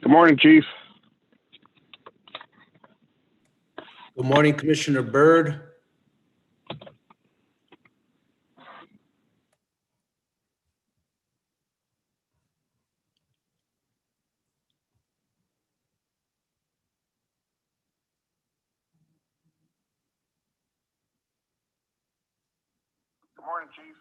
Good morning, Chief. Good morning, Commissioner Byrd. Good morning, Chief.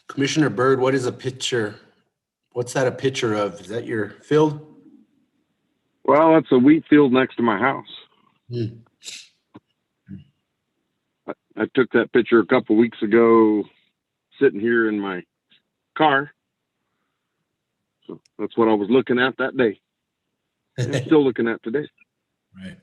Commissioner Byrd, what is a picture? What's that a picture of? Is that your field? Well, that's a wheat field next to my house. Hmm. I took that picture a couple weeks ago, sitting here in my car. So that's what I was looking at that day. I'm still looking at today. Right.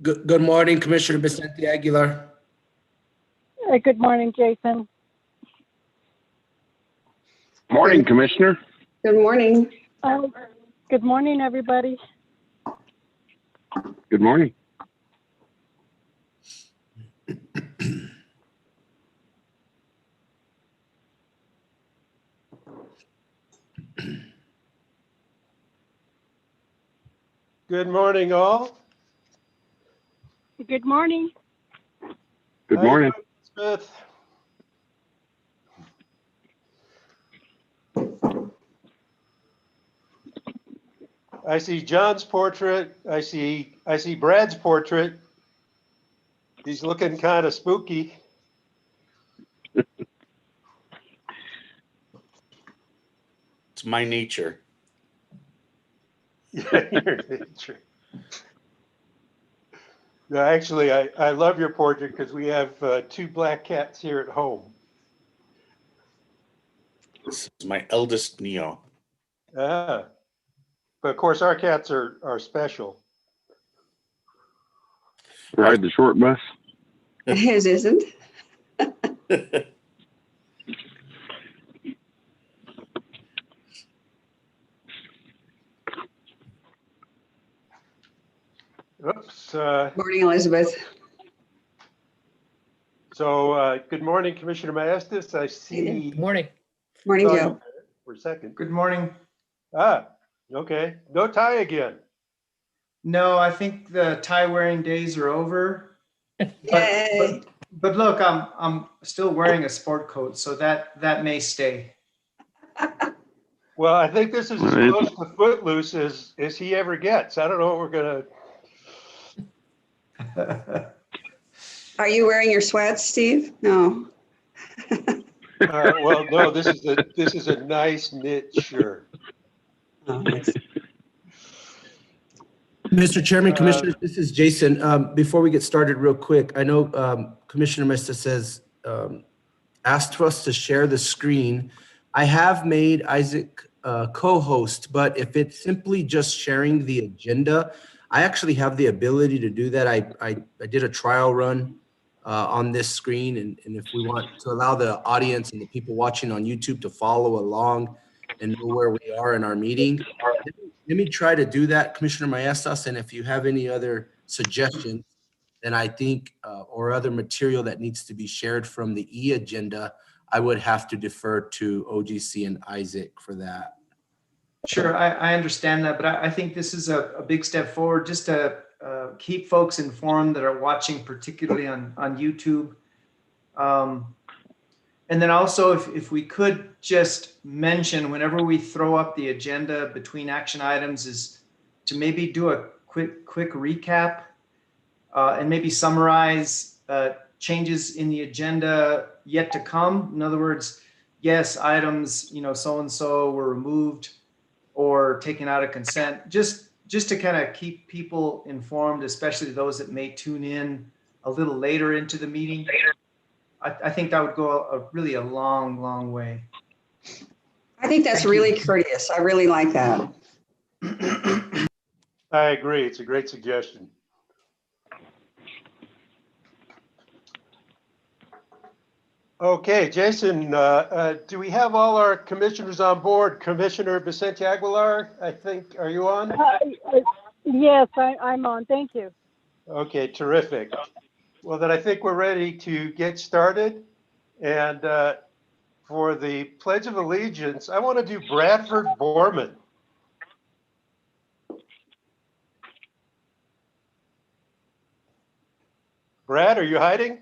Good morning, Commissioner Vicente Aguilar. Good morning, Jason. Morning, Commissioner. Good morning. Good morning, everybody. Good morning. Good morning, all. Good morning. Good How you morning. doing, Smith? I see John's portrait. I see Brad's portrait. He's looking kind of spooky. It's my nature. Yeah, your nature. No, actually, I love your portrait because we have two black cats here at home. This is my eldest Neo. Ah, but of course, our cats are special. Ride the short bus. His isn't. Oops. Morning, Elizabeth. So, good morning, Commissioner Maestas. I see. Good morning. Morning, saw Joe. you for a second. Good morning. Ah, okay. No tie again. No, I think the tie wearing days are over. Yay. But look, I'm still wearing a sport coat, so that may stay. Well, I think this is as Well, close to Footloose as he ever gets. I don't know what we're gonna. Are you wearing your sweats, Steve? No. Well, no, this is a nice knit shirt. Oh, nice. Mr. Chairman, Commissioners, this is Jason. Before we get started real quick, I know Commissioner Mesta says, asked for us to share the screen. I have made Isaac co-host, but if it's simply just sharing the agenda, I actually have the ability to do that. I did a trial run on this screen, and if we want to allow the audience and the people watching on YouTube to follow along and know where we are in our meeting, let me try to do that, Commissioner Maestas, and if you have any other suggestions, then I think, or other material that needs to be shared from the e-agenda, I would have to defer to OGC and Isaac for that. Sure, I understand that, but I think this is a big step forward just to keep folks informed that are watching, particularly on YouTube. And then also, if we could just mention whenever we throw up the agenda between action items is to maybe do a quick recap and maybe summarize changes in the agenda yet to come. In other words, yes, items, so-and-so were removed or taken out of consent, just to kind of keep people informed, especially those that may tune in a little later into the meeting. I think that would go really a long way. I think that's really courteous. I really like that. I agree. It's a great suggestion. Okay, Jason, do we have all our commissioners on board? Commissioner Vicente Aguilar, I think, are you on? Yes, I'm on. Thank you. Okay, terrific. Well, then I think we're ready to get started. And for the Pledge of Allegiance, I want to do Bradford Borman. Brad, are you hiding?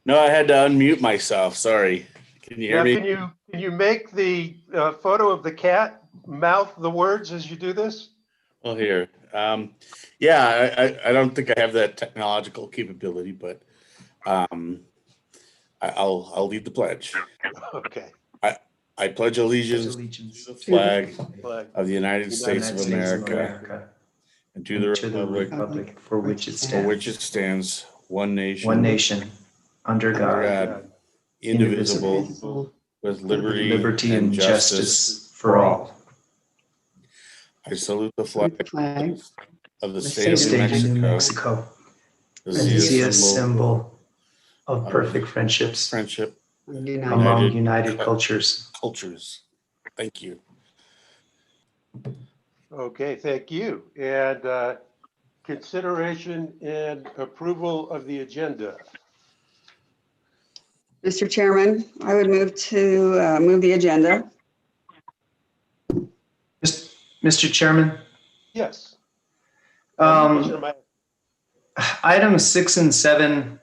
No, I had to unmute myself. Sorry. Can you hear me? Can you make the photo of the cat mouth the words as you do this? Oh, here. Yeah, I don't think I have that technological capability, but I'll lead the pledge. Okay. I pledge allegiance to the flag of the United States of America and to the republic for which it for which it stands, one nation, under God, indivisible, with liberty, liberty and justice for all. I salute the Salute the flag flag of the the state of state New of New Mexico, Mexico. the And see a symbol symbol of of perfect friendships friendship United. among united cultures. cultures. Thank you. Okay, thank you. And consideration and approval of the agenda. Mr. Chairman, I would move to move the agenda. Mr. Chairman, Yes. um, items 6 and 7,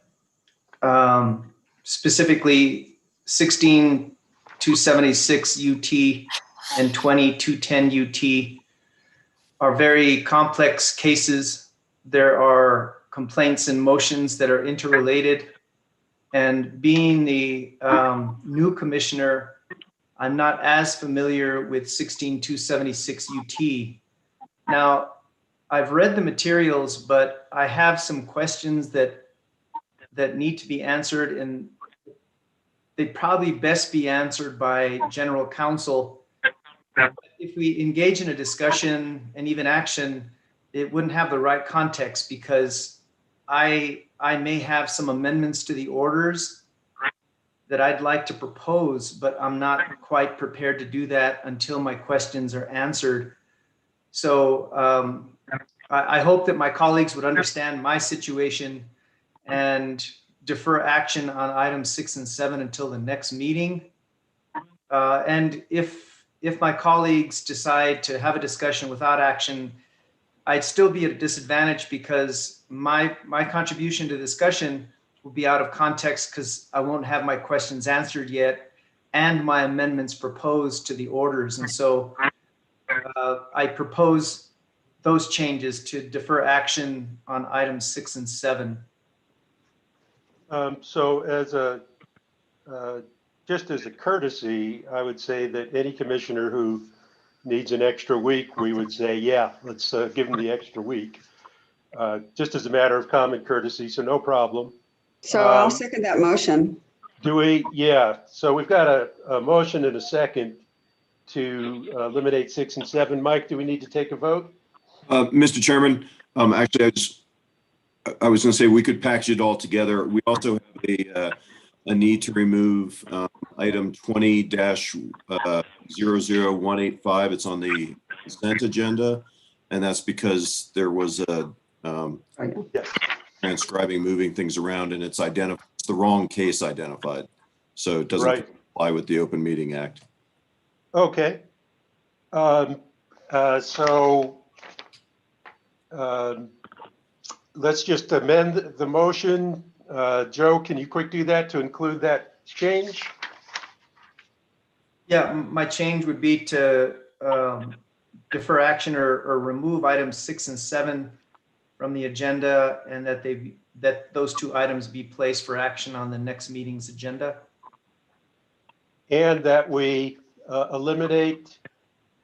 specifically 16-276 UT and 20-210 UT are very complex cases. There are complaints and motions that are interrelated. And being the new commissioner, I'm not as familiar with 16-276 UT. Now, I've read the materials, but I have some questions that need to be answered, and they'd probably best be answered by general counsel. If we engage in a discussion and even action, it wouldn't have the right context because I may have some amendments to the orders that I'd like to propose, but I'm not quite prepared to do that until my questions are answered. So I hope that my colleagues would understand my situation and defer action on items 6 and 7 until the next meeting. And if my colleagues decide to have a discussion without action, I'd still be at a disadvantage because my contribution to discussion will be out of context because I won't have my questions answered yet and my amendments proposed to the orders. And so I propose those changes to defer action on items 6 and 7. So as just as a courtesy, I would say that any commissioner who needs an extra week, we would say, yeah, let's give them the extra week. Just as a matter of common courtesy, so no problem. So I'll second that motion. Do we? Yeah. So we've got a motion and a second to eliminate 6 and 7. Mike, do we need to take a vote? Mr. Chairman, actually, I was going to say we could package it all together. We also have a need to remove item 20-00185. It's on the consent agenda, and that's because there was a Yes. transcribing, moving things around, and it's the wrong case identified. So it doesn't Right. comply with the Open Meeting Act. Okay. Let's just amend the motion. Joe, can you quick do that to include that change? Yeah, my change would be to defer action or remove items 6 and 7 from the agenda, and that those two items be placed for action on the next meeting's agenda. And that we eliminate,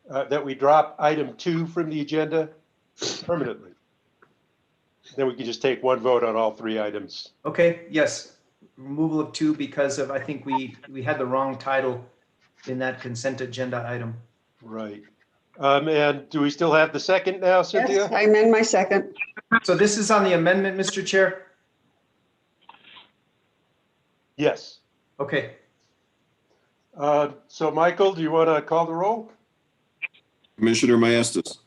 that we drop item 2 from the agenda permanently. Then we can just take one vote on all 3 items. Okay, yes, removal of 2 because of, I think we had the wrong title in that consent agenda item. Right. And do we still have the second now, Cynthia? Yes, I amend my second. So this is on the amendment, Mr. Chair? Yes. Okay, So Michael, do you want to call the roll? Commissioner Maestas,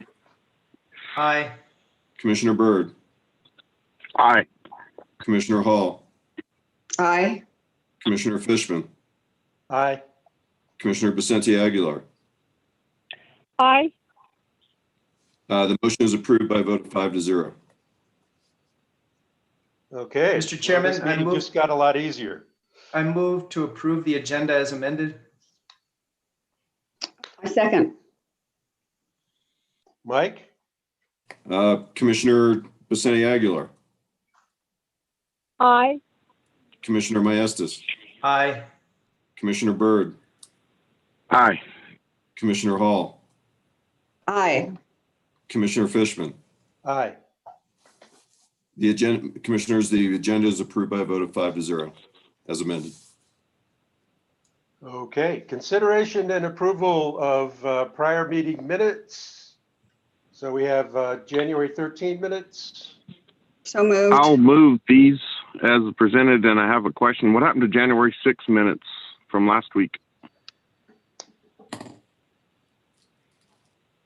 aye. Commissioner Byrd, Aye. Commissioner Hall, Aye. Commissioner Fishman, Aye. Commissioner Vicente Aguilar. Aye. The motion is approved by a vote of 5-0. Okay. Mr. Chairman, Well, this meeting just got a lot easier. I move to approve the agenda as amended. I second. Mike? Commissioner Vicente Aguilar, Aye. Commissioner Maestas, Aye. Commissioner Byrd, Aye. Commissioner Hall, Aye. Commissioner Fishman. Aye. The agenda, Commissioners, the agenda is approved by a vote of 5-0 as amended. Okay, consideration and approval of prior meeting minutes. So we have January 13 minutes. So moved. I'll move these as presented, and I have a question. What happened to January 6 minutes from last week?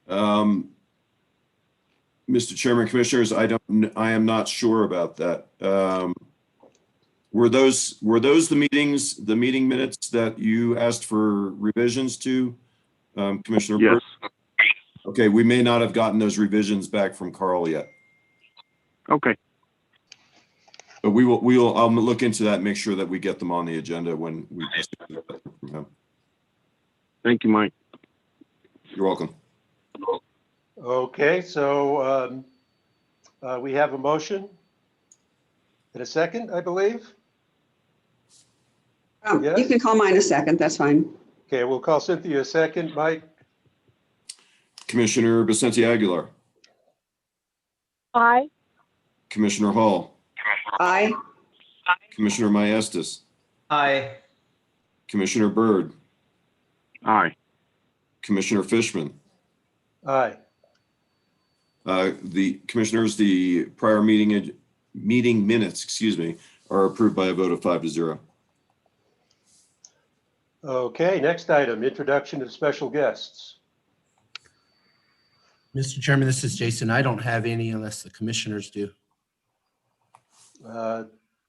Mr. Chairman, Commissioners, I am not sure about that. Were those the meeting minutes that you asked for revisions to, Commissioner Yes. Burke? Okay, we may not have gotten those revisions back from Carl yet, Okay. but I'll look into that and make sure that we get them on the agenda when we. Thank you, Mike. You're welcome. Okay, so we have a motion and a second, I believe. You can call mine a second. That's fine. Okay, we'll call Cynthia a second. Mike? Commissioner Vicente Aguilar, Aye. Commissioner Hall, Aye. Commissioner Maestas, Aye. Commissioner Byrd, Aye. Commissioner Fishman. Aye. The commissioners, the prior meeting minutes, are approved by a vote of 5-0. Okay, next item, introduction of special guests. Mr. Chairman, this is Jason. I don't have any unless the commissioners do.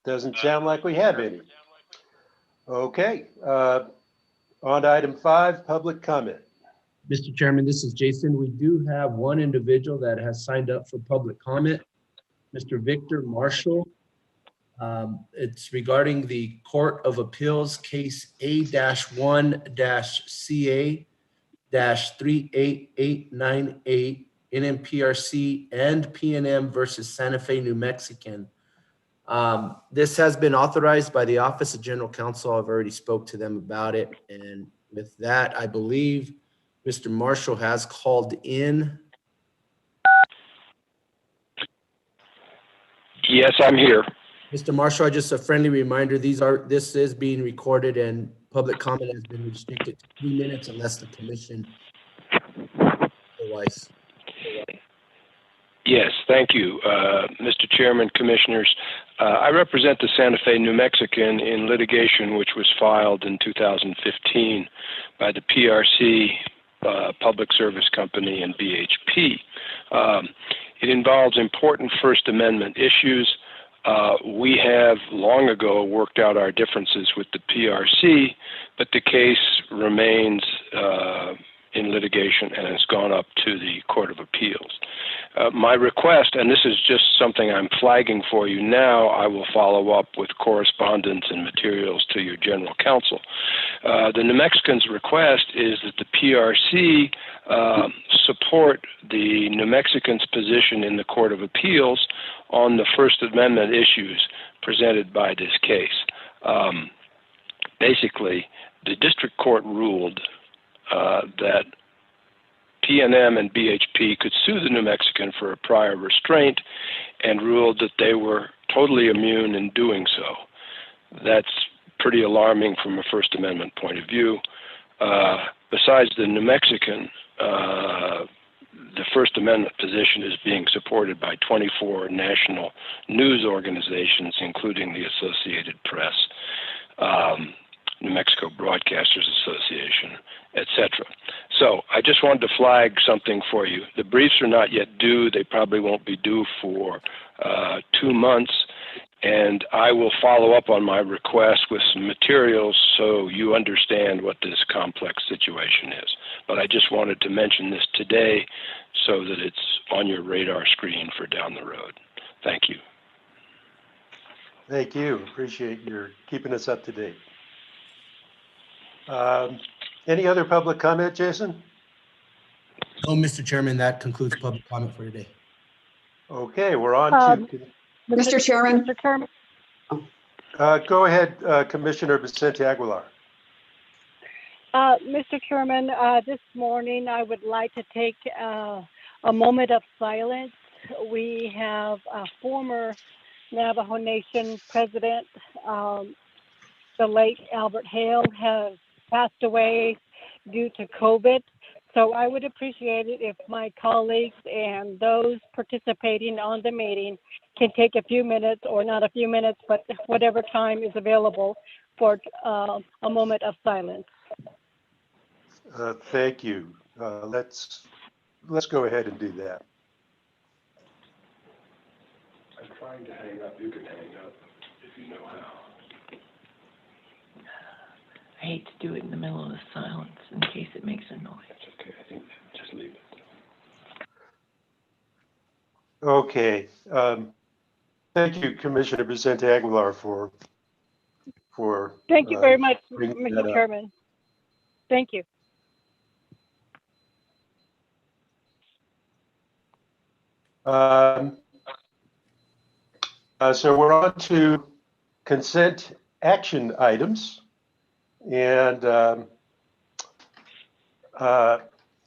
Doesn't sound like we have any. Okay, on to item 5, public comment. Mr. Chairman, this is Jason. We do have one individual that has signed up for public comment, Mr. Victor Marshall. It's regarding the Court of Appeals case A-1-CA-38898 NMPRC and PNM versus Santa Fe, New Mexican. This has been authorized by the Office of General Counsel. I've already spoke to them about it. And with that, I believe Mr. Marshall has called in. Yes, I'm here. Mr. Marshall, just a friendly reminder, this is being recorded and public comment has been restricted to 3 minutes unless the commission otherwise. Yes, thank you, Mr. Chairman, Commissioners. I represent the Santa Fe, New Mexican in litigation which was filed in 2015 by the PRC, Public Service Company, and BHP. It involves important First Amendment issues. We have long ago worked out our differences with the PRC, but the case remains in litigation and has gone up to the Court of Appeals. My request, and this is just something I'm flagging for you now, I will follow up with correspondence and materials to your general counsel. The New Mexicans' request is that the PRC support the New Mexicans' position in the Court of Appeals on the First Amendment issues presented by this case. Basically, the district court ruled that PNM and BHP could sue the New Mexican for a prior restraint and ruled that they were totally immune in doing so. That's pretty alarming from a First Amendment point of view. Besides the New Mexican, the First Amendment position is being supported by 24 national news organizations, including the Associated Press, New Mexico Broadcasters Association, etc. So I just wanted to flag something for you. The briefs are not yet due. They probably won't be due for 2 months. And I will follow up on my request with some materials so you understand what this complex situation is. But I just wanted to mention this today so that it's on your radar screen for down the road. Thank you. Thank you. Appreciate your keeping us up to date. Any other public comment, Jason? No, Mr. Chairman, that concludes public comment for today. Okay, we're on to... Mr. Chairman. Mr. Chairman. Go ahead, Commissioner Vicente Aguilar. Mr. Chairman, this morning I would like to take a moment of silence. We have a former Navajo Nation president, the late Albert Hale, has passed away due to COVID. So I would appreciate it if my colleagues and those participating on the meeting can take a few minutes, or not a few minutes, but whatever time is available for a moment of silence. Thank you. Let's go ahead and do that. I'm trying to hang up. You can hang up if you know how. I hate to do it in the middle of the silence in case it makes a noise. That's okay. I think just leave it. Okay. Thank you, Commissioner Vicente Aguilar, for Thank you very much, bringing that Mr. up. Chairman. Thank you. So we're on to consent action items. And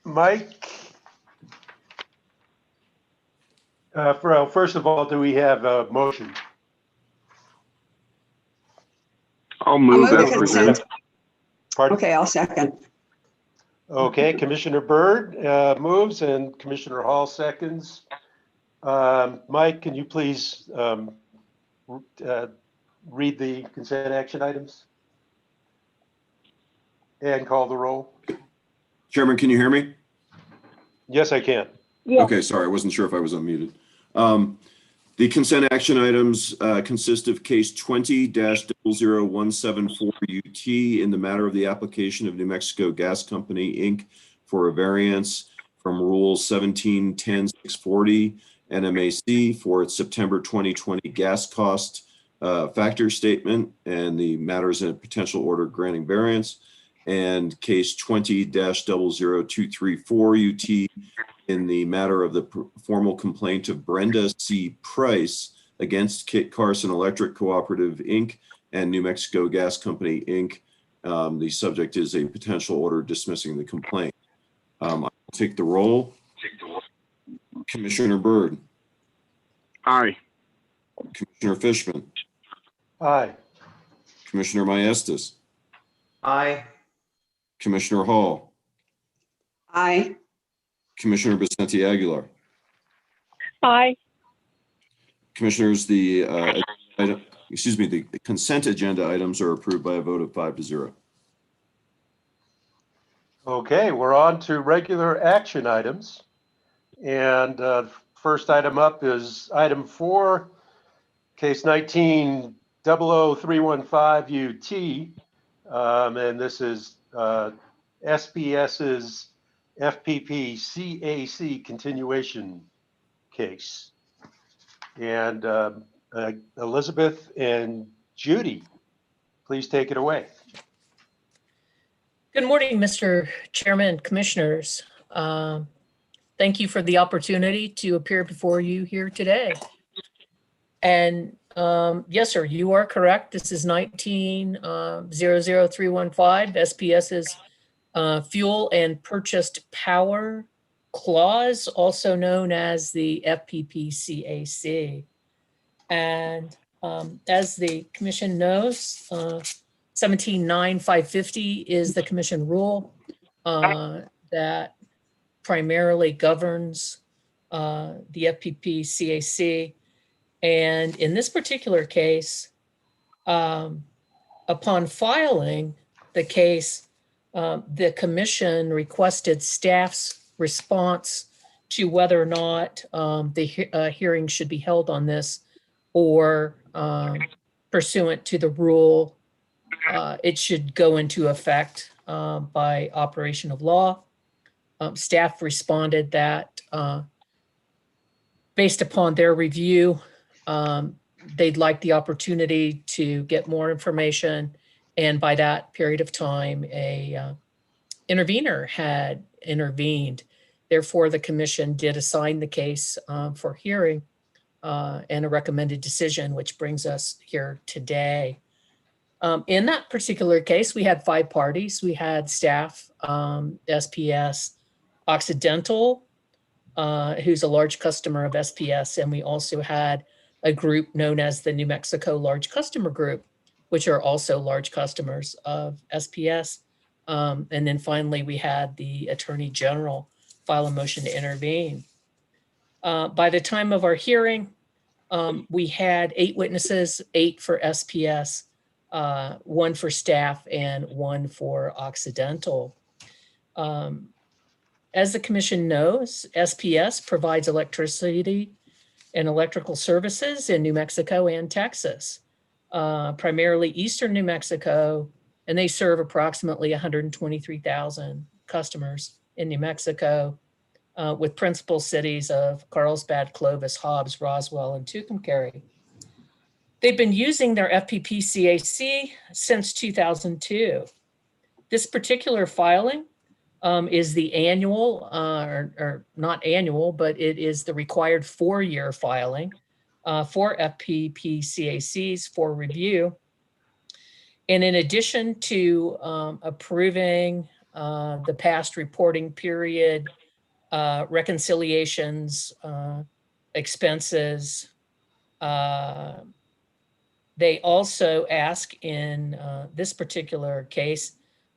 Mike, first of all, do we have a motion? I'll move the that consent. presented. Pardon? Okay, I'll second. Okay, Commissioner Byrd moves and Commissioner Hall seconds. Mike, can you please read the consent action items and call the roll? Chairman, can you hear me? Yes, I can. Yeah. Okay, sorry, I wasn't sure if I was unmuted. The consent action items consist of case 20-00174 UT in the matter of the application of New Mexico Gas Company, Inc. for a variance from Rule 17-10-640 NMAC for its September 2020 gas cost factor statement, and the matter is in a potential order granting variance. And case 20-00234 UT in the matter of the formal complaint of Brenda C. Price against Kit Carson Electric Cooperative, Inc. and New Mexico Gas Company, Inc. The subject is a potential order dismissing the complaint. I'll take the roll. Commissioner Byrd. Aye. Commissioner Fishman. Aye. Commissioner Maestas. Aye. Commissioner Hall. Aye. Commissioner Vicente Aguilar. Aye. Commissioners, the consent agenda items are approved by a vote of 5-0. Okay, we're on to regular action items. And first item up is item 4, case 19-00315 UT. And this is SPS's FPP CAC continuation case. And Elizabeth and Judy, please take it away. Good morning, Mr. Chairman, Commissioners. Thank you for the opportunity to appear before you here today. And yes, sir, you are correct. This is 19-00315, SPS's Fuel and Purchased Power Clause, also known as the FPPCAC. And as the Commission knows, 17-9-550 is the Commission rule that primarily governs the FPPCAC. And in this particular case, upon filing the case, the Commission requested staff's response to whether or not the hearing should be held on this, or pursuant to the rule, it should go into effect by operation of law. Staff responded that based upon their review, they'd like the opportunity to get more information. And by that period of time, a intervener had intervened. Therefore, the Commission did assign the case for hearing and a recommended decision, which brings us here today. In that particular case, we had 5 parties. We had staff, SPS, Occidental, who's a large customer of SPS, and we also had a group known as the New Mexico Large Customer Group, which are also large customers of SPS. And then finally, we had the Attorney General file a motion to intervene. By the time of our hearing, we had 8 witnesses, 8 for SPS, 1 for staff, and 1 for Occidental. As the commission knows, SPS provides electricity and electrical services in New Mexico and Texas, primarily eastern New Mexico, and they serve approximately 123,000 customers in New Mexico, with principal cities of Carlsbad, Clovis, Hobbs, Roswell, and Tucumcari. They've been using their FPP-CAC since 2002. This particular filing is the annual, or not annual, but it is the required 4-year filing for FPP-CACs for review. And in addition to approving the past reporting period, reconciliations, expenses, they also ask in this particular case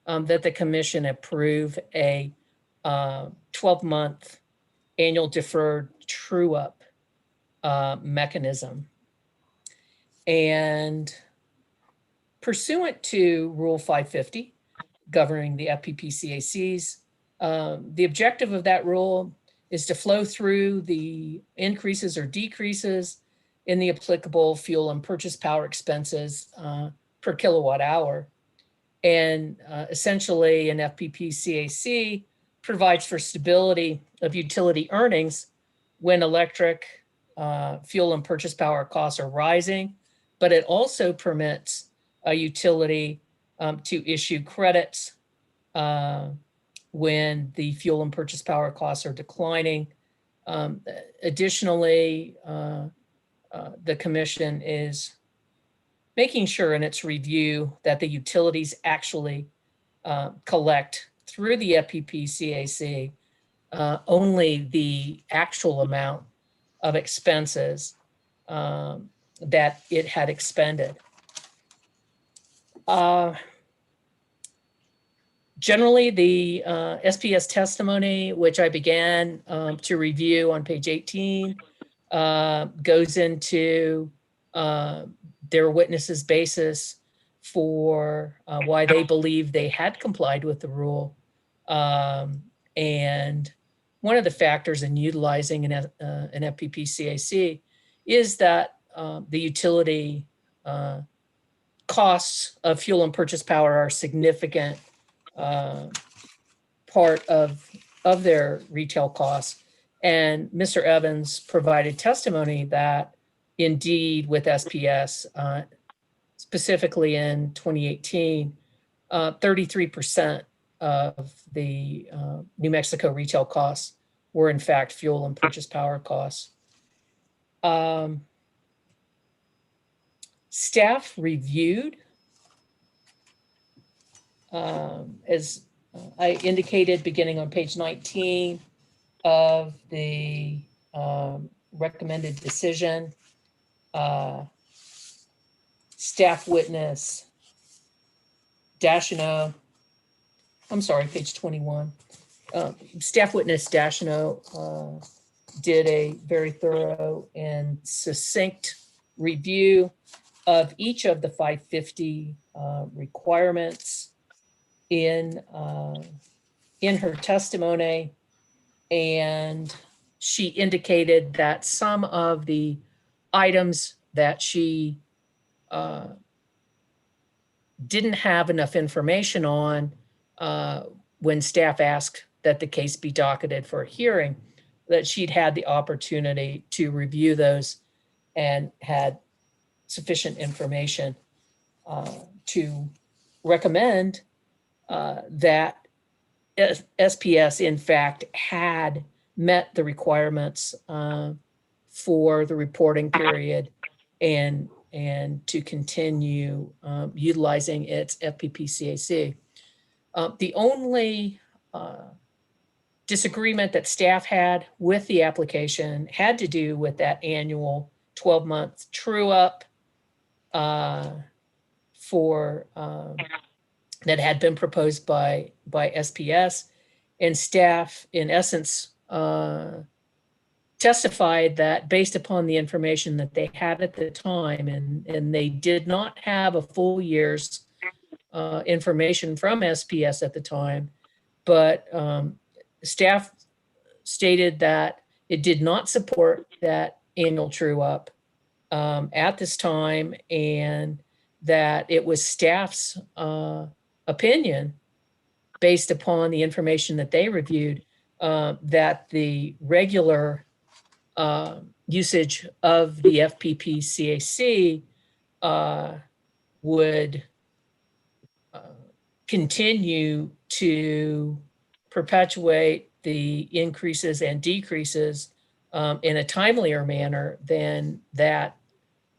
that the commission approve a 12-month annual deferred true-up mechanism. And pursuant to Rule 550, governing the FPP-CACs, the objective of that rule is to flow through the increases or decreases in the applicable fuel and purchase power expenses per kilowatt hour. And essentially, an FPP-CAC provides for stability of utility earnings when electric, fuel, and purchase power costs are rising, but it also permits a utility to issue credits when the fuel and purchase power costs are declining. Additionally, the commission is making sure in its review that the utilities actually collect through the FPP-CAC only the actual amount of expenses that it had expended. Generally, the SPS testimony, which I began to review on page 18, goes into their witnesses' basis for why they believe they had complied with the rule. And one of the factors in utilizing an FPP-CAC is that the utility costs of fuel and purchase power are a significant part of their retail costs. And Mr. Evans provided testimony that indeed with SPS, specifically in 2018, 33% of the New Mexico retail costs were in fact fuel and purchase power costs. Staff reviewed, as I indicated, beginning on page 19 of the recommended decision, staff witness Dashino, I'm sorry, page 21. Staff witness Dashino did a very thorough and succinct review of each of the 550 requirements in her testimony, and she indicated that some of the items that she didn't have enough information on when staff asked that the case be docketed for a hearing, that she'd had the opportunity to review those and had sufficient information to recommend that SPS in fact had met the requirements for the reporting period and to continue utilizing its FPP-CAC. The only disagreement that staff had with the application had to do with that annual 12-month true-up for that had been proposed by SPS, and staff, in essence, testified that based upon the information that they had at the time, and they did not have a full year's information from SPS at the time, but staff stated that it did not support that annual true up at this time, and that it was staff's opinion, based upon the information that they reviewed, that the regular usage of the FPP CAC would continue to perpetuate the increases and decreases in a timelier manner than that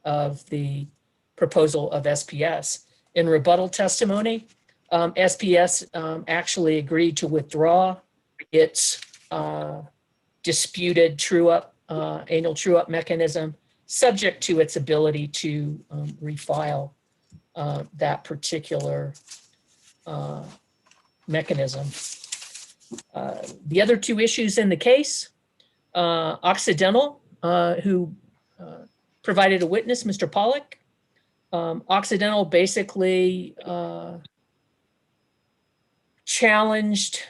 of the proposal of SPS. In rebuttal testimony, SPS actually agreed to withdraw its disputed annual true-up mechanism, subject to its ability to refile that particular mechanism. The other two issues in the case, Occidental, who provided a witness, Mr. Pollock. Occidental basically challenged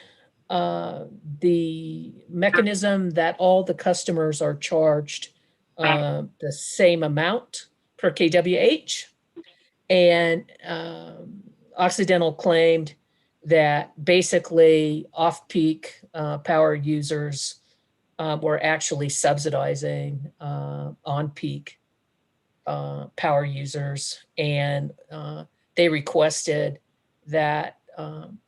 the mechanism that all the customers are charged the same amount per kWh. And Occidental claimed that basically off-peak power users were actually subsidizing on-peak power users, and they requested that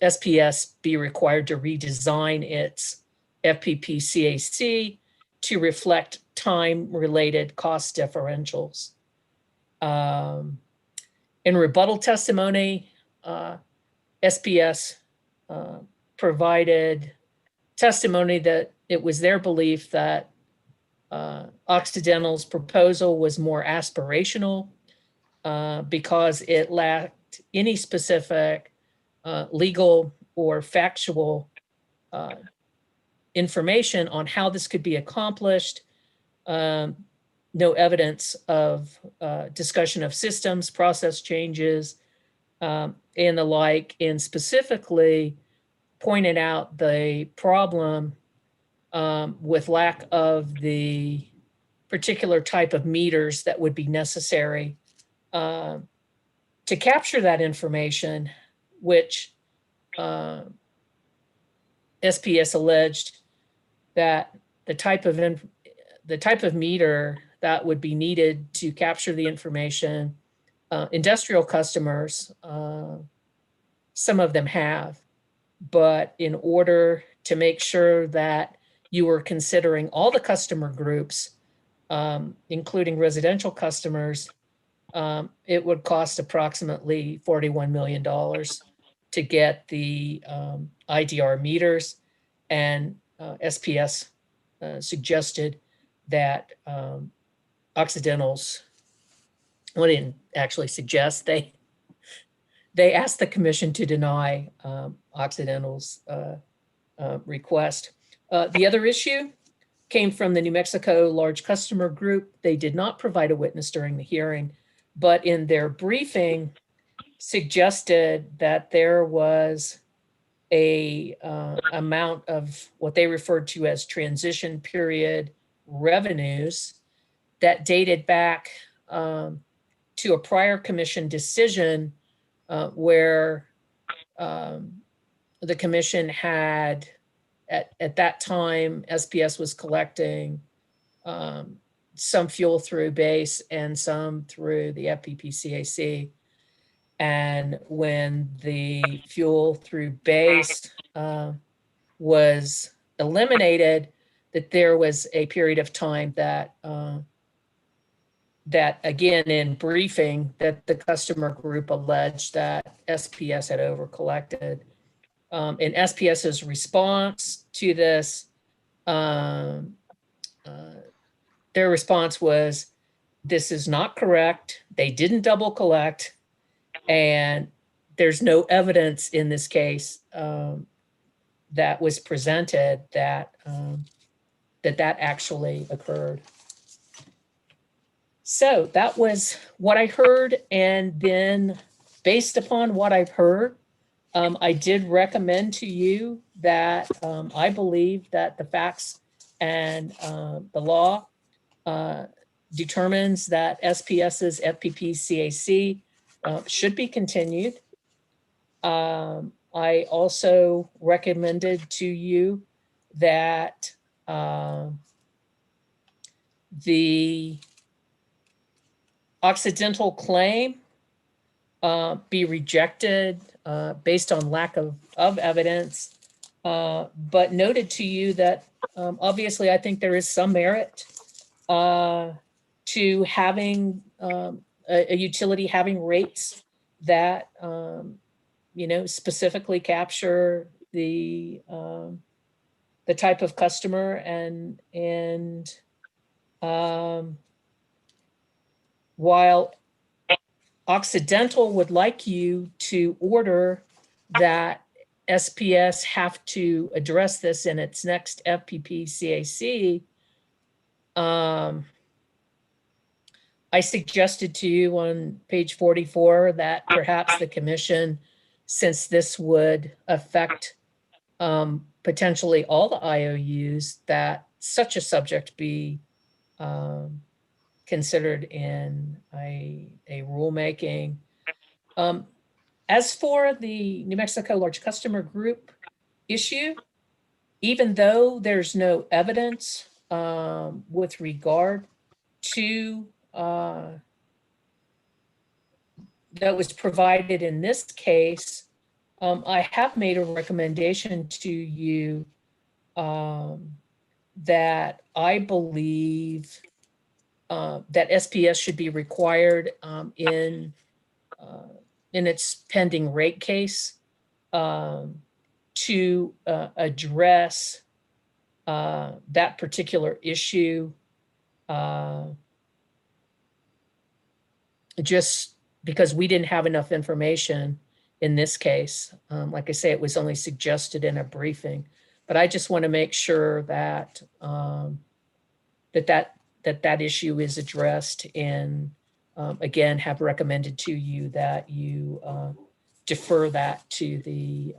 SPS be required to redesign its FPP CAC to reflect time-related cost differentials. In rebuttal testimony, SPS provided testimony that it was their belief that Occidental's proposal was more aspirational because it lacked any specific legal or factual information on how this could be accomplished. No evidence of discussion of systems, process changes, and the like, and specifically pointed out the problem with lack of the particular type of meters that would be necessary to capture that information, which SPS alleged that the type of meter that would be needed to capture the information, industrial customers, some of them have, but in order to make sure that you were considering all the customer groups, including residential customers, it would cost approximately $41 million to get the IDR meters, and SPS suggested that Occidental's, well, they didn't actually suggest, they asked the commission to deny Occidental's request. The other issue came from the New Mexico Large Customer Group. They did not provide a witness during the hearing, but in their briefing suggested that there was a amount of what they referred to as transition period revenues that dated back to a prior commission decision where the commission had, at that time, SPS was collecting some fuel through base and some through the FPP CAC. And when the fuel through base was eliminated, that there was a period of time that that again in briefing that the customer group alleged that SPS had over collected. In SPS's response to this, their response was, this is not correct. They didn't double collect, and there's no evidence in this case that was presented that that actually occurred. So that was what I heard, and then based upon what I've heard, I did recommend to you that I believe that the facts and the law determines that SPS's FPP CAC should be continued. I also recommended to you that the Occidental claim be rejected based on lack of evidence, but noted to you that obviously I think there is some merit to having a utility having rates that specifically capture the type of customer and while Occidental would like you to order that SPS have to address this in its next FPP CAC, I suggested to you on page 44 that perhaps the commission, since this would affect potentially all the IOUs, that such a subject be considered in a rulemaking. As for the New Mexico large customer group issue, even though there's no evidence with regard to that was provided in this case, I have made a recommendation to you that I believe that SPS should be required in its pending rate case to address that particular issue, just because we didn't have enough information in this case. Like I say, it was only suggested in a briefing, but I just want to make sure that that issue is addressed, and again, have recommended to you that you defer that to the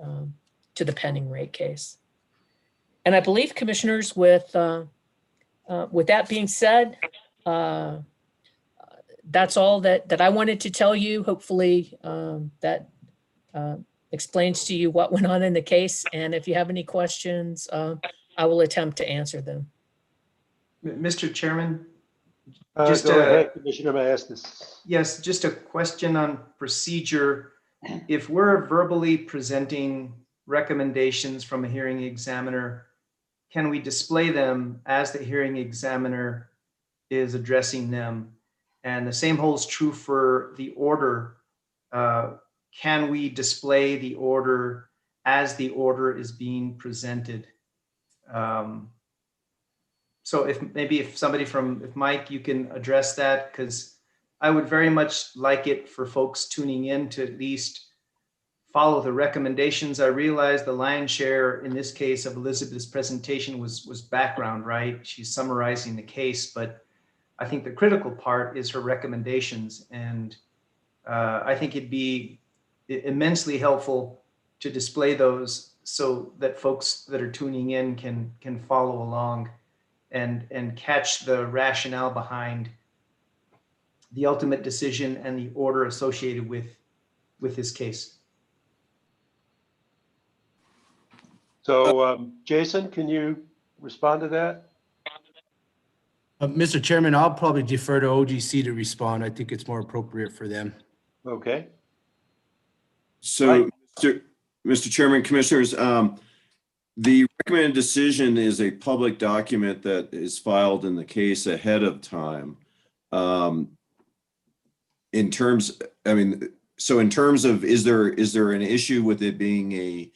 pending rate case. And I believe, commissioners, with that being said, that's all that I wanted to tell you. Hopefully that explains to you what went on in the case. And if you have any questions, I will attempt to answer them. Mr. Chairman, Go ahead, Commissioner Maestas. Yes, just a question on procedure. If we're verbally presenting recommendations from a hearing examiner, can we display them as the hearing examiner is addressing them? And the same holds true for the order. Can we display the order as the order is being presented? So if Mike, you can address that, because I would very much like it for folks tuning in to at least follow the recommendations. I realize the lion's share in this case of Elizabeth's presentation was background, right? She's summarizing the case, but I think the critical part is her recommendations. And I think it'd be immensely helpful to display those so that folks that are tuning in can follow along and catch the rationale behind the ultimate decision and the order associated with this case. So Jason, can you respond to that? Mr. Chairman, I'll probably defer to OGC to respond. I think it's more appropriate for them. Okay. So, Mr. Chairman, Commissioners, the recommended decision is a public document that is filed in the case ahead of time. In terms of, is there an issue with it being a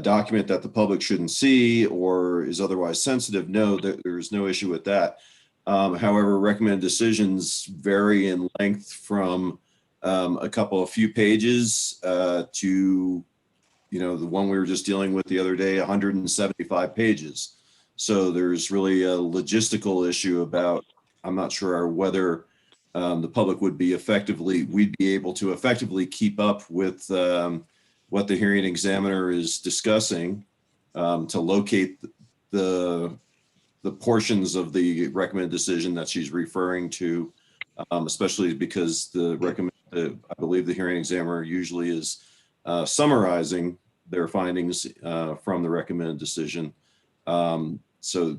document that the public shouldn't see or is otherwise sensitive? No, there's no issue with that. However, recommended decisions vary in length from a few pages to, the one we were just dealing with the other day, 175 pages. So there's really a logistical issue about, I'm not sure whether the public we'd be able to effectively keep up with what the hearing examiner is discussing to locate the portions of the recommended decision that she's referring to, especially because I believe the hearing examiner usually is summarizing their findings from the recommended decision. So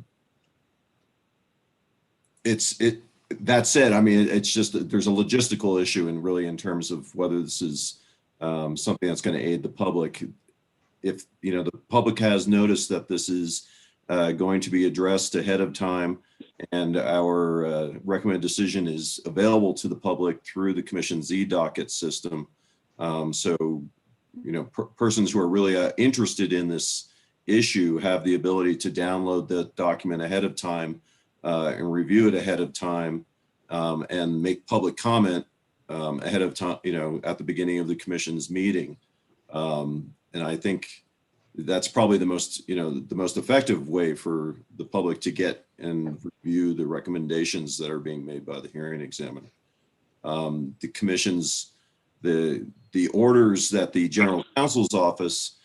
that said, I mean, it's just that there's a logistical issue and really in terms of whether this is something that's going to aid the public. If, the public has noticed that this is going to be addressed ahead of time and our recommended decision is available to the public through the Commission's e-docket system. So, persons who are really interested in this issue have the ability to download the document ahead of time and review it ahead of time and make public comment ahead of time, at the beginning of the Commission's meeting. And I think that's probably the most effective way for the public to get and review the recommendations that are being made by the hearing examiner. The Commission's, the orders that the General Counsel's office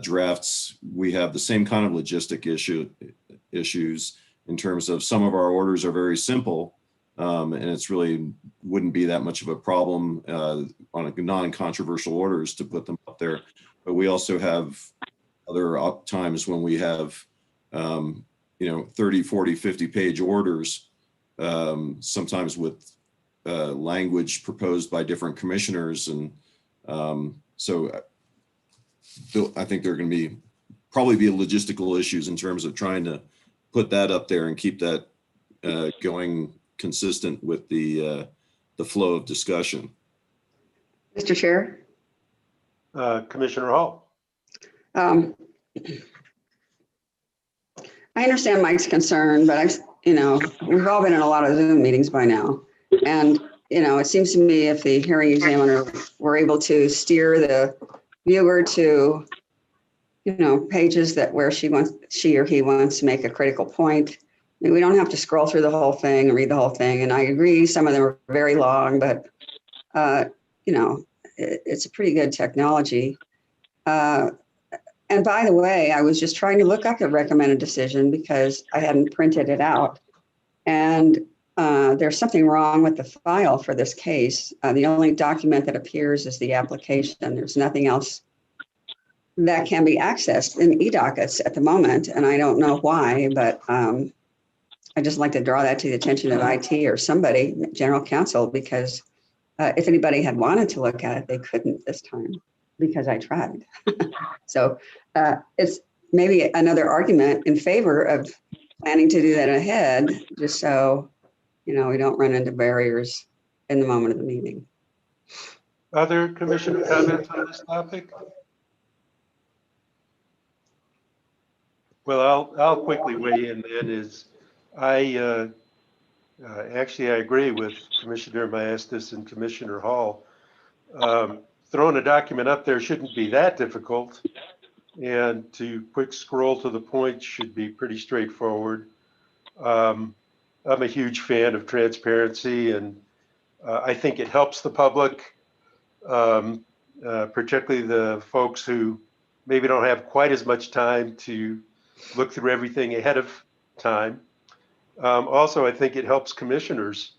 drafts, we have the same kind of logistic issues in terms of some of our orders are very simple, and it's really wouldn't be that much of a problem on a non-controversial orders to put them up there. But we also have other times when we have 30, 40, 50 page orders, sometimes with language proposed by different commissioners. And so I think there are going to probably be logistical issues in terms of trying to put that up there and keep that going consistent with the flow of discussion. Mr. Chair. Commissioner Hall. I understand Mike's concern, but we've all been in a lot of Zoom meetings by now. And, it seems to me if the hearing examiner were able to steer the viewer to, pages where she or he wants to make a critical point, I mean, we don't have to scroll through the whole thing and read the whole thing. And I agree, some of them are very long, but, it's a pretty good technology. And by the way, I was just trying to look up the recommended decision because I hadn't printed it out. And there's something wrong with the file for this case. The only document that appears is the application. There's nothing else that can be accessed in e-dockets at the moment. And I don't know why, but I just like to draw that to the attention of IT or somebody, General Counsel, because if anybody had wanted to look at it, they couldn't this time because I tried. So it's maybe another argument in favor of planning to do that ahead, just so, we don't run into barriers in the moment of the meeting. Other commissioner comments on this topic? Well, I'll quickly weigh in then. I agree with Commissioner Maestas and Commissioner Hall. Throwing a document up there shouldn't be that difficult, and to quick scroll to the point should be pretty straightforward. I'm a huge fan of transparency, and I think it helps the public, particularly the folks who maybe don't have quite as much time to look through everything ahead of time. Also, I think it helps commissioners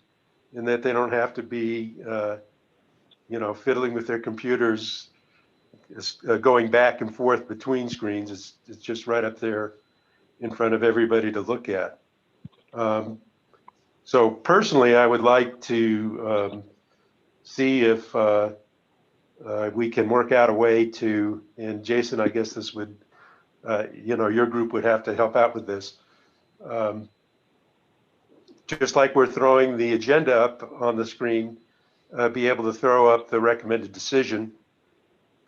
in that they don't have to be, fiddling with their computers, going back and forth between screens. It's just right up there in front of everybody to look at. So personally, I would like to see if we can work out a way to, and Jason, I guess this would, your group would have to help out with this. Just like we're throwing the agenda up on the screen, be able to throw up the recommended decision,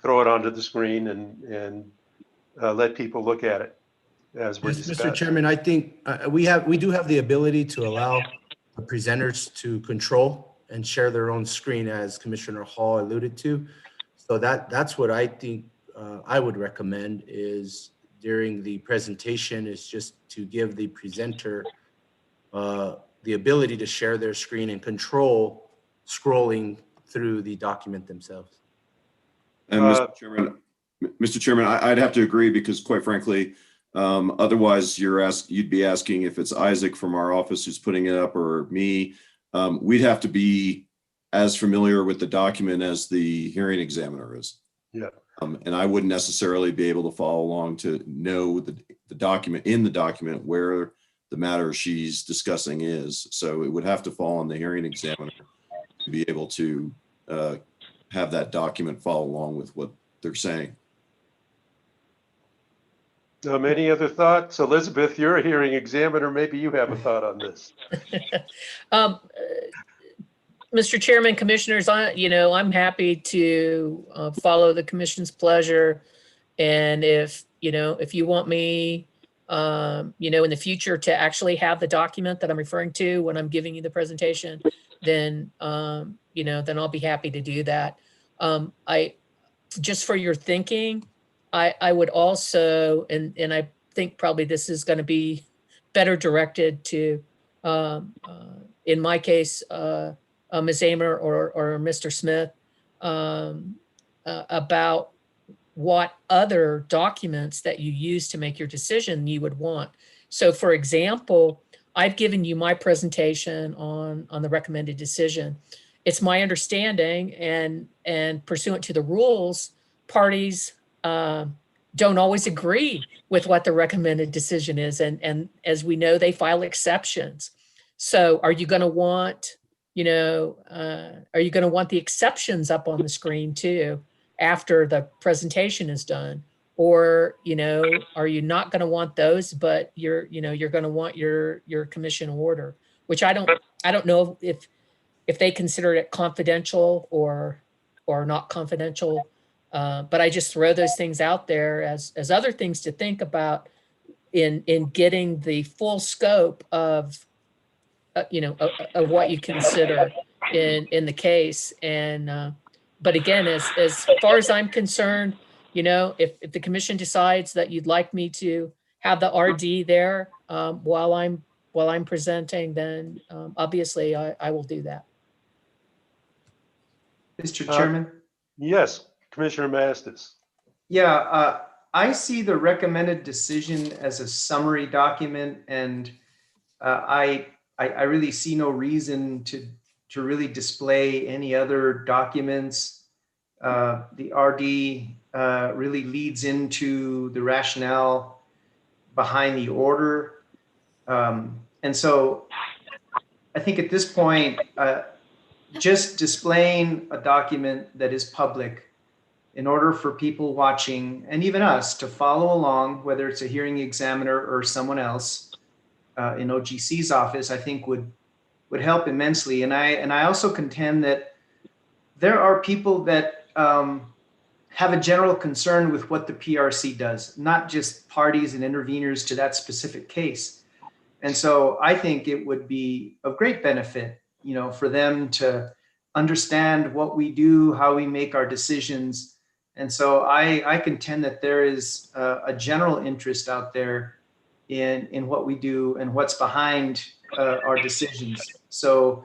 throw it onto the screen and let people look at it as we're discussing. Mr. Chairman, I think we do have the ability to allow the presenters to control and share their own screen, as Commissioner Hall alluded to. So that's what I think I would recommend is during the presentation is just to give the presenter the ability to share their screen and control scrolling through the document themselves. And Mr. Chairman, I'd have to agree because quite frankly, otherwise you'd be asking if it's Isaac from our office who's putting it up or me. We'd have to be as familiar with the document as the hearing examiner is. Yeah. And I wouldn't necessarily be able to follow along to know the document where the matter she's discussing is. So it would have to fall on the hearing examiner to be able to have that document follow along with what they're saying. Any other thoughts? Elizabeth, you're a hearing examiner. Maybe you have a thought on this. Mr. Chairman, Commissioners, I'm happy to follow the Commission's pleasure. And if you want me, in the future to actually have the document that I'm referring to when I'm giving you the presentation, then, then I'll be happy to do that. Just for your thinking, I would also, and I think probably this is going to be better directed to, in my case, Ms. Amer or Mr. Smith, about what other documents that you use to make your decision you would want. So for example, I've given you my presentation on the recommended decision. It's my understanding and pursuant to the rules, parties don't always agree with what the recommended decision is. And as we know, they file exceptions. So are you going to want, are you going to want the exceptions up on the screen too after the presentation is done? Or, are you not going to want those, but you're going to want your commission order, which I don't know if they consider it confidential or not confidential. But I just throw those things out there as other things to think about in getting the full scope of what you consider in the case. And but again, as far as I'm concerned, if the commission decides that you'd like me to have the RD there while I'm presenting, then obviously I will do that. Mr. Chairman? Yes, Commissioner Mastis. Yeah, I see the recommended decision as a summary document, and I really see no reason to really display any other documents. The RD really leads into the rationale behind the order. And so I think at this point, just displaying a document that is public in order for people watching and even us to follow along, whether it's a hearing examiner or someone else in OGC's office, I think would help immensely. And I also contend that there are people that have a general concern with what the PRC does, not just parties and interveners to that specific case. And so I think it would be of great benefit, for them to understand what we do, how we make our decisions. And so I contend that there is a general interest out there in what we do and what's behind our decisions. So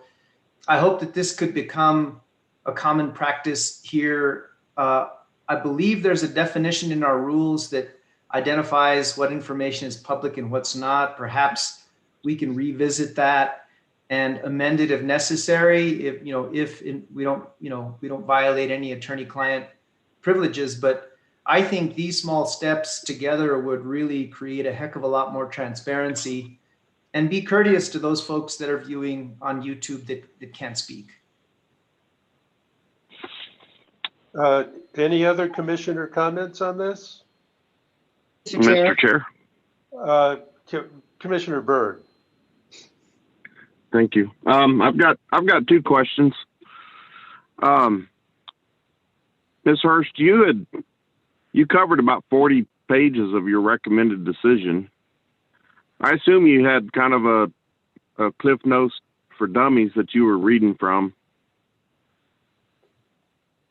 I hope that this could become a common practice here. I believe there's a definition in our rules that identifies what information is public and what's not. Perhaps we can revisit that and amend it if necessary, if we don't violate any attorney-client privileges. But I think these small steps together would really create a heck of a lot more transparency and be courteous to those folks that are viewing on YouTube that can't speak. Any other commissioner comments on this? Mr. Chair. Commissioner Byrd. Thank you. I've got two questions. Ms. Hurst, you covered about 40 pages of your recommended decision. I assume you had kind of a Cliff Notes for Dummies that you were reading from.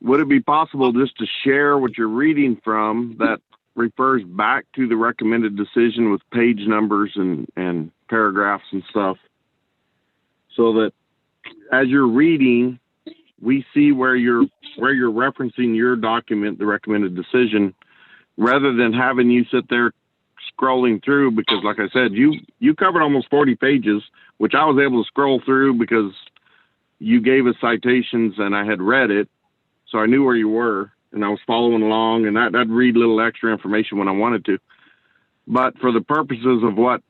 would it be possible just to share what you're reading from that refers back to the recommended decision with page numbers and paragraphs and stuff, so that as you're reading, we see where you're referencing your document, the recommended decision, rather than having you sit there scrolling through, because like I said, you covered almost 40 pages, which I was able to scroll through because you gave us citations and I had read it. So I knew where you were and I was following along, and I'd read little extra information when I wanted to. But for the purposes of what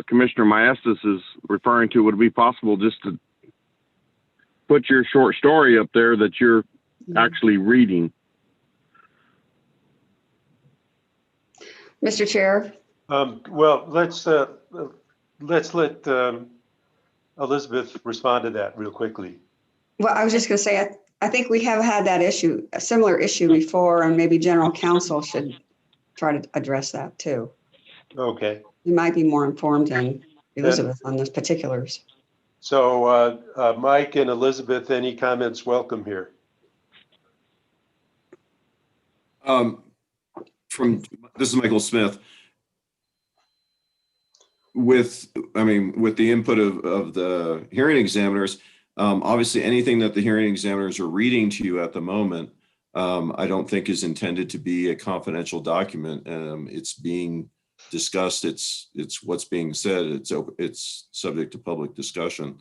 Commissioner Maestas is referring to, would it be possible just to put your short story up there that you're actually reading? Mr. Chair, Well, let's let Elizabeth respond to that real quickly. well, I was just going to say, I think we have had that issue, a similar issue before, and maybe general counsel should try to address that too. Okay. You might be more informed than Elizabeth on those particulars. So Mike and Elizabeth, any comments welcome here? This is Michael Smith. With the input of the hearing examiners, obviously anything that the hearing examiners are reading to you at the moment, I don't think is intended to be a confidential document. It's being discussed. It's what's being said. It's subject to public discussion.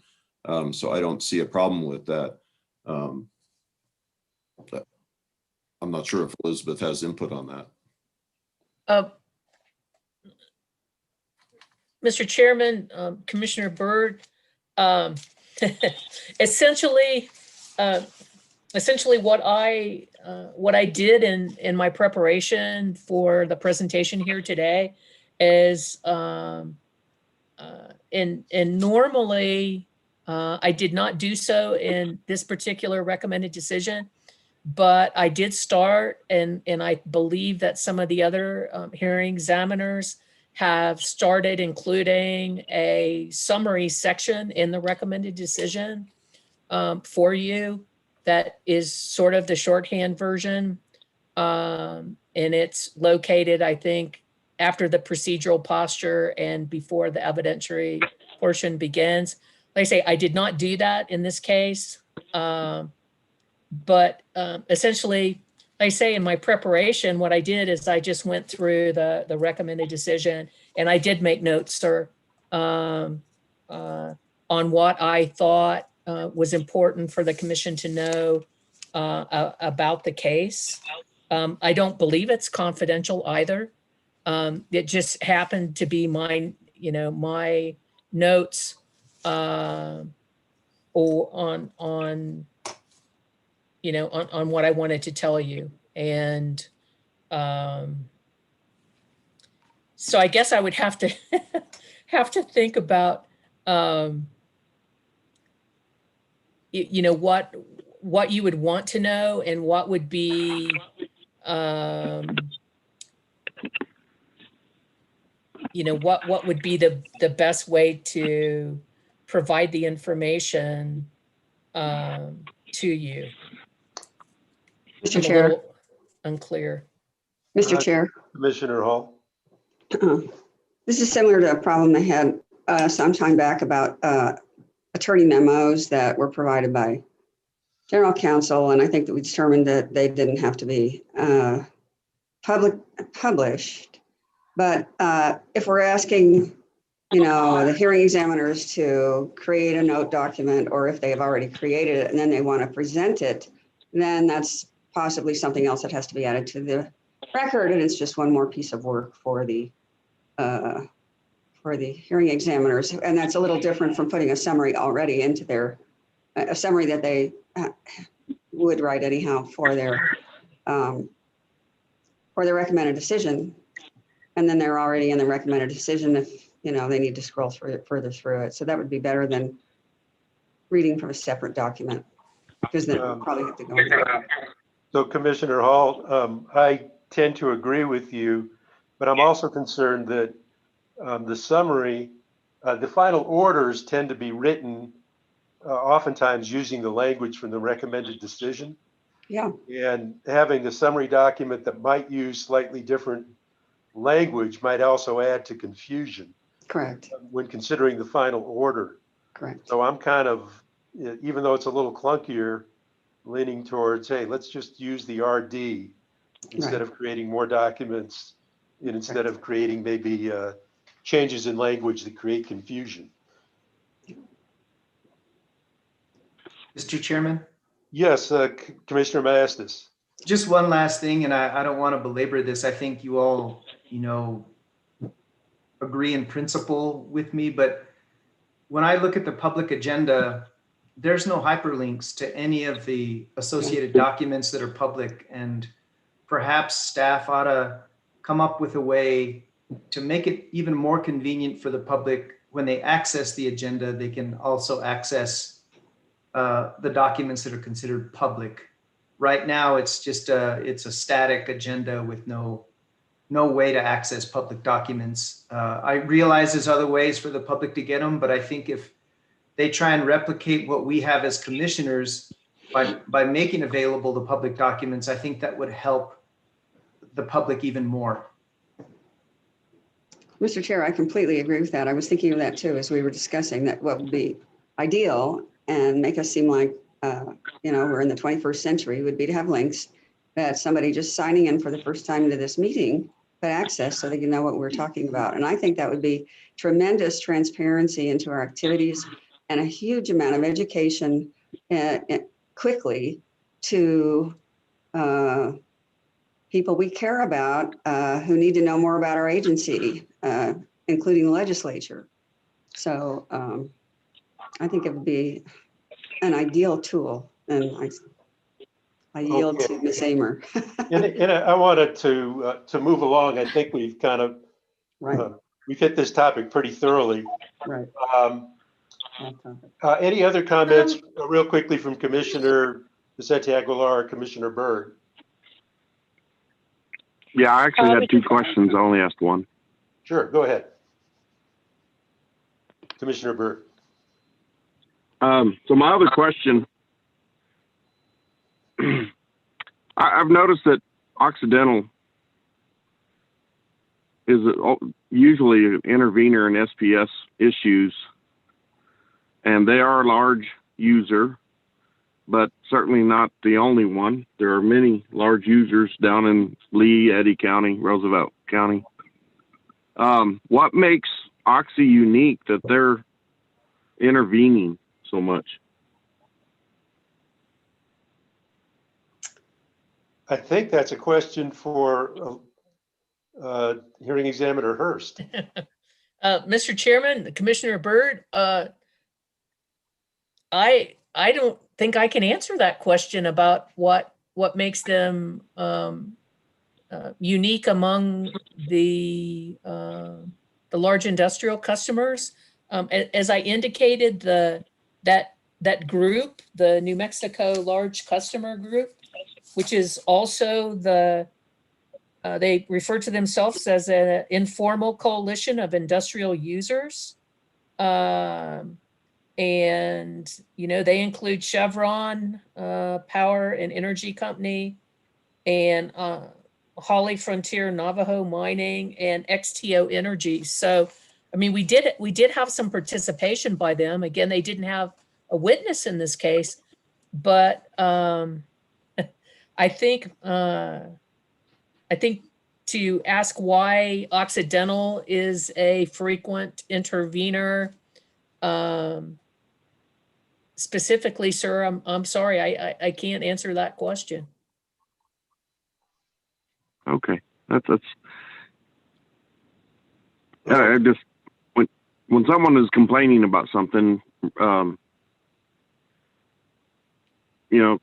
So I don't see a problem with that. I'm not sure if Elizabeth has input on that. Mr. Chairman, Commissioner Byrd, essentially what I did in my preparation for the presentation here today is, and normally I did not do so in this particular recommended decision, but I did start, and I believe that some of the other hearing examiners have started including a summary section in the recommended decision for you that is sort of the shorthand version. And it's located, I think, after the procedural posture and before the evidentiary portion begins. Like I say, I did not do that in this case. But essentially, I say in my preparation, what I did is I just went through the recommended decision, and I did make notes, sir, on what I thought was important for the commission to know about the case. I don't believe it's confidential either. It just happened to be my notes on what I wanted to tell you. And so I guess I would have to think about what you would want to know and what would be what would be the best way to provide the information to you. Mr. I'm Chair. a little unclear. Mr. Chair. Commissioner Hall. This is similar to a problem I had some time back about attorney memos that were provided by general counsel, and I think that we determined that they didn't have to be published. But if we're asking, the hearing examiners to create a note document, or if they have already created it and then they want to present it, then that's possibly something else that has to be added to the record, and it's just one more piece of work for the hearing examiners. And that's a little different from putting a summary already into a summary that they would write anyhow for their recommended decision. And then they're already in the recommended decision if, they need to scroll further through it. So that would be better than reading from a separate document, because then we'll probably have to go. So Commissioner Hall, I tend to agree with you, but I'm also concerned that the summary, the final orders tend to be written oftentimes using the language from the recommended decision. Yeah, And having the summary document that might use slightly different language might also add to confusion correct, when considering the final order. correct. So I'm kind of, even though it's a little clunkier, leaning towards, hey, let's just use the RD instead Right. of creating more documents and instead of creating maybe changes in language that create confusion. Mr. Chairman, Yes, Commissioner Mastis. just one last thing, and I don't want to belabor this. I think you all, agree in principle with me, but when I look at the public agenda, there's no hyperlinks to any of the associated documents that are public, and perhaps staff ought to come up with a way to make it even more convenient for the public. When they access the agenda, they can also access the documents that are considered public. Right now, it's just it's a static agenda with no way to access public documents. I realize there's other ways for the public to get them, but I think if they try and replicate what we have as commissioners by making available the public documents, I think that would help the public even more. Mr. Chair, I completely agree with that. I was thinking of that too, as we were discussing that what would be ideal and make us seem like, we're in the 21st century would be to have links that somebody just signing in for the first time to this meeting could access so they can know what we're talking about. And I think that would be tremendous transparency into our activities and a huge amount of education quickly to people we care about who need to know more about our agency, including the legislature. So I think it would be an ideal tool, and I yield to Ms. Amer. And I wanted to move along. I think we've kind of we've hit this topic pretty thoroughly. Right. Any other comments real quickly from Commissioner Vicente Aguilar or Commissioner Byrd? Yeah, I actually had two questions. I only asked one. Sure, go ahead. Commissioner Byrd. So my other question, I've noticed that Occidental is usually an intervener in SPS issues, and they are a large user, but certainly not the only one. There are many large users down in Lee, Eddy County, Roosevelt County. What makes Oxy unique that they're intervening so much? I think that's a question for hearing examiner Hurst. Mr. Chairman, Commissioner Byrd, I don't think I can answer that question about what makes them unique among the large industrial customers. As I indicated, that group, the New Mexico Large Customer Group, which is also they refer to themselves as an informal coalition of industrial users. And, they include Chevron, Power and Energy Company, and Holly Frontier Navajo Mining, and XTO Energy. So, I mean, we did have some participation by them. Again, they didn't have a witness in this case, but I think to ask why Occidental is a frequent intervener, specifically, sir, I'm sorry, I can't answer that question. Okay, that's I just when someone is complaining about something,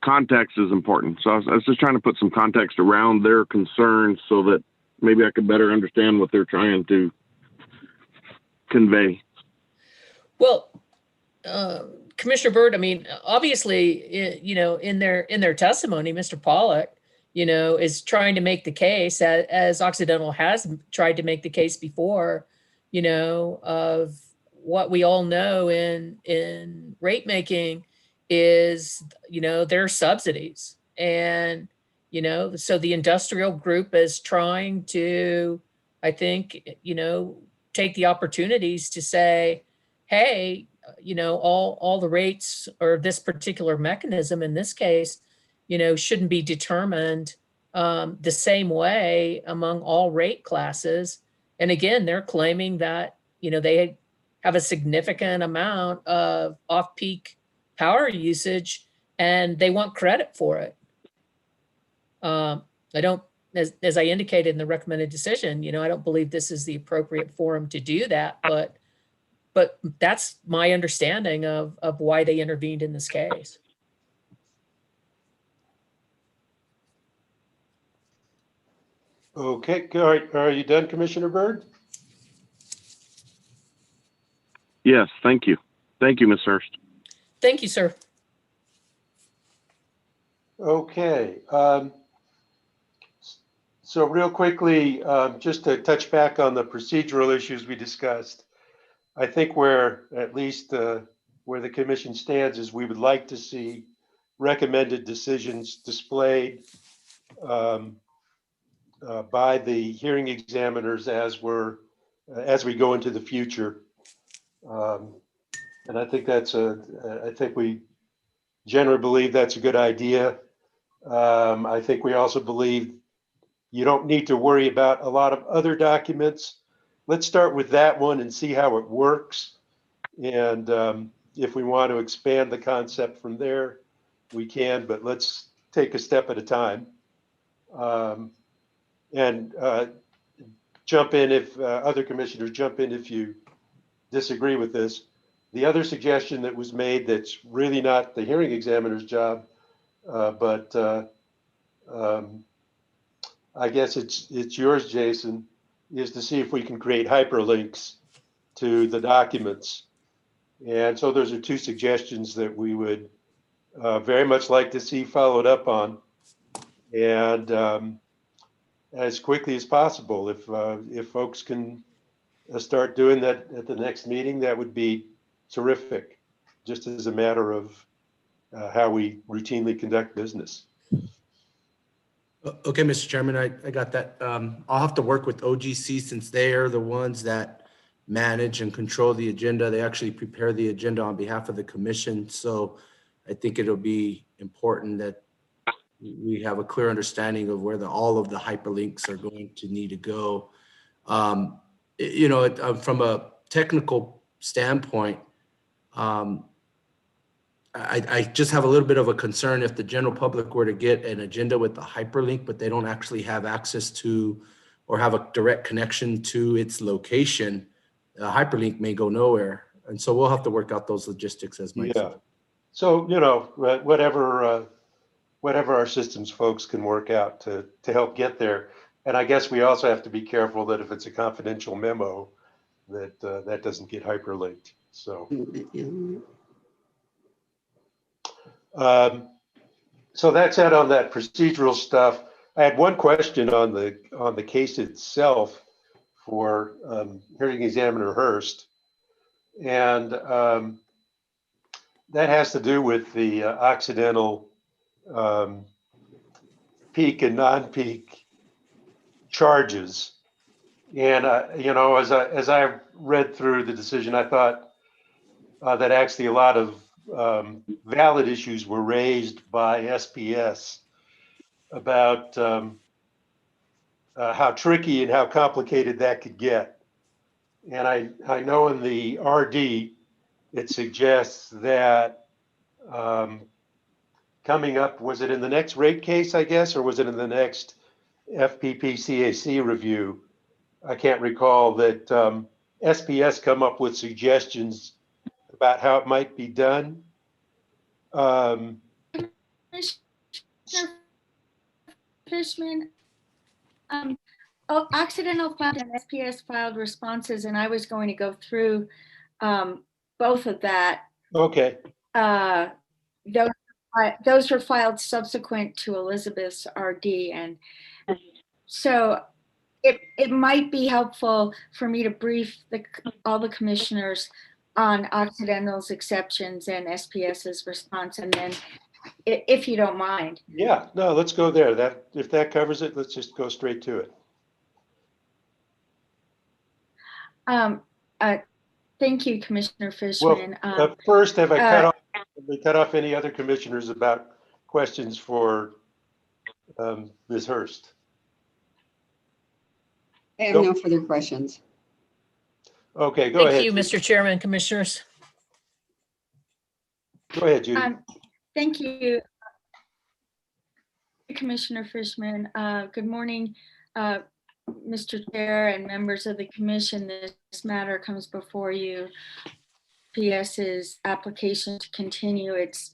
context is important. So I was just trying to put some context around their concerns so that maybe I could better understand what they're trying to convey. Well, Commissioner Byrd, I mean, obviously, in their testimony, Mr. Pollack, is trying to make the case, as Occidental has tried to make the case before, of what we all know in rate making is, their subsidies. And, so the industrial group is trying to, I think, take the opportunities to say, hey, all the rates or this particular mechanism in this case, shouldn't be determined the same way among all rate classes. And again, they're claiming that, they have a significant amount of off-peak power usage and they want credit for it. I don't, as I indicated in the recommended decision, I don't believe this is the appropriate forum to do that, but that's my understanding of why they intervened in this case. Okay, all right. Are you done, Commissioner Byrd? Yes, thank you. Thank you, Ms. Hurst. Thank you, sir. Okay. So real quickly, just to touch back on the procedural issues we discussed, I think where at least where the commission stands is we would like to see recommended decisions displayed by the hearing examiners as we go into the future. And I think I think we generally believe that's a good idea. I think we also believe you don't need to worry about a lot of other documents. Let's start with that one and see how it works. And if we want to expand the concept from there, we can, but let's take a step at a time. And jump in if other commissioners jump in if you disagree with this. The other suggestion that was made that's really not the hearing examiner's job, but I guess it's yours, Jason, is to see if we can create hyperlinks to the documents. And so those are two suggestions that we would very much like to see followed up on. And as quickly as possible, if folks can start doing that at the next meeting, that would be terrific, just as a matter of how we routinely conduct business. Okay, Mr. Chairman, I got that. I'll have to work with OGC since they are the ones that manage and control the agenda. They actually prepare the agenda on behalf of the commission. So I think it'll be important that we have a clear understanding of where all of the hyperlinks are going to need to go. From a technical standpoint, I just have a little bit of a concern if the general public were to get an agenda with the hyperlink, but they don't actually have access to or have a direct connection to its location, the hyperlink may go nowhere. And so we'll have to work out those logistics as Mike said. So, whatever our systems folks can work out to help get there. And I guess we also have to be careful that if it's a confidential memo, that doesn't get hyperlinked. So. So that's it on that procedural stuff. I had one question on the case itself for hearing examiner Hurst, and that has to do with the Occidental peak and non-peak charges. And as I read through the decision, I thought that actually a lot of valid issues were raised by SPS about how tricky and how complicated that could get. And I know in the RD, it suggests that coming up, was it in the next rate case, I guess, or was it in the next FPP CAC review? I can't recall that SPS come up with suggestions about how it might be done. Fishman, Occidental filed and SPS filed responses, and I was going to go through both of that. Okay. Those were filed subsequent to Elizabeth's RD, and so it might be helpful for me to brief all the commissioners on Occidental's exceptions and SPS's response, and then if you don't mind. Yeah, no, let's go there. That, if that covers it, let's just go straight to it. Um, Thank you, Commissioner Fishman. First, have uh, we cut off any other commissioners about questions for Ms. Hurst? I have no further questions. Okay, go ahead. Thank you, Judy. Mr. Chairman, Commissioners. Go ahead, Judy. Thank you, Commissioner Fishman. Good morning, Mr. Chair and members of the commission. This matter comes before you. PS's application to continue its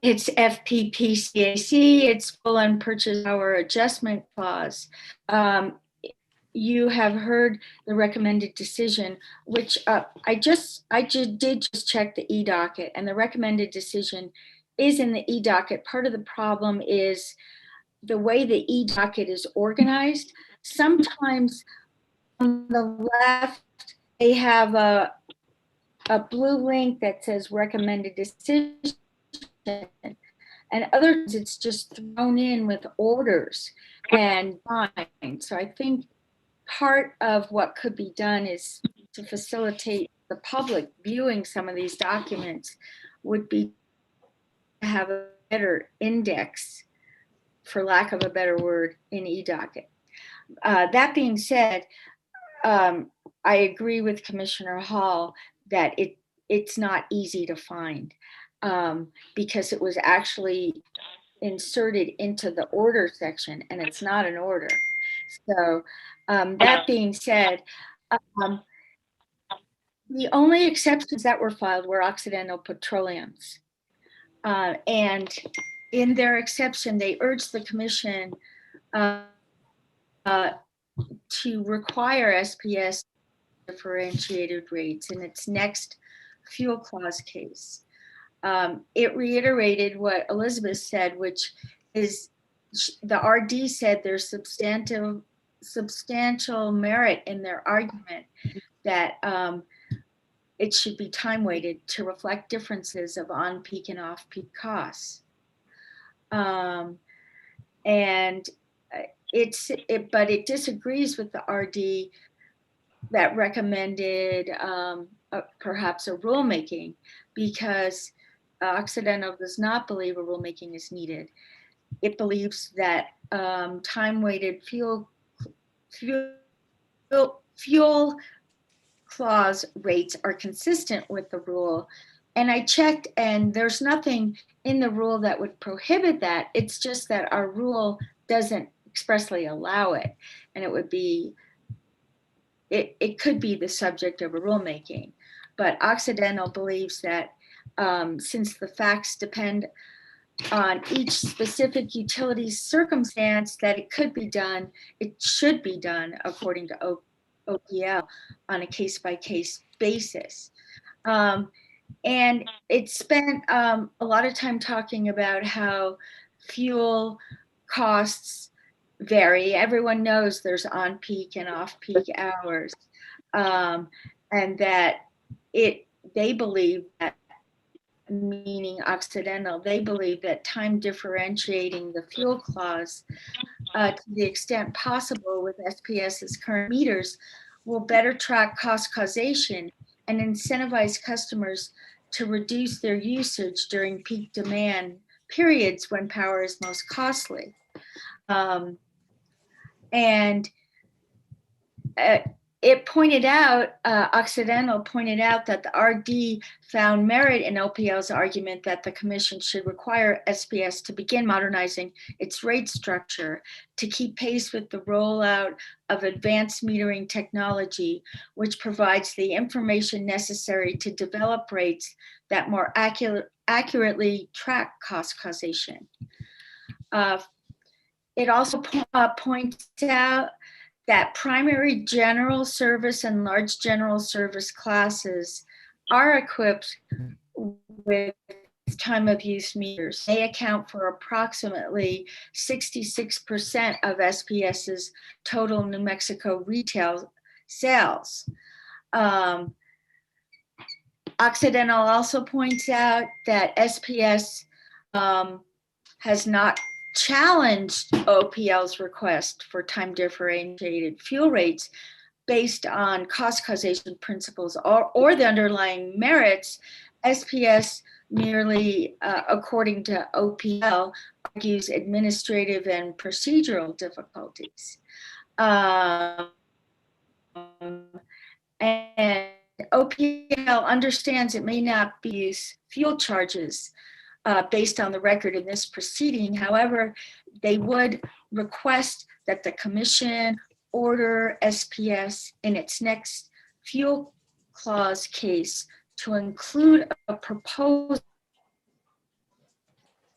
FPPCAC, its full and purchase power adjustment clause. You have heard the recommended decision, which I did just check the e-docket, and the recommended decision is in the e-docket. Part of the problem is the way the e-docket is organized. Sometimes on the left, they have a blue link that says recommended decision, and others it's just thrown in with orders and fine. So I think part of what could be done is to facilitate the public viewing some of these documents would be to have a better index, for lack of a better word, in e-docket. That being said, I agree with Commissioner Hall that it's not easy to find because it was actually inserted into the order section, and it's not an order. So that being said, the only exceptions that were filed were Occidental Petroleum's. And in their exception, they urged the commission to require SPS differentiated rates in its next fuel clause case. It reiterated what Elizabeth said, which is the RD said there's substantial merit in their argument that it should be time weighted to reflect differences of on-peak and off-peak costs. But it disagrees with the RD that recommended perhaps a rulemaking, because Occidental does not believe a rulemaking is needed. It believes that time-weighted fuel clause rates are consistent with the rule. And I checked, and there's nothing in the rule that would prohibit that. It's just that our rule doesn't expressly allow it. And it would be, it could be the subject of a rulemaking. But Occidental believes that since the facts depend on each specific utility's circumstance, that it could be done, it should be done according to OPL on a case-by-case basis. And it spent a lot of time talking about how fuel costs vary. Everyone knows there's on-peak and off-peak hours, and that they believe that, meaning Occidental, they believe that time differentiating the fuel clause to the extent possible with SPS's current meters will better track cost causation and incentivize customers to reduce their usage during peak demand periods when power is most costly. It pointed out, Occidental pointed out that the RD found merit in OPL's argument that the commission should require SPS to begin modernizing its rate structure to keep pace with the rollout of advanced metering technology, which provides the information necessary to develop rates that more accurately track cost causation. It also points out that primary general service and large general service classes are equipped with time of use meters. They account for approximately 66% of SPS's total New Mexico retail sales. Occidental also points out that SPS has not challenged OPL's request for time differentiated fuel rates based on cost causation principles or the underlying merits. SPS merely, according to OPL, argues administrative and procedural difficulties. And OPL understands it may not be use fuel charges based on the record in this proceeding. However, they would request that the commission order SPS in its next fuel clause case to include a proposal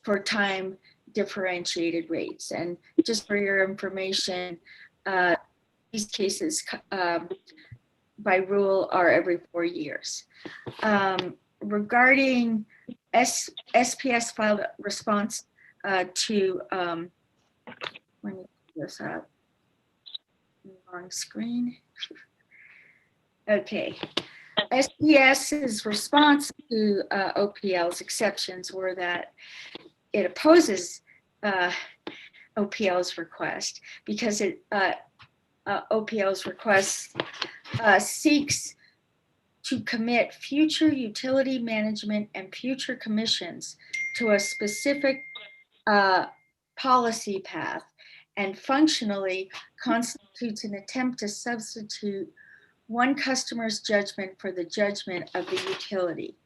for time differentiated rates. And just for your information, these cases by rule are every 4 years. Regarding SPS filed a response to, let me put this up, wrong screen. Okay, SPS's response to OPL's exceptions were that it opposes OPL's request because OPL's request seeks to commit future utility management and future commissions to a specific policy path, and functionally constitutes an attempt to substitute one customer's judgment for the judgment of the utility.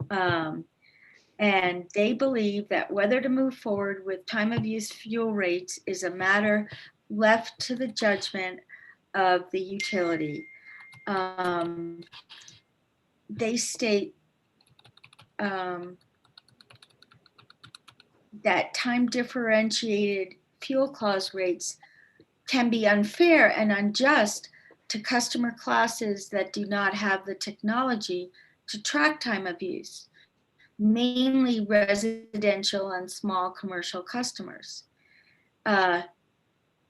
And they believe that whether to move forward with time of use fuel rates is a matter left to the judgment of the utility. They state that time differentiated fuel clause rates can be unfair and unjust to customer classes that do not have the technology to track time of use, mainly residential and small commercial customers.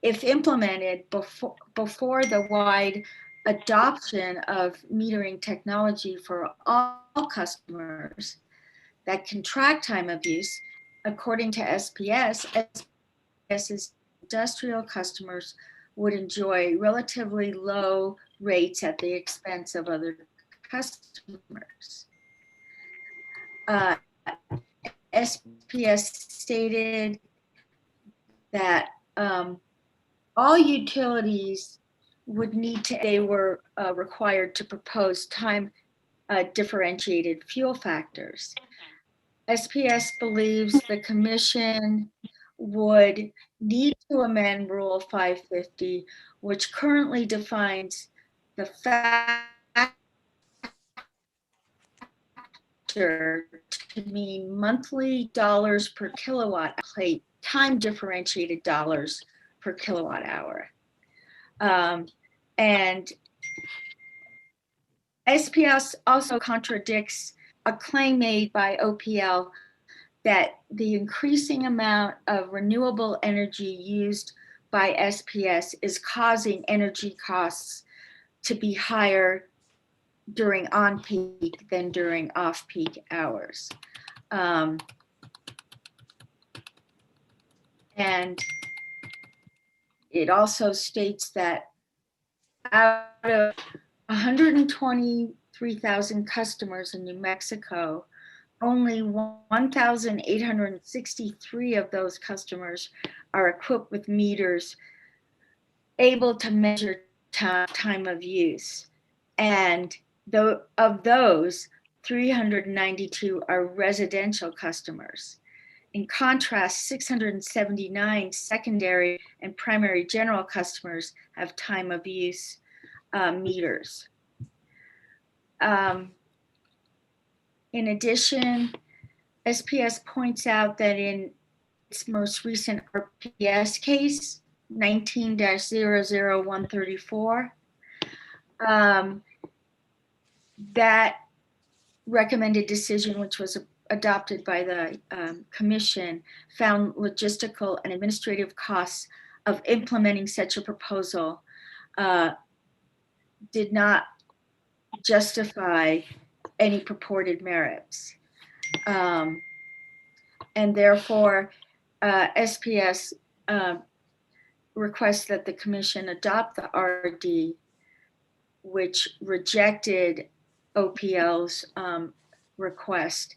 If implemented before the wide adoption of metering technology for all customers that can track time of use, according to SPS's industrial customers would enjoy relatively low rates at the expense of other customers. SPS stated that all utilities would need to, they were required to propose time differentiated fuel factors. SPS believes the commission would need to amend Rule 550, which currently defines the factor to mean monthly dollars per kilowatt plate, time differentiated dollars per kilowatt hour. And SPS also contradicts a claim made by OPL that the increasing amount of renewable energy used by SPS is causing energy costs to be higher during on-peak than during off-peak hours. And it also states that out of 123,000 customers in New Mexico, only 1,863 of those customers are equipped with meters able to measure time of use. And of those, 392 are residential customers. In contrast, 679 secondary and primary general customers have time of use meters. In addition, SPS points out that in its most recent RPS case, 19-00134, that recommended decision, which was adopted by the commission, found logistical and administrative costs of implementing such a proposal did not justify any purported merits. And therefore, SPS requests that the commission adopt the RD, which rejected OPL's request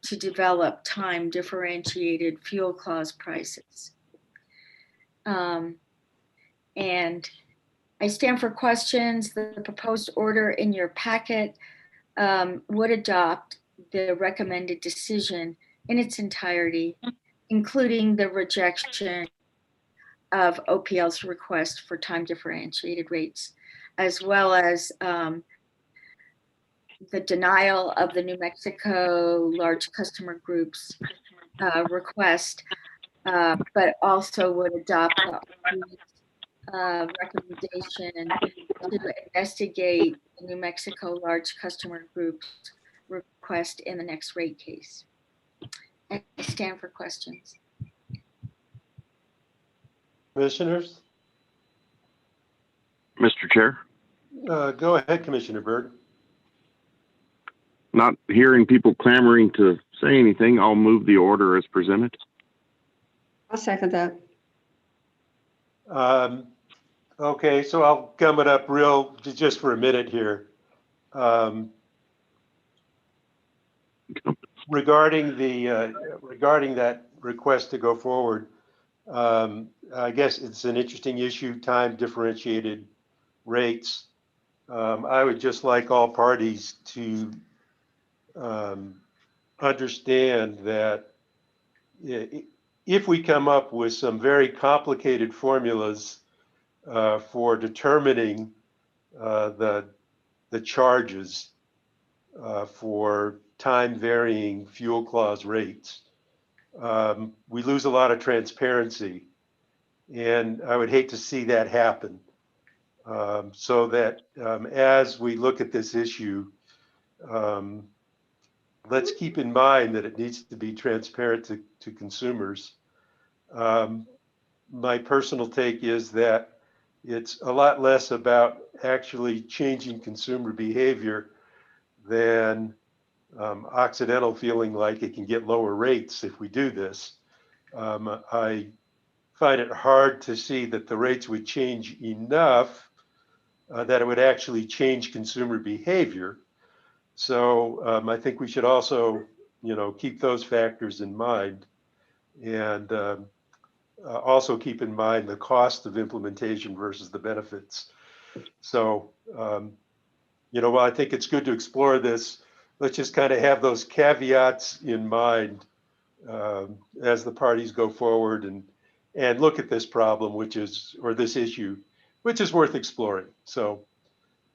to develop time differentiated fuel clause prices. And I stand for questions. The proposed order in your packet would adopt the recommended decision in its entirety, including the rejection of OPL's request for time differentiated rates, as well as the denial of the New Mexico large customer groups request, but also would adopt the recommendation to investigate the New Mexico large customer groups request in the next rate case. I stand for questions. Commissioners? Mr. Chair, Go ahead, Commissioner Byrd. not hearing people clamoring to say anything, I'll move the order as presented. I'll second that. Okay, so I'll gum it up just for a minute here. Regarding that request to go forward, I guess it's an interesting issue, time differentiated rates. I would just like all parties to understand that if we come up with some very complicated formulas for determining the charges for time varying fuel clause rates, we lose a lot of transparency, and I would hate to see that happen. So that as we look at this issue, let's keep in mind that it needs to be transparent to consumers. My personal take is that it's a lot less about actually changing consumer behavior than Occidental feeling like it can get lower rates if we do this. I find it hard to see that the rates would change enough that it would actually change consumer behavior. So I think we should also, keep those factors in mind, and also keep in mind the cost of implementation versus the benefits. So, while I think it's good to explore this, let's just kind of have those caveats in mind as the parties go forward and look at this problem, this issue, which is worth exploring. So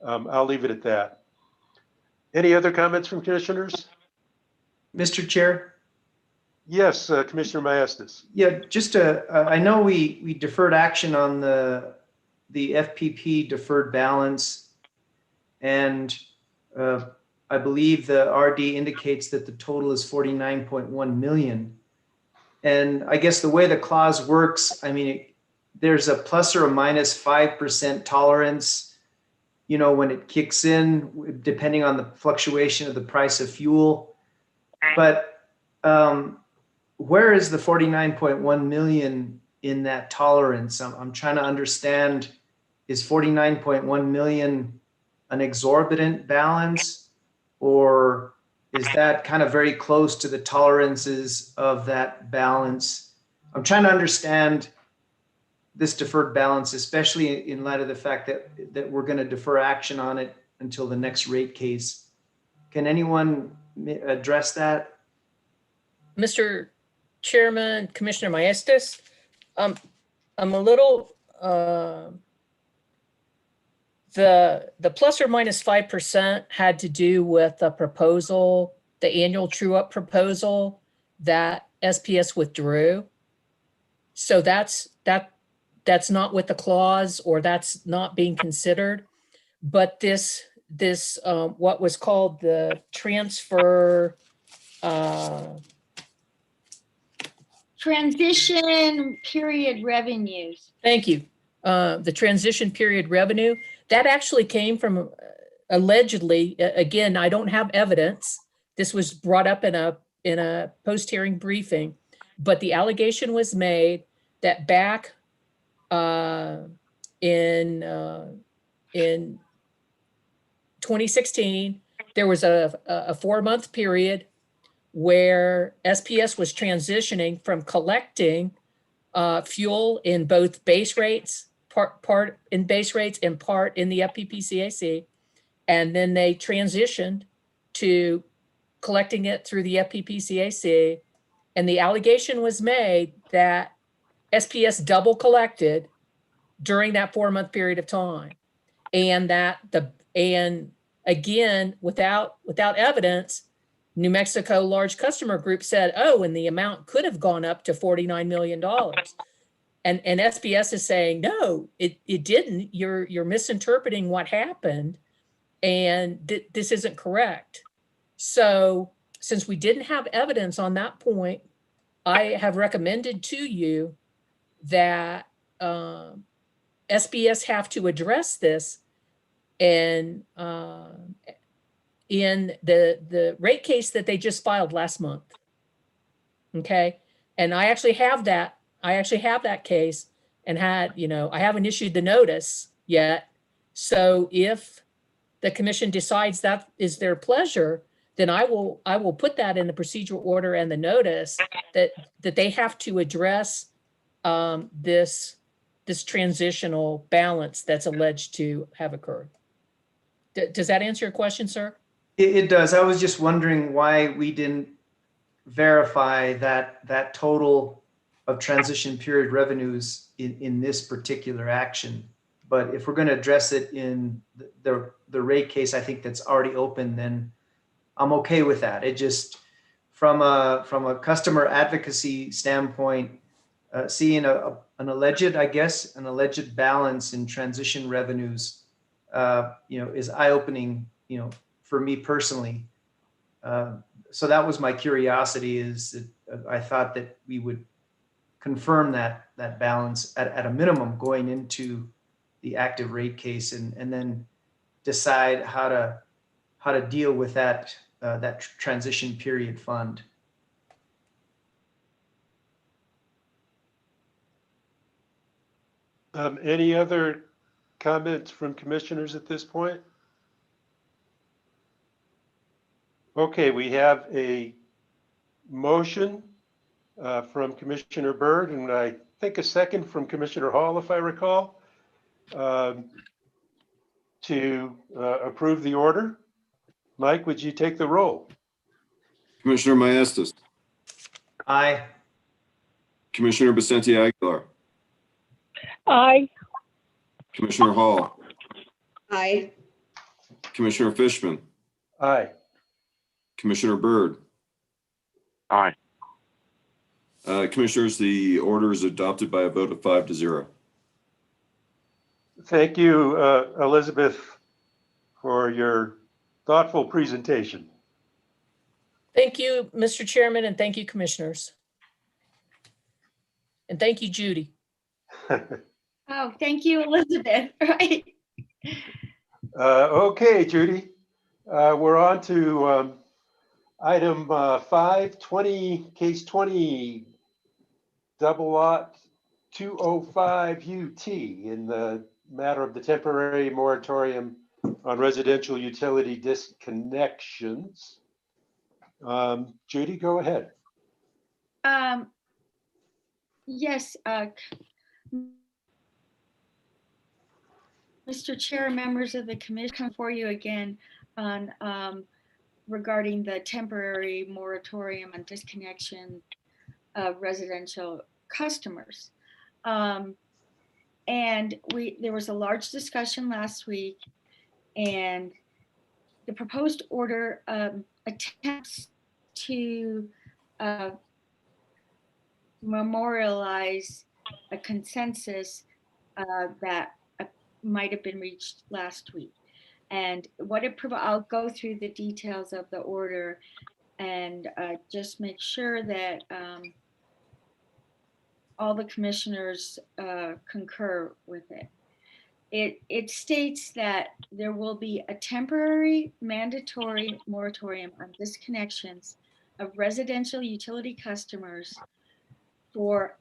I'll leave it at that. Any other comments from commissioners? Mr. Chair? Yes, Commissioner Maestas. Yeah, I know we deferred action on the FPP deferred balance, and I believe the RD indicates that the total is 49.1 million. And I guess the way the clause works, there's a plus or a minus 5% tolerance, when it kicks in, depending on the fluctuation of the price of fuel. But where is the 49.1 million in that tolerance? I'm trying to understand, is 49.1 million an exorbitant balance, or is that kind of very close to the tolerances of that balance? I'm trying to understand this deferred balance, especially in light of the fact that we're going to defer action on it until the next rate case. Can anyone address that? Mr. Chairman, Commissioner Maestas, I'm a little, the plus or minus 5% had to do with the proposal, the annual true up proposal that SPS withdrew. So that's not with the clause, or that's not being considered. But this what was called the transfer, Transition period revenues. thank you. The transition period revenue, that actually came from allegedly, again, I don't have evidence. This was brought up in a post-hearing briefing, but the allegation was made that back in 2016, there was a 4-month period where SPS was transitioning from collecting fuel in both base rates, part in base rates and part in the FPPCAC. And then they transitioned to collecting it through the FPPCAC. And the allegation was made that SPS double collected during that 4-month period of time. And and again, without evidence, New Mexico large customer group said, oh, and the amount could have gone up to $49 million. And SPS is saying, no, it didn't. You're misinterpreting what happened, and this isn't correct. So since we didn't have evidence on that point, I have recommended to you that SBS have to address this and in the rate case that they just filed last month. Okay. And I actually have that. I actually have that case and I haven't issued the notice yet. So if the commission decides that is their pleasure, then I will put that in the procedural order and the notice that they have to address this transitional balance that's alleged to have occurred. Does that answer your question, sir? It does. I was just wondering why we didn't verify that total of transition period revenues in this particular action. But if we're going to address it in the rate case, I think that's already open, then I'm okay with that. It just, from a customer advocacy standpoint, seeing an alleged balance in transition revenues, is eye-opening, for me personally. So that was my curiosity, is that I thought that we would confirm that balance at a minimum going into the active rate case, and then decide how to deal with that transition period fund. Any other comments from commissioners at this point? Okay, we have a motion from Commissioner Byrd, and I think a second from Commissioner Hall, if I recall, to approve the order. Mike, would you take the roll? Commissioner Maestas, Aye. Commissioner Vicente Aguilar, Aye. Commissioner Hall, Aye. Commissioner Fishman, Aye. Commissioner Byrd. Aye. Commissioners, the order is adopted by a vote of 5-0. Thank you, Elizabeth, for your thoughtful presentation. Thank you, Mr. Chairman, and thank you, commissioners. And thank you, Judy. Oh, thank you, Elizabeth. Right. Okay, Judy, we're on to item 520, case 20, double lot 205 UT in the matter of the temporary moratorium on residential utility disconnections. Judy, go ahead. Yes, Mr. Chair, members of the commission, come for you again on regarding the temporary moratorium on disconnection of residential customers. And there was a large discussion last week, and the proposed order attempts to memorialize a consensus that might have been reached last week. And what I'll go through the details of the order and just make sure that all the commissioners concur with it. It states that there will be a temporary mandatory moratorium on disconnections of residential utility customers for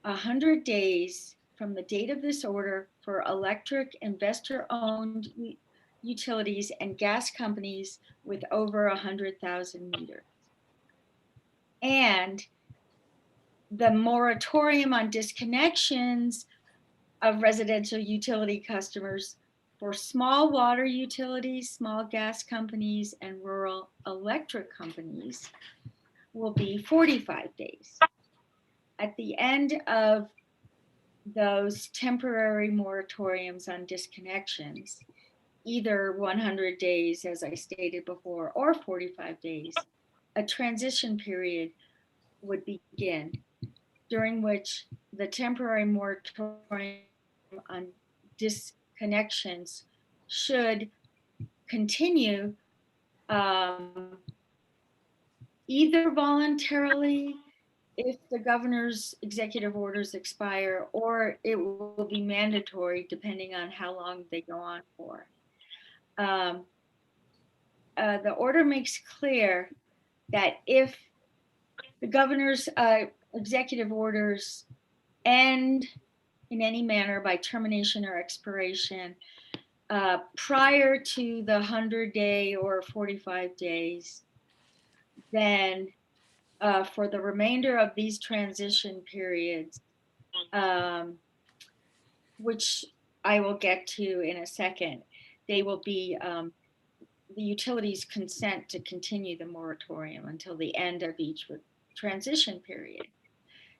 100 days from the date of this order for electric investor-owned utilities and gas companies with over 100,000 meters. And the moratorium on disconnections of residential utility customers for small water utilities, small gas companies, and rural electric companies will be 45 days. At the end of those temporary moratoriums on disconnections, either 100 days, as I stated before, or 45 days, a transition period would begin, during which the temporary moratorium on disconnections should continue either voluntarily if the governor's executive orders expire, or it will be mandatory depending on how long they go on for. The order makes clear that if the governor's executive orders end in any manner by termination or expiration prior to the 100-day or 45 days, then for the remainder of these transition periods, which I will get to in a second, they will be the utilities consent to continue the moratorium until the end of each transition period.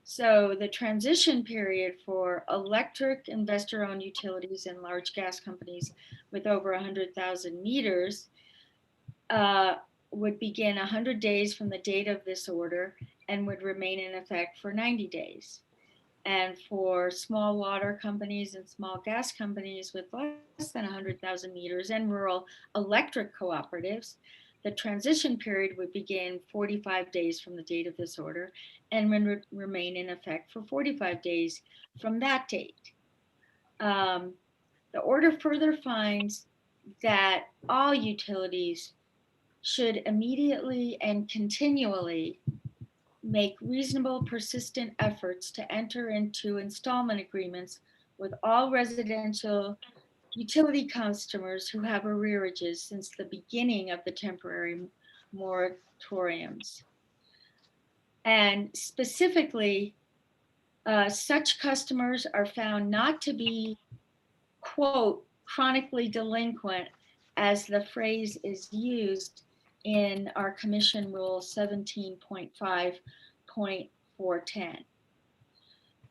So the transition period for electric investor-owned utilities and large gas companies with over 100,000 meters would begin 100 days from the date of this order and would remain in effect for 90 days. And for small water companies and small gas companies with less than 100,000 meters and rural electric cooperatives, the transition period would begin 45 days from the date of this order and would remain in effect for 45 days from that date. The order further finds that all utilities should immediately and continually make reasonable, persistent efforts to enter into installment agreements with all residential utility customers who have arrearages since the beginning of the temporary moratoriums. And specifically, such customers are found not to be, quote, chronically delinquent, as the phrase is used in our Commission Rule 17.5.410.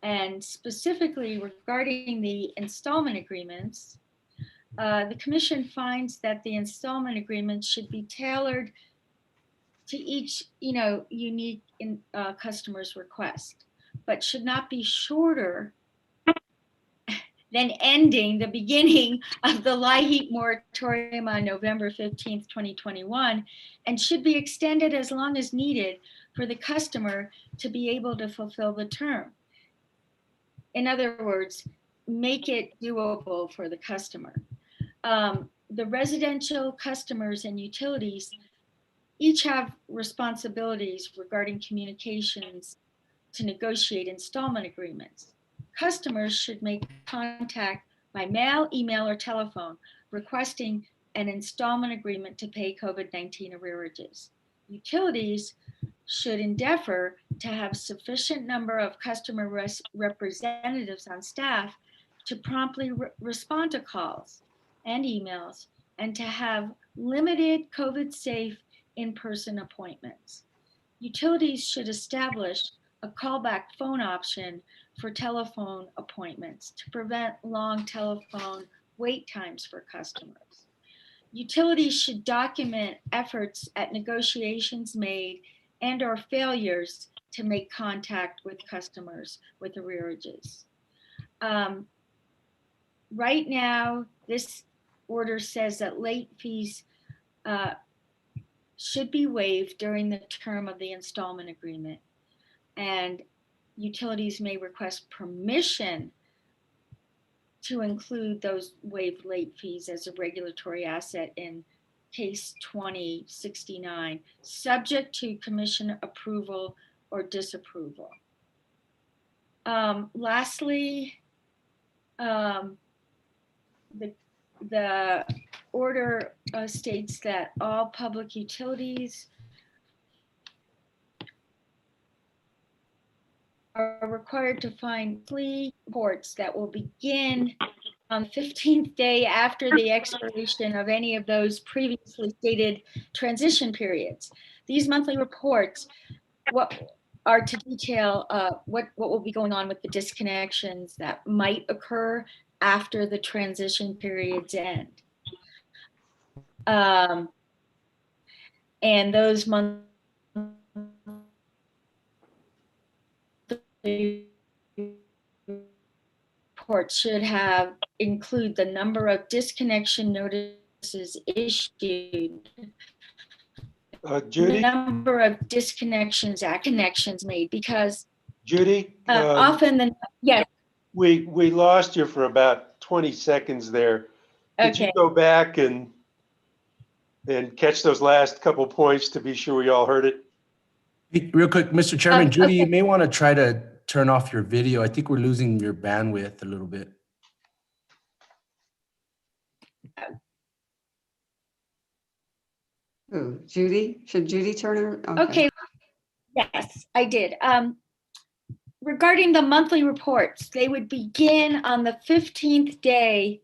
And specifically regarding the installment agreements, the Commission finds that the installment agreements should be tailored to each, unique customer's request, but should not be shorter than ending the beginning of the LIHEAP moratorium on November 15th, 2021, and should be extended as long as needed for the customer to be able to fulfill the term. In other words, make it doable for the customer. The residential customers and utilities each have responsibilities regarding communications to negotiate installment agreements. Customers should make contact by mail, email, or telephone requesting an installment agreement to pay COVID-19 arrearages. Utilities should endeavor to have sufficient number of customer representatives on staff to promptly respond to calls and emails, and to have limited COVID-safe in-person appointments. Utilities should establish a callback phone option for telephone appointments to prevent long telephone wait times for customers. Utilities should document efforts at negotiations made and/or failures to make contact with customers with arrearages. Right now, this order says that late fees should be waived during the term of the installment agreement, and utilities may request permission to include those waived late fees as a regulatory asset in case 2069, subject to commission approval or disapproval. Lastly, the order states that all public utilities are required to find plea reports that will begin on the 15th day after the expiration of any of those previously stated transition periods. These monthly reports are to detail what will be going on with the disconnections that might occur after the transition periods end. And those monthly reports should include the number of disconnection notices issued, Judy? number of connections made, because Judy? often yes. We lost you for about 20 seconds there. Could you go back and catch those last couple points to be sure we all heard it? Real quick, Mr. Chairman, Judy, okay. you may want to try to turn off your video. I think we're losing your bandwidth a little bit. Who, Judy? Should Judy turn her? Okay. Yes, I did. Regarding the monthly reports, they would begin on the 15th day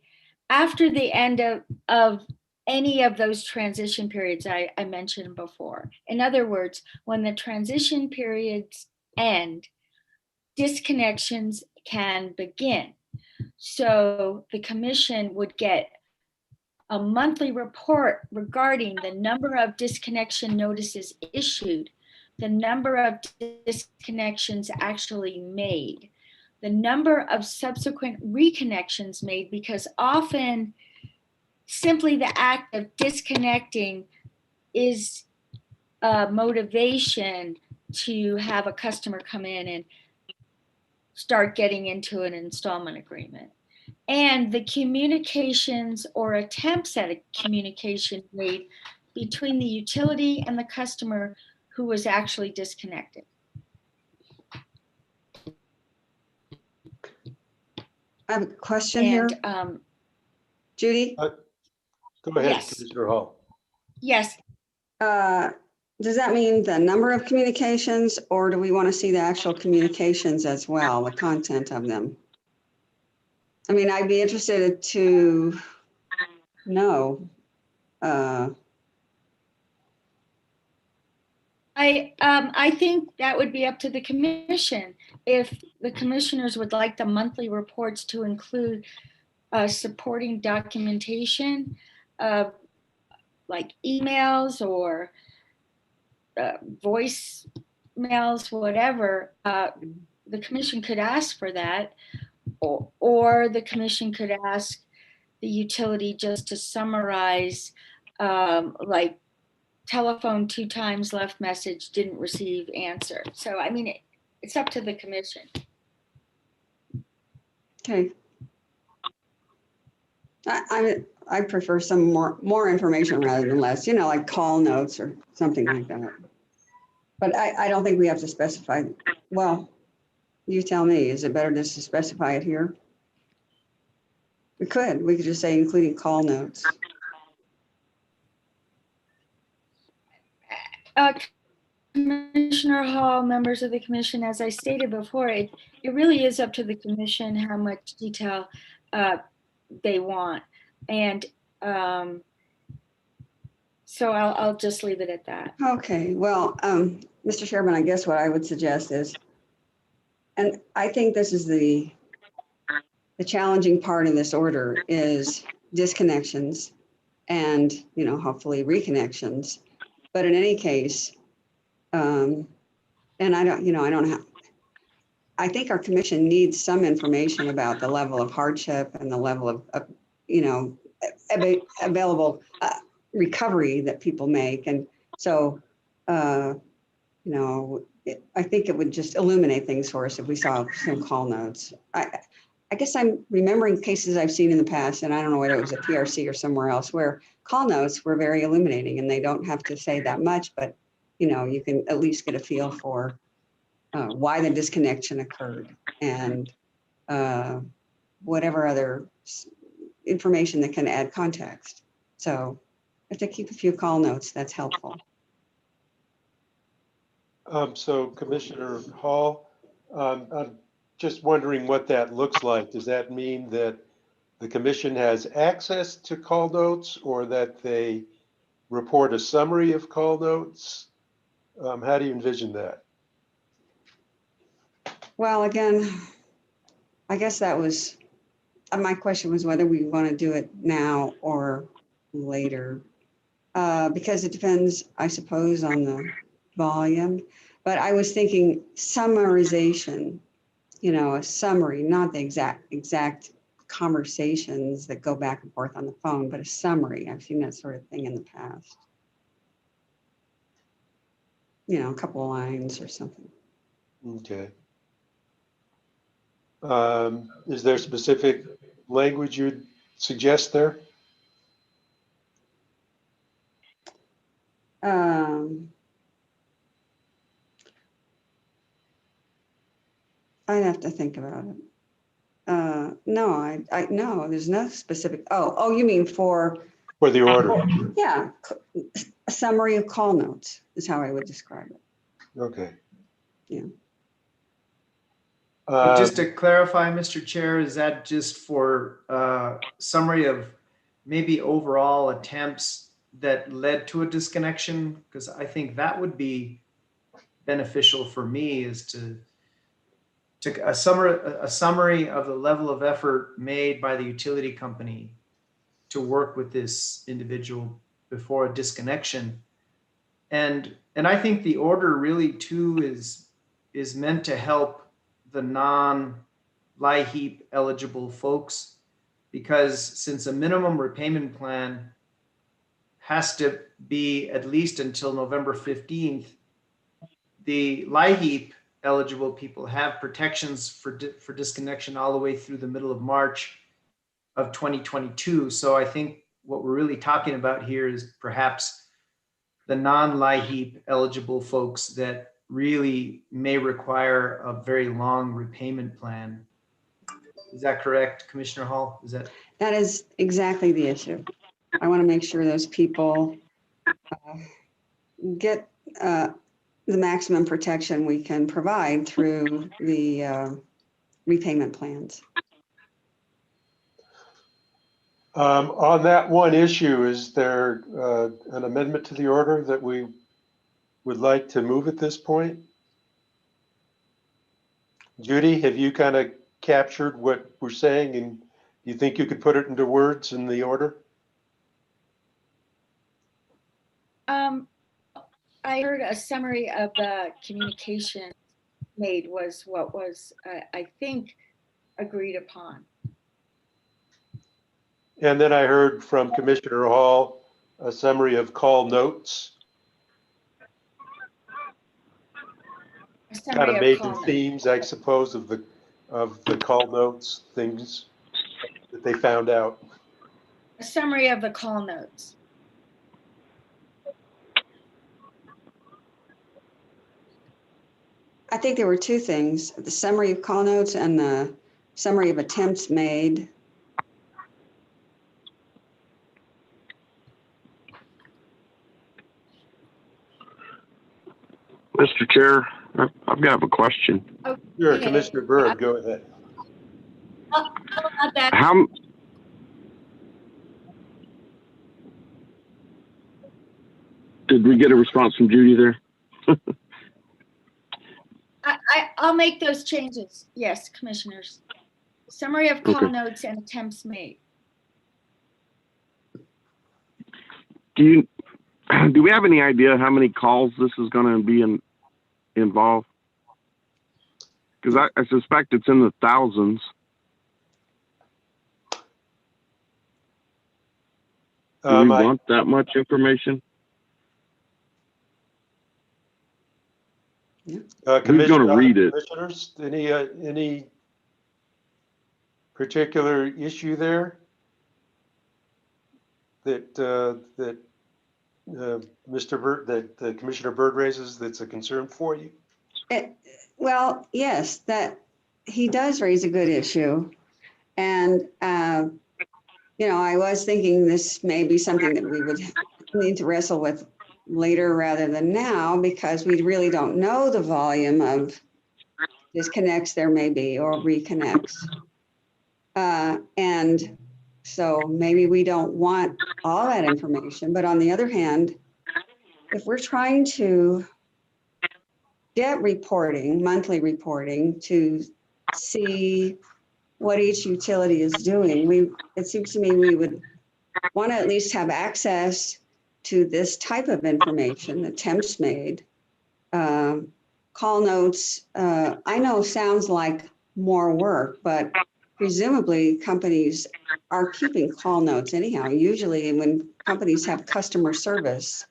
after the end of any of those transition periods I mentioned before. In other words, when the transition periods end, disconnections can begin. So the commission would get a monthly report regarding the number of disconnection notices issued, the number of disconnections actually made, the number of subsequent reconnections made, because often simply the act of disconnecting is a motivation to have a customer come in and start getting into an installment agreement. And the communications or attempts at a communication made between the utility and the customer who was actually disconnected. I have a question here. Judy? Go ahead, Yes. Commissioner Hall. Yes. Does that mean the number of communications, or do we want to see the actual communications as well, the content of them? I mean, I'd be interested to know. I think that would be up to the commission. If the commissioners would like the monthly reports to include supporting documentation, like emails or voice mails, whatever, the commission could ask for that, or the commission could ask the utility just to summarize, like telephone 2 times, left message, didn't receive answer. So, I mean, it's up to the commission. Okay. I prefer some more information rather than less, you know, like call notes or something like that. But I don't think we have to specify. Well, you tell me, is it better just to specify it here? We could just say including call notes. Commissioner Hall, members of the commission, as I stated before, it really is up to the commission how much detail they want. And so I'll just leave it at that. Okay, well, Mr. Chairman, I guess what I would suggest is, and I think this is the challenging part in this order, is disconnections and, you know, hopefully reconnections. But in any case, and I don't have, I think our commission needs some information about the level of hardship and the level of you know, available recovery that people make. And so, you know, I think it would just illuminate things for us if we saw some call notes. I guess I'm remembering cases I've seen in the past, and I don't know whether it was a PRC or somewhere else, where call notes were very illuminating, and they don't have to say that much, but you can at least get a feel for why the disconnection occurred and whatever other information that can add context. So if they keep a few call notes, that's helpful. So Commissioner Hall, I'm just wondering what that looks like. Does that mean that the commission has access to call notes, or that they report a summary of call notes? How do you envision that? Well, again, I guess that was, my question was whether we want to do it now or later. Because it depends, I suppose, on the volume. But I was thinking summarization, a summary, not the exact conversations that go back and forth on the phone, but a summary. I've seen that sort of thing in the past. A couple of lines or something. Okay. Is there specific language you'd suggest there? I'd have to think about it. No, no, there's no specific. Oh, you mean for the order? Yeah, a summary of call notes is how I would describe it. Okay. Yeah. But just to clarify, Mr. Chair, is that just for summary of maybe overall attempts that led to a disconnection? Because I think that would be beneficial for me, is to a summary of the level of effort made by the utility company to work with this individual before a disconnection. And I think the order really too is meant to help the non-LIHEAP eligible folks, because since a minimum repayment plan has to be at least until November 15th, the LIHEAP eligible people have protections for disconnection all the way through the middle of March of 2022. So I think what we're really talking about here is perhaps the non-LIHEAP eligible folks that really may require a very long repayment plan. Is that correct, Commissioner Hall? That is exactly the issue. I want to make sure those people get the maximum protection we can provide through the repayment plans. On that one issue, is there an amendment to the order that we would like to move at this point? Judy, have you kind of captured what we're saying, and you think you could put it into words in the order? I heard a summary of the communication made was what was, I think, agreed upon. And then I heard from Commissioner Hall a summary of call notes, kind of major themes, I suppose, of the call notes, things that they found out. A summary of the call notes. I think there were two things: the summary of call notes and the summary of attempts made. Mr. Chair, I've got a question. Sure, Commissioner Byrd, go ahead. How did we get a response from Judy there? I'll make those changes. Yes, commissioners. Summary of call notes and attempts made. Do we have any idea how many calls this is going to be involved? Because I suspect it's in the thousands. Do we want that much information? Yeah. Who's going to read it? Commissioners, any particular issue there that Commissioner Byrd raises that's a concern for you? Well, yes, that he does raise a good issue. And, I was thinking this may be something that we would need to wrestle with later rather than now, because we really don't know the volume of disconnects there may be or reconnects. And so maybe we don't want all that information, but on the other hand, if we're trying to get reporting, monthly reporting to see what each utility is doing, it seems to me we would want to at least have access to this type of information that temps made. Call notes, I know sounds like more work, but presumably companies are keeping call notes anyhow. Usually when companies have customer service,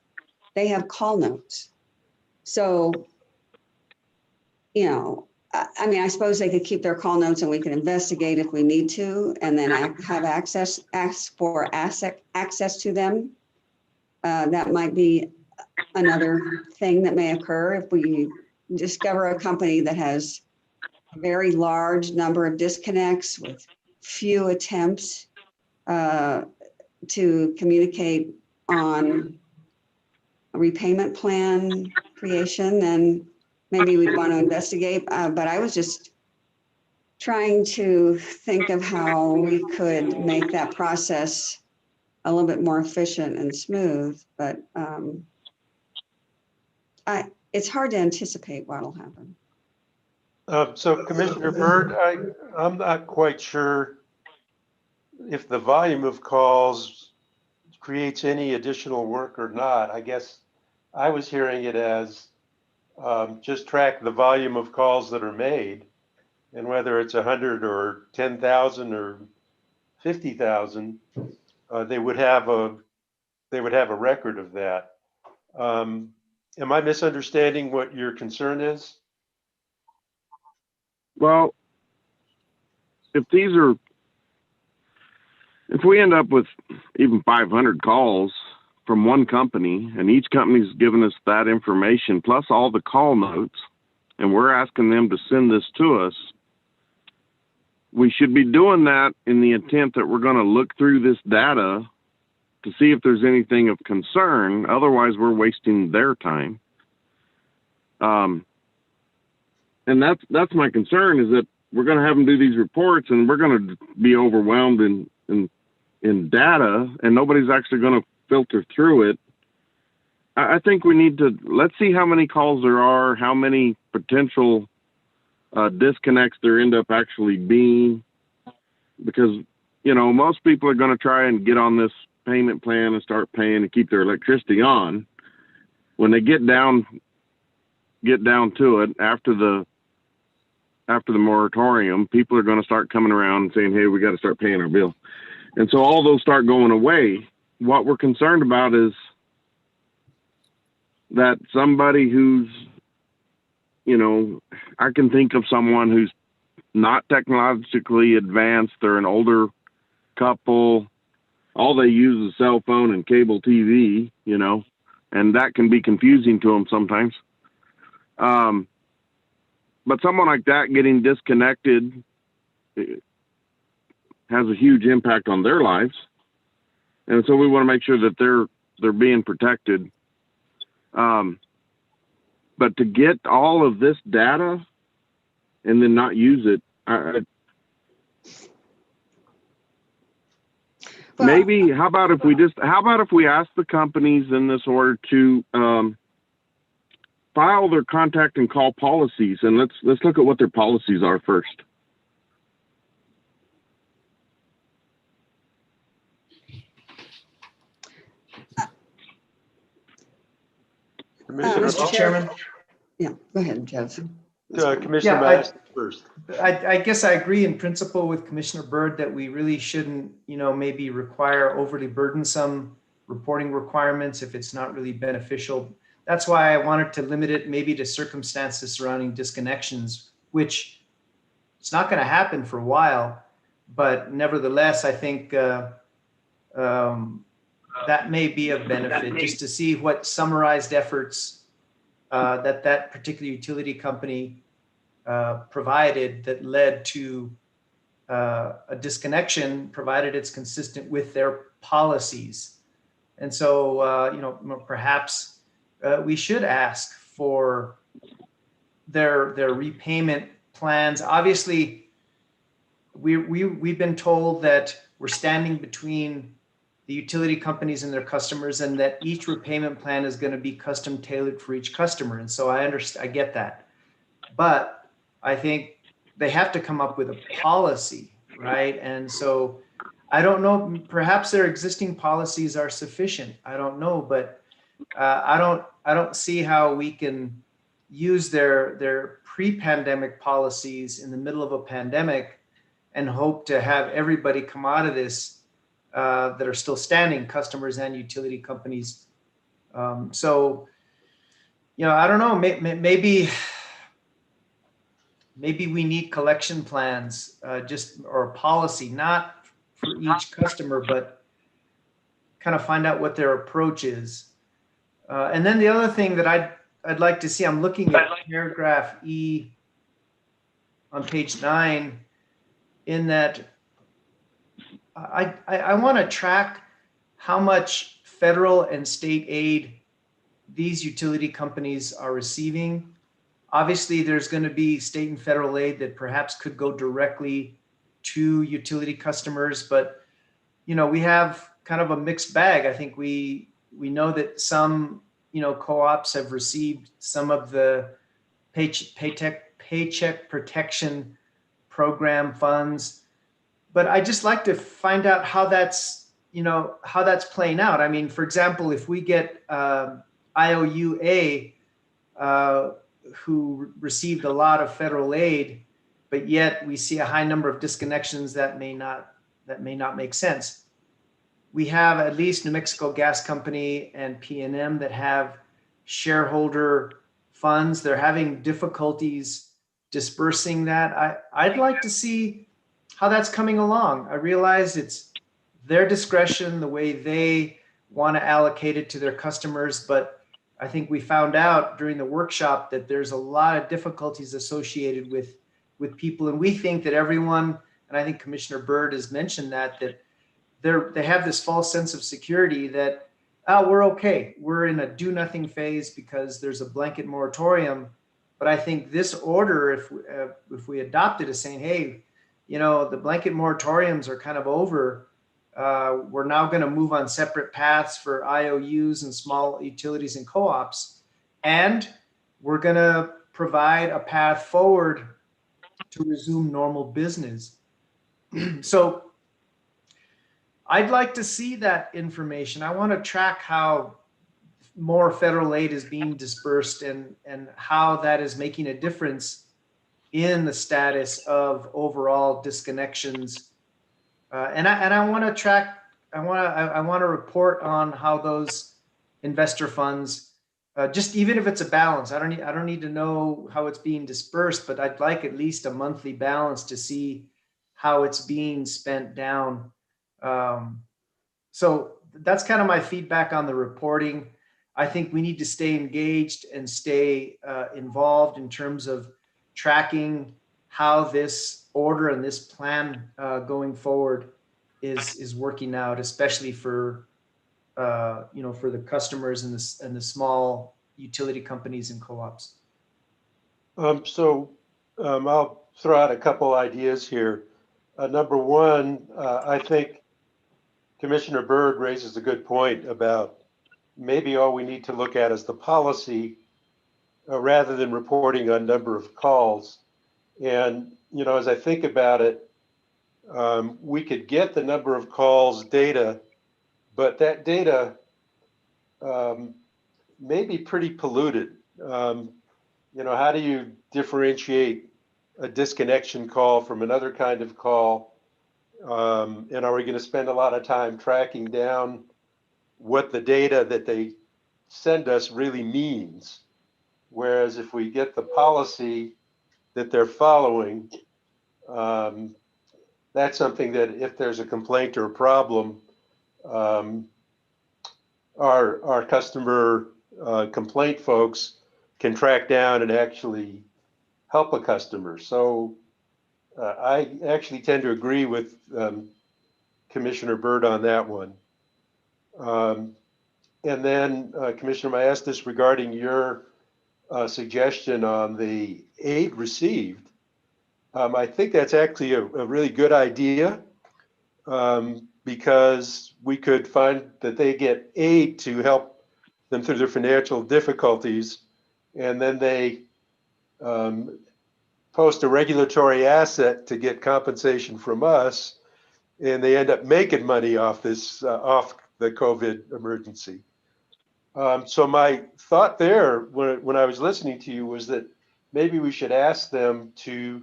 they have call notes. So, I suppose they could keep their call notes and we can investigate if we need to, and then have ask for access to them. That might be another thing that may occur if we discover a company that has a very large number of disconnects with few attempts to communicate on a repayment plan creation, then maybe we'd want to investigate. But I was just trying to think of how we could make that process a little bit more efficient and smooth. But it's hard to anticipate what'll happen. So Commissioner Byrd, I'm not quite sure if the volume of calls creates any additional work or not. I guess I was hearing it as just track the volume of calls that are made, and whether it's 100 or 10,000 or 50,000, they would have a record of that. Am I misunderstanding what your concern is? Well, if we end up with even 500 calls from one company, and each company's given us that information plus all the call notes, and we're asking them to send this to us, we should be doing that in the intent that we're going to look through this data to see if there's anything of concern. Otherwise, we're wasting their time. And that's my concern, is that we're going to have them do these reports and we're going to be overwhelmed in data, and nobody's actually going to filter through it. I think we need to, let's see how many calls there are, how many potential disconnects there end up actually being, because, most people are going to try and get on this payment plan and start paying and keep their electricity on. When they get down to it, after the moratorium, people are going to start coming around and saying, hey, we got to start paying our bill. And so all those start going away. What we're concerned about is that somebody who's, I can think of someone who's not technologically advanced. They're an older couple. All they use is cell phone and cable TV, and that can be confusing to them sometimes. But someone like that getting disconnected has a huge impact on their lives. And so we want to make sure that they're being protected. But to get all of this data and then not use it, maybe, how about if we ask the companies in this order to file their contact and call policies, and let's look at what their policies are first. Mr. Chairman. Yeah, go ahead, Jeff. Commissioner Madison first. I guess I agree in principle with Commissioner Byrd that we really shouldn't, maybe require overly burdensome reporting requirements if it's not really beneficial. That's why I wanted to limit it maybe to circumstances surrounding disconnections, which it's not going to happen for a while. but nevertheless, I think that may be of benefit, just to see what summarized efforts that particular utility company provided that led to a disconnection, provided it's consistent with their policies. And so, perhaps we should ask for their repayment plans. Obviously, we've been told that we're standing between the utility companies and their customers, and that each repayment plan is going to be custom tailored for each customer. And so I get that, but I think they have to come up with a policy, right? And so I don't know, perhaps their existing policies are sufficient. I don't know, but I don't see how we can use their pre-pandemic policies in the middle of a pandemic and hope to have everybody come out of this that are still standing, customers and utility companies. So, I don't know, maybe we need collection plans, or a policy, not for each customer, but kind of find out what their approach is. And then the other thing that I'd like to see, I'm looking at paragraph E on page 9, in that I want to track how much federal and state aid these utility companies are receiving. Obviously, there's going to be state and federal aid that perhaps could go directly to utility customers, but we have kind of a mixed bag. I think we know that some co-ops have received some of the paycheck protection program funds. But I just like to find out how that's playing out. I mean, for example, if we get IOUA, who received a lot of federal aid, but yet we see a high number of disconnections, that may not make sense. We have at least New Mexico Gas Company and PNM that have shareholder funds. They're having difficulties dispersing that. I'd like to see how that's coming along. I realize it's their discretion, the way they want to allocate it to their customers, but I think we found out during the workshop that there's a lot of difficulties associated with people, and we think that everyone, and I think Commissioner Byrd has mentioned that they have this false sense of security that, we're okay, we're in a do nothing phase because there's a blanket moratorium. But I think this order, if we adopt it, is saying, hey, the blanket moratoriums are kind of over. We're now going to move on separate paths for IOUs and small utilities and co-ops, and we're going to provide a path forward to resume normal business. So I'd like to see that information. I want to track how more federal aid is being dispersed and how that is making a difference in the status of overall disconnections. And I want to track, I want to report on how those investor funds, just even if it's a balance, I don't need to know how it's being dispersed, but I'd like at least a monthly balance to see how it's being spent down. So that's kind of my feedback on the reporting. I think we need to stay engaged and stay involved in terms of tracking how this order and this plan going forward is working out, especially for for the customers and the small utility companies and co-ops. I'll throw out a couple ideas here. Number one, I think Commissioner Byrd raises a good point about maybe all we need to look at is the policy rather than reporting on number of calls. And, as I think about it, we could get the number of calls data, but that data may be pretty polluted. How do you differentiate a disconnection call from another kind of call? And are we going to spend a lot of time tracking down what the data that they send us really means? Whereas if we get the policy that they're following, that's something that if there's a complaint or a problem, our customer complaint folks can track down and actually help a customer. So I actually tend to agree with Commissioner Byrd on that one. And then Commissioner Maestas, regarding your suggestion on the aid received, I think that's actually a really good idea, because we could find that they get aid to help them through their financial difficulties, and then they post a regulatory asset to get compensation from us, and they end up making money off this, off the COVID emergency. So my thought there, when I was listening to you, was that maybe we should ask them to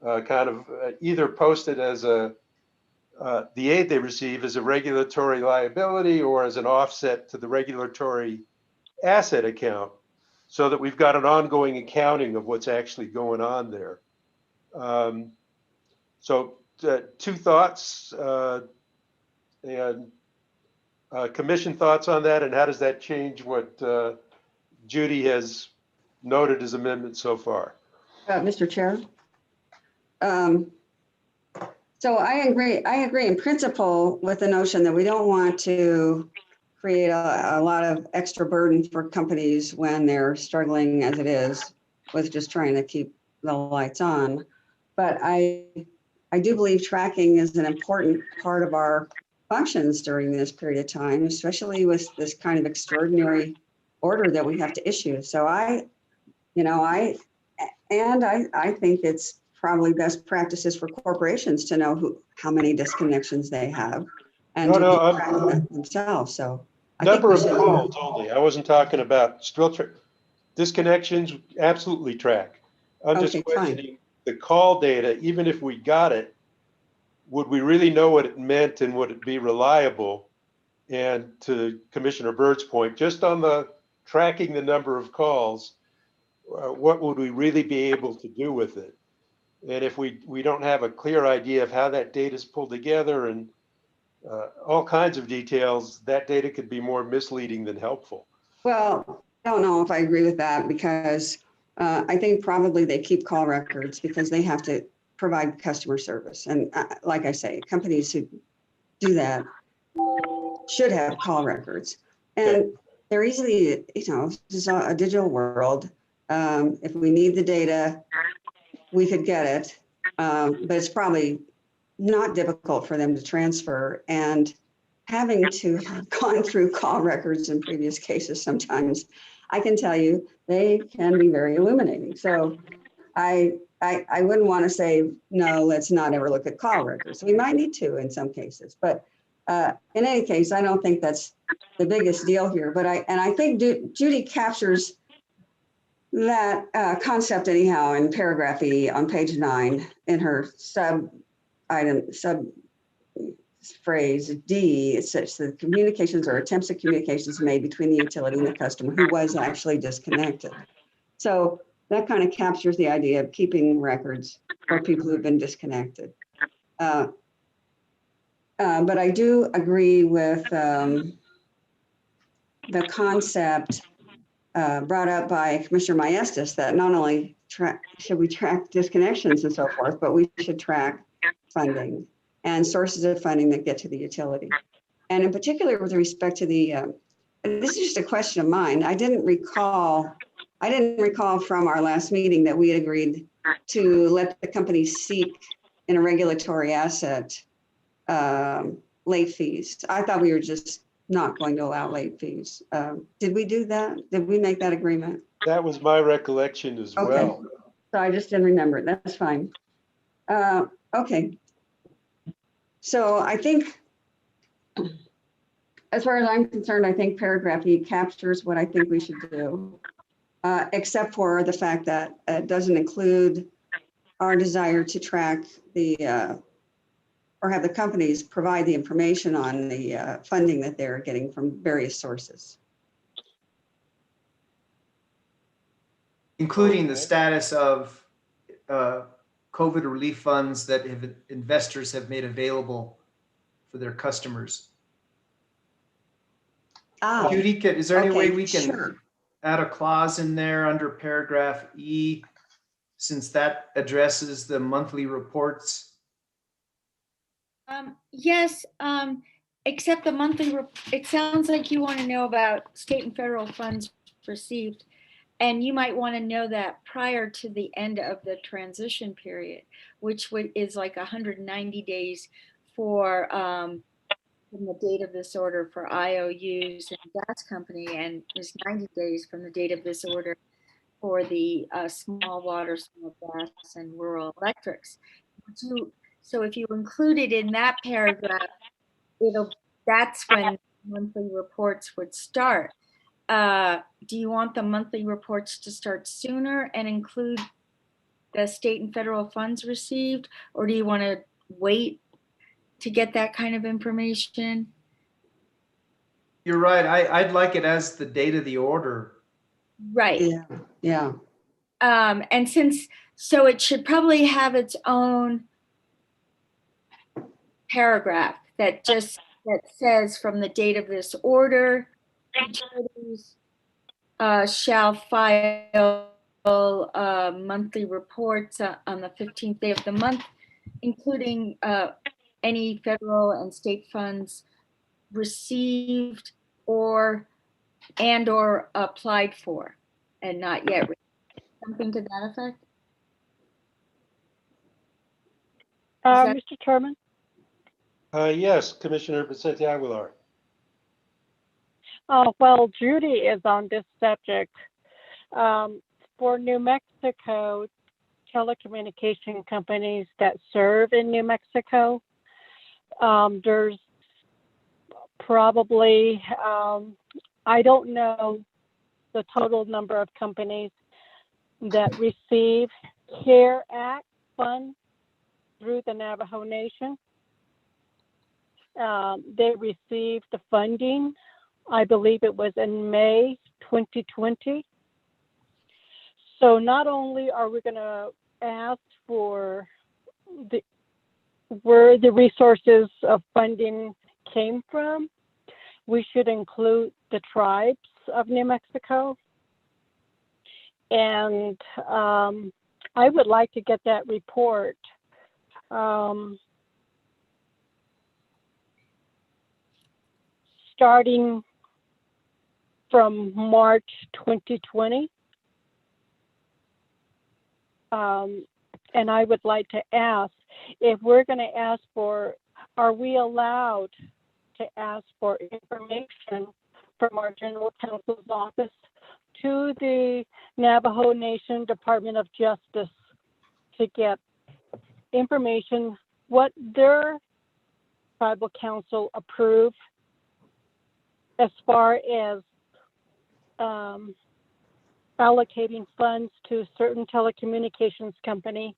kind of either post it as the aid they receive as a regulatory liability or as an offset to the regulatory asset account, so that we've got an ongoing accounting of what's actually going on there. So two thoughts, and commission thoughts on that, and how does that change what Judy has noted as amendment so far? Mr. Chair. So I agree in principle with the notion that we don't want to create a lot of extra burden for companies when they're struggling as it is with just trying to keep the lights on. But I do believe tracking is an important part of our functions during this period of time, especially with this kind of extraordinary order that we have to issue. So I think it's probably best practices for corporations to know how many disconnections they have and to track them themselves. So I think number of calls only. I wasn't talking about disconnections. Absolutely track. I'm just questioning the call data. Even if we got it, would we really know what it meant, and would it be reliable? And to Commissioner Byrd's point, just on the tracking the number of calls, what would we really be able to do with it? And if we don't have a clear idea of how that data is pulled together and all kinds of details, that data could be more misleading than helpful. Well, I don't know if I agree with that, because I think probably they keep call records because they have to provide customer service. And like I say, companies who do that should have call records. And they're easily, this is a digital world. If we need the data, we could get it, but it's probably not difficult for them to transfer. And having to have gone through call records in previous cases, sometimes I can tell you they can be very illuminating. So I wouldn't want to say, no, let's not ever look at call records. We might need to in some cases, but in any case, I don't think that's the biggest deal here. But I think Judy captures that concept anyhow in paragraph E on page 9 in her sub phrase D. It says the communications or attempts at communications made between the utility and the customer who was actually disconnected. So that kind of captures the idea of keeping records for people who've been disconnected. But I do agree with the concept brought up by Commissioner Maestas that not only should we track disconnections and so forth, but we should track funding and sources of funding that get to the utility. And in particular, with respect to this is just a question of mine. I didn't recall from our last meeting that we had agreed to let the company seek in a regulatory asset late fees. I thought we were just not going to allow late fees. Did we do that? Did we make that agreement? That was my recollection as well. So I just didn't remember it. That's fine. Okay. So I think, as far as I'm concerned, I think paragraph E captures what I think we should do, except for the fact that it doesn't include our desire to track or have the companies provide the information on the funding that they're getting from various sources. Including the status of COVID relief funds that investors have made available for their customers. Oh, Judy, is there any way okay, we can sure. add a clause in there under paragraph E, since that addresses the monthly reports? Yes, except the monthly, it sounds like you want to know about state and federal funds received. And you might want to know that prior to the end of the transition period, which is like 190 days for from the date of this order for IOUs and gas company, and is 90 days from the date of this order for the small water, small gas, and rural electrics. So if you include it in that paragraph, that's when monthly reports would start. Do you want the monthly reports to start sooner and include the state and federal funds received, or do you want to wait to get that kind of information? You're right. I'd like it as the date of the order. Right. Yeah. And so it should probably have its own paragraph that says from the date of this order, utilities shall file monthly reports on the 15th day of the month, including any federal and state funds received or applied for and not yet received. Something to that effect? Mr. Chairman? Yes, Commissioner Vicente Aguilar. Well, Judy is on this subject. For New Mexico, telecommunication companies that serve in New Mexico, there's probably, I don't know the total number of companies that receive CARE Act funds through the Navajo Nation. They received the funding, I believe it was in May 2020. So not only are we going to ask for where the resources of funding came from, we should include the tribes of New Mexico. And I would like to get that report. Starting from March 2020. And I would like to ask if we're going to ask for, are we allowed to ask for information from our general counsel's office to the Navajo Nation Department of Justice to get information, what their tribal council approved as far as allocating funds to certain telecommunications company,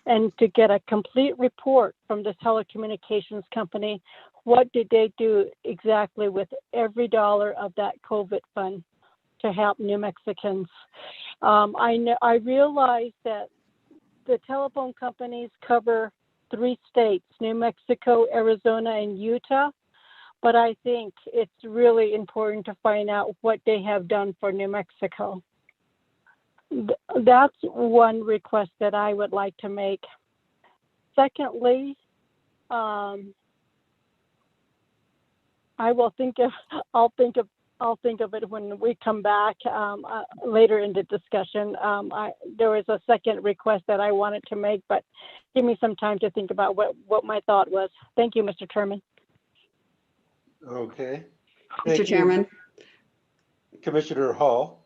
and to get a complete report from the telecommunications company. What did they do exactly with every dollar of that COVID fund to help New Mexicans? I realize that the telephone companies cover 3 states, New Mexico, Arizona, and Utah. But I think it's really important to find out what they have done for New Mexico. That's one request that I would like to make. Secondly, I'll think of it when we come back later in the discussion. There was a second request that I wanted to make, but give me some time to think about what my thought was. Thank you, Mr. Chairman. Okay. Mr. Chairman. Commissioner Hall.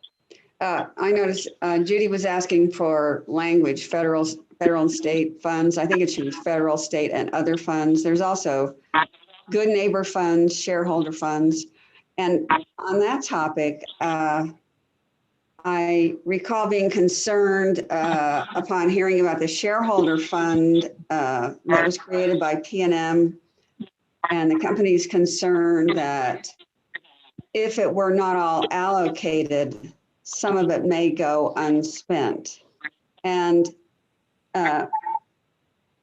I noticed Judy was asking for language, federal and state funds. I think it should be federal, state, and other funds. There's also good neighbor funds, shareholder funds. And on that topic, I recall being concerned upon hearing about the shareholder fund that was created by PNM, and the company's concerned that if it were not all allocated, some of it may go unspent. And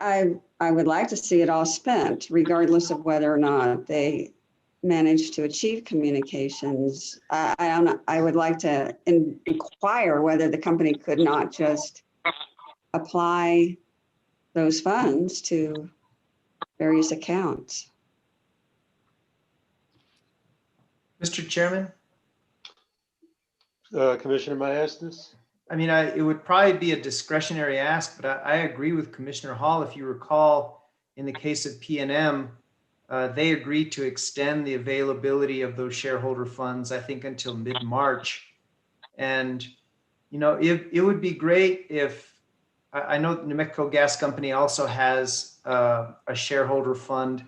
I would like to see it all spent, regardless of whether or not they manage to achieve communications. I would like to inquire whether the company could not just apply those funds to various accounts. Mr. Chairman, Commissioner Maestas? I mean, it would probably be a discretionary ask, but I agree with Commissioner Hall. If you recall, in the case of PNM, they agreed to extend the availability of those shareholder funds, I think, until mid-March. And, you know, it would be great if, I know New Mexico Gas Company also has a shareholder fund.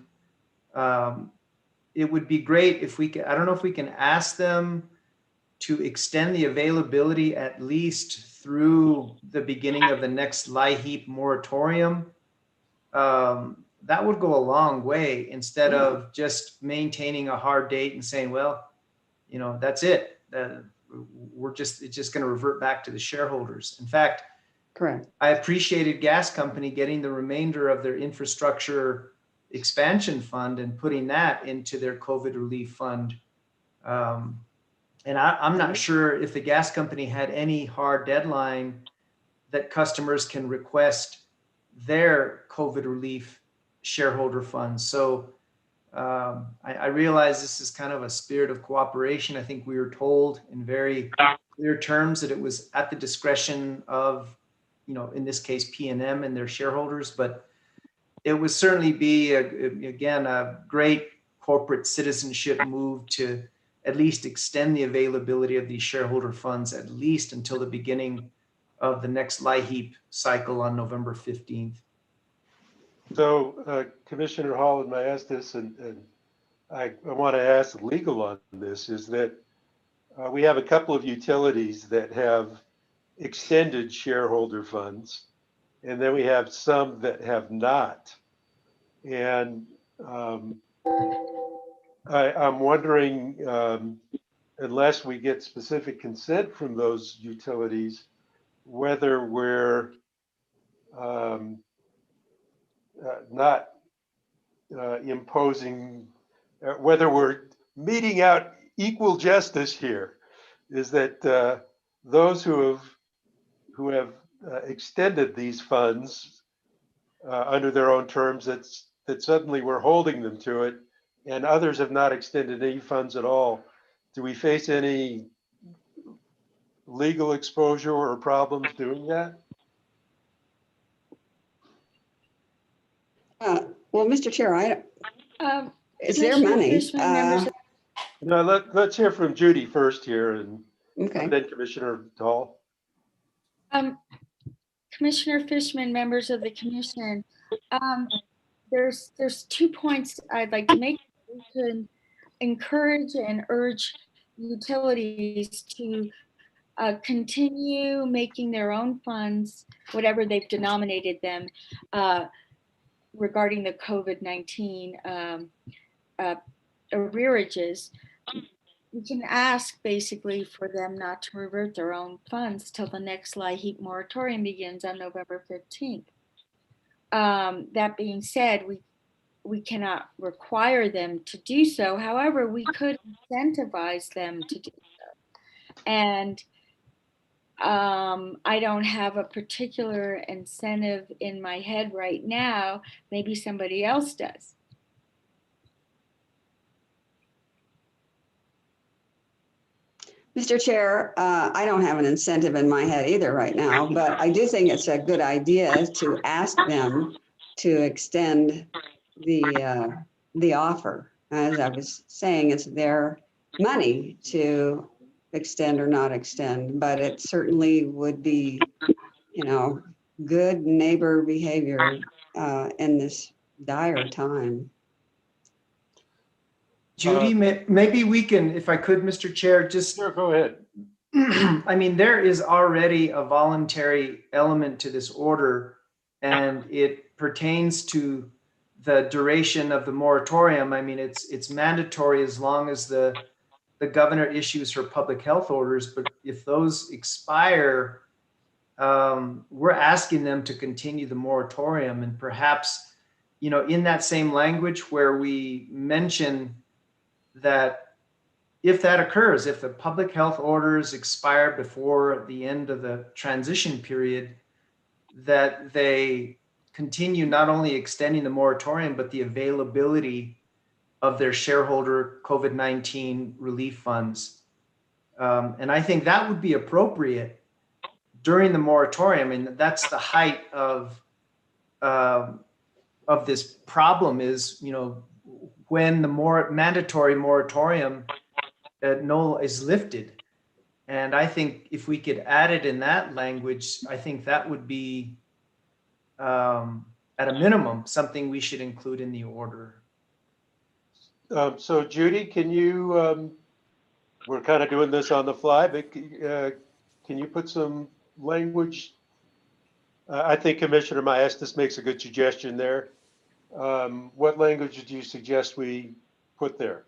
It would be great if we could, I don't know if we can ask them to extend the availability at least through the beginning of the next LIHEAP moratorium. That would go a long way instead of just maintaining a hard date and saying, well, you know, that's it. It's just going to revert back to the shareholders. In fact, correct. I appreciated Gas Company getting the remainder of their infrastructure expansion fund and putting that into their COVID relief fund. And I'm not sure if the gas company had any hard deadline that customers can request their COVID relief shareholder funds. So I realize this is kind of a spirit of cooperation. I think we were told in very clear terms that it was at the discretion of, you know, in this case, PNM and their shareholders, but it would certainly be, again, a great corporate citizenship move to at least extend the availability of these shareholder funds at least until the beginning of the next LIHEAP cycle on November 15th. So Commissioner Hall and Maestas, and I want to ask legal on this, is that we have a couple of utilities that have extended shareholder funds, and then we have some that have not. And I'm wondering, unless we get specific consent from those utilities, whether we're not imposing, whether we're meting out equal justice here, is that those who have extended these funds under their own terms, that suddenly we're holding them to it, and others have not extended any funds at all. Do we face any legal exposure or problems doing that? Well, Mr. Chair, it's their Commissioner money. Fishman, members of- No, let's hear from Judy first here, and Okay. then Commissioner Hall. Commissioner Fishman, members of the commission, there's 2 points I'd like to make. We can encourage and urge utilities to continue making their own funds, whatever they've denominated them, regarding the COVID-19 arrearages. We can ask basically for them not to revert their own funds till the next LIHEAP moratorium begins on November 15th. That being said, we cannot require them to do so. However, we could incentivize them to do so. And I don't have a particular incentive in my head right now. Maybe somebody else does. Mr. Chair, I don't have an incentive in my head either right now, but I do think it's a good idea to ask them to extend the offer. As I was saying, it's their money to extend or not extend, but it certainly would be, you know, good neighbor behavior in this dire time. Judy, maybe we can, if I could, Mr. Chair, just. Sure, go ahead. I mean, there is already a voluntary element to this order, and it pertains to the duration of the moratorium. I mean, it's mandatory as long as the governor issues her public health orders, but if those expire, we're asking them to continue the moratorium, and perhaps, in that same language where we mention that if that occurs, if the public health orders expire before the end of the transition period, that they continue not only extending the moratorium, but the availability of their shareholder COVID-19 relief funds. And I think that would be appropriate during the moratorium. And that's the height of this problem is, when the mandatory moratorium is lifted. And I think if we could add it in that language, I think that would be, at a minimum, something we should include in the order. So Judy, can you, we're kind of doing this on the fly, but can you put some language? I think Commissioner Maestas makes a good suggestion there. What language do you suggest we put there?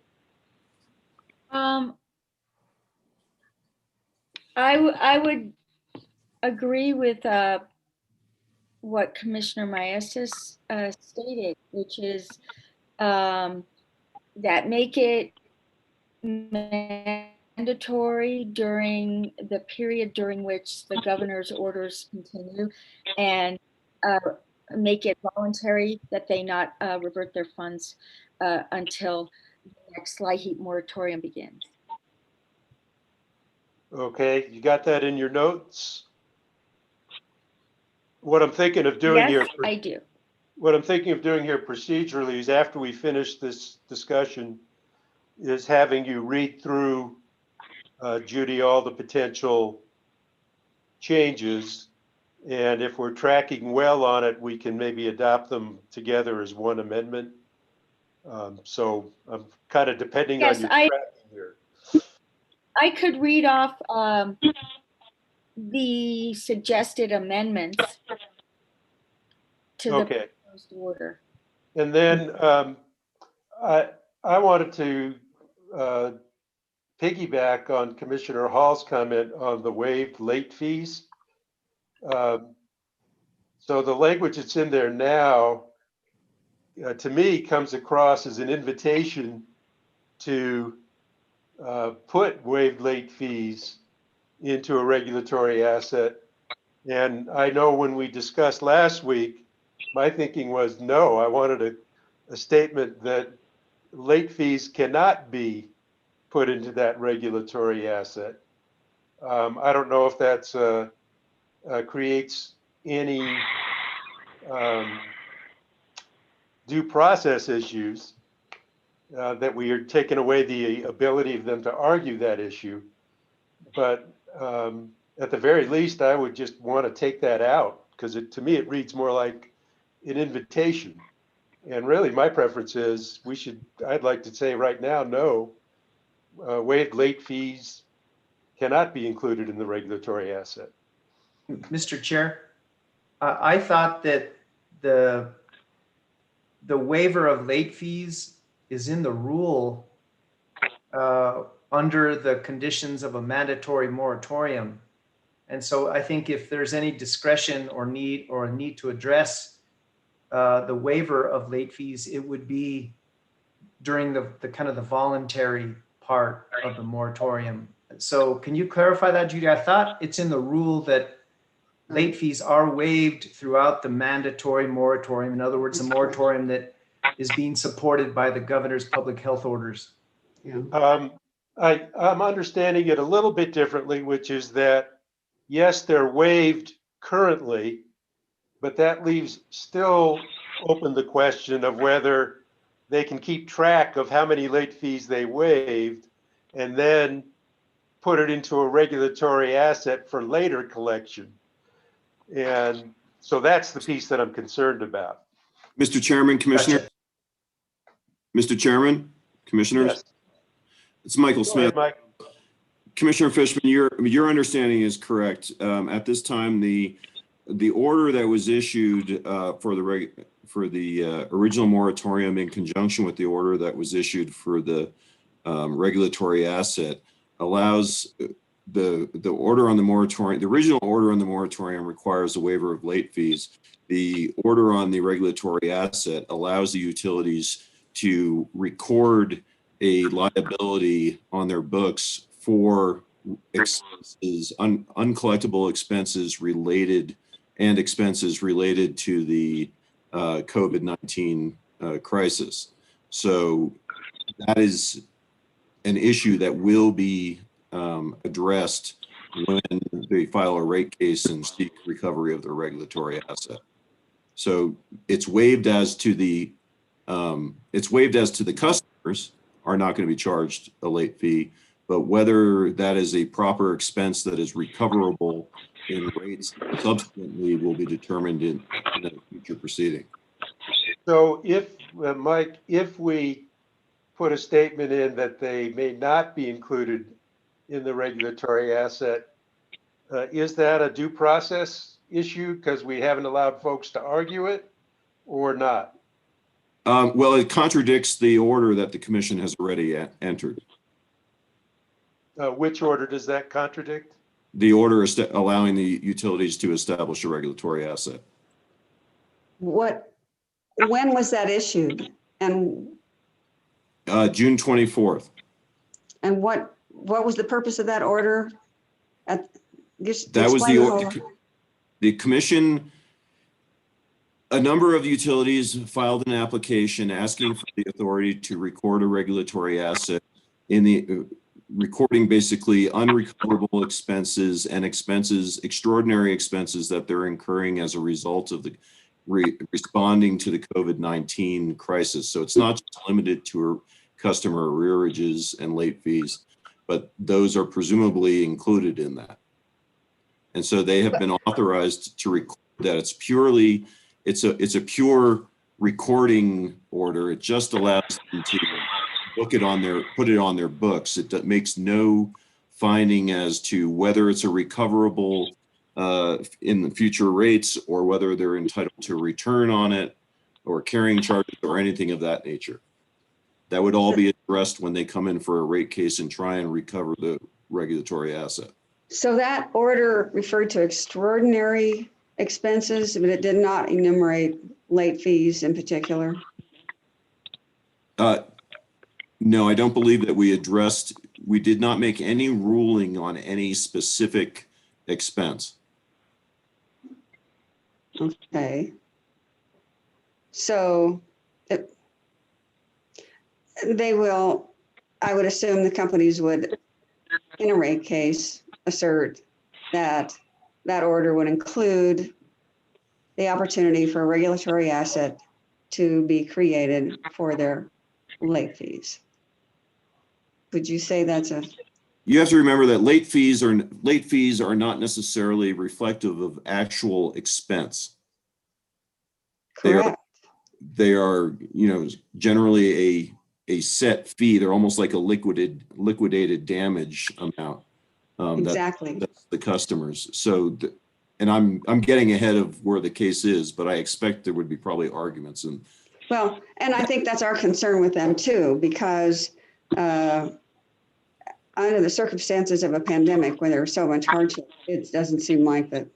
I would agree with what Commissioner Maestas stated, which is that make it mandatory during the period during which the governor's orders continue, and make it voluntary that they not revert their funds until the next LIHEAP moratorium begins. Okay, you got that in your notes? What I'm thinking of doing here. Yes, I do. What I'm thinking of doing here procedurally is, after we finish this discussion, is having you read through, Judy, all the potential changes. And if we're tracking well on it, we can maybe adopt them together as one amendment. So I'm kind of depending on your tracking here. I could read off the suggested amendments to the proposed order. And then I wanted to piggyback on Commissioner Hall's comment on the waived late fees. So the language that's in there now, to me, comes across as an invitation to put waived late fees into a regulatory asset. And I know when we discussed last week, my thinking was no, I wanted a statement that late fees cannot be put into that regulatory asset. I don't know if that's creates any due process issues, that we are taking away the ability of them to argue that issue. But at the very least, I would just want to take that out, because to me, it reads more like an invitation. And really, my preference is I'd like to say right now, no, waived late fees cannot be included in the regulatory asset. Mr. Chair, I thought that the waiver of late fees is in the rule under the conditions of a mandatory moratorium. And so I think if there's any discretion or a need to address the waiver of late fees, it would be during the kind of the voluntary part of the moratorium. So can you clarify that, Judy? I thought it's in the rule that late fees are waived throughout the mandatory moratorium. In other words, the moratorium that is being supported by the governor's public health orders. Yeah. I'm understanding it a little bit differently, which is that, yes, they're waived currently, but that leaves still open the question of whether they can keep track of how many late fees they waived and then put it into a regulatory asset for later collection. And so that's the piece that I'm concerned about. Mr. Chairman, Commissioner. Gotcha. Mr. Chairman, Commissioners. Yes. It's Michael Go Smith. ahead, Mike. Commissioner Fishman, your understanding is correct. At this time, the order that was issued for the original moratorium, in conjunction with the order that was issued for the regulatory asset, allows the order on the moratorium, the original order on the moratorium requires a waiver of late fees. The order on the regulatory asset allows the utilities to record a liability on their books for expenses, uncollectible expenses related and expenses related to the COVID-19 crisis. So that is an issue that will be addressed when they file a rate case and seek recovery of their regulatory asset. So it's waived as to the customers are not going to be charged a late fee, but whether that is a proper expense that is recoverable in rates subsequently will be determined in a future proceeding. So if, Mike, if we put a statement in that they may not be included in the regulatory asset, is that a due process issue because we haven't allowed folks to argue it, or not? Well, it contradicts the order that the commission has already entered. Which order does that contradict? The order is allowing the utilities to establish a regulatory asset. When was that issued? And June 24th. and what was the purpose of that order? That was the commission. A number of utilities filed an application asking for the authority to record a regulatory asset in the recording basically unrecoverable expenses and extraordinary expenses that they're incurring as a result of the responding to the COVID-19 crisis. So it's not just limited to customer arrearages and late fees, but those are presumably included in that. And so they have been authorized to record that. It's a pure recording order. It just allows them to put it on their books. It makes no finding as to whether it's a recoverable in the future rates or whether they're entitled to return on it or carrying charges or anything of that nature. That would all be addressed when they come in for a rate case and try and recover the regulatory asset. So that order referred to extraordinary expenses, but it did not enumerate late fees in particular? No, I don't believe that we did not make any ruling on any specific expense. Okay. So they will, I would assume the companies would, in a rate case, assert that that order would include the opportunity for a regulatory asset to be created for their late fees. Would you say that's a? You have to remember that late fees are not necessarily reflective of actual expense. Correct. They are, generally a set fee. They're almost like a liquidated damage amount. Exactly. That's the customers. So, and I'm getting ahead of where the case is, but I expect there would be probably arguments. And I think that's our concern with them too, because under the circumstances of a pandemic, when there's so much hardship, it doesn't seem like that,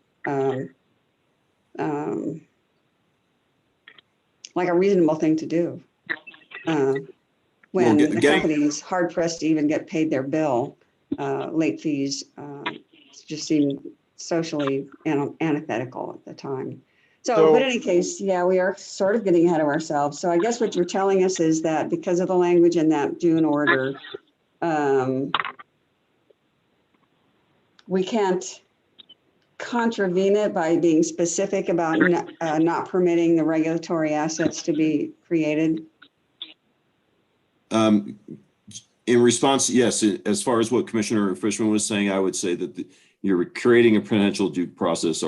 like a reasonable thing to do. When the company is hard pressed to even get paid their bill, late fees just seem socially antithetical at the time. So, but in any case, yeah, we are sort of getting ahead of ourselves. So I guess what you're telling us is that because of the language in that June order, we can't contravene it by being specific about not permitting the regulatory assets to be created. In response, yes, as far as what Commissioner Fishman was saying, I would say that you're creating a potential due process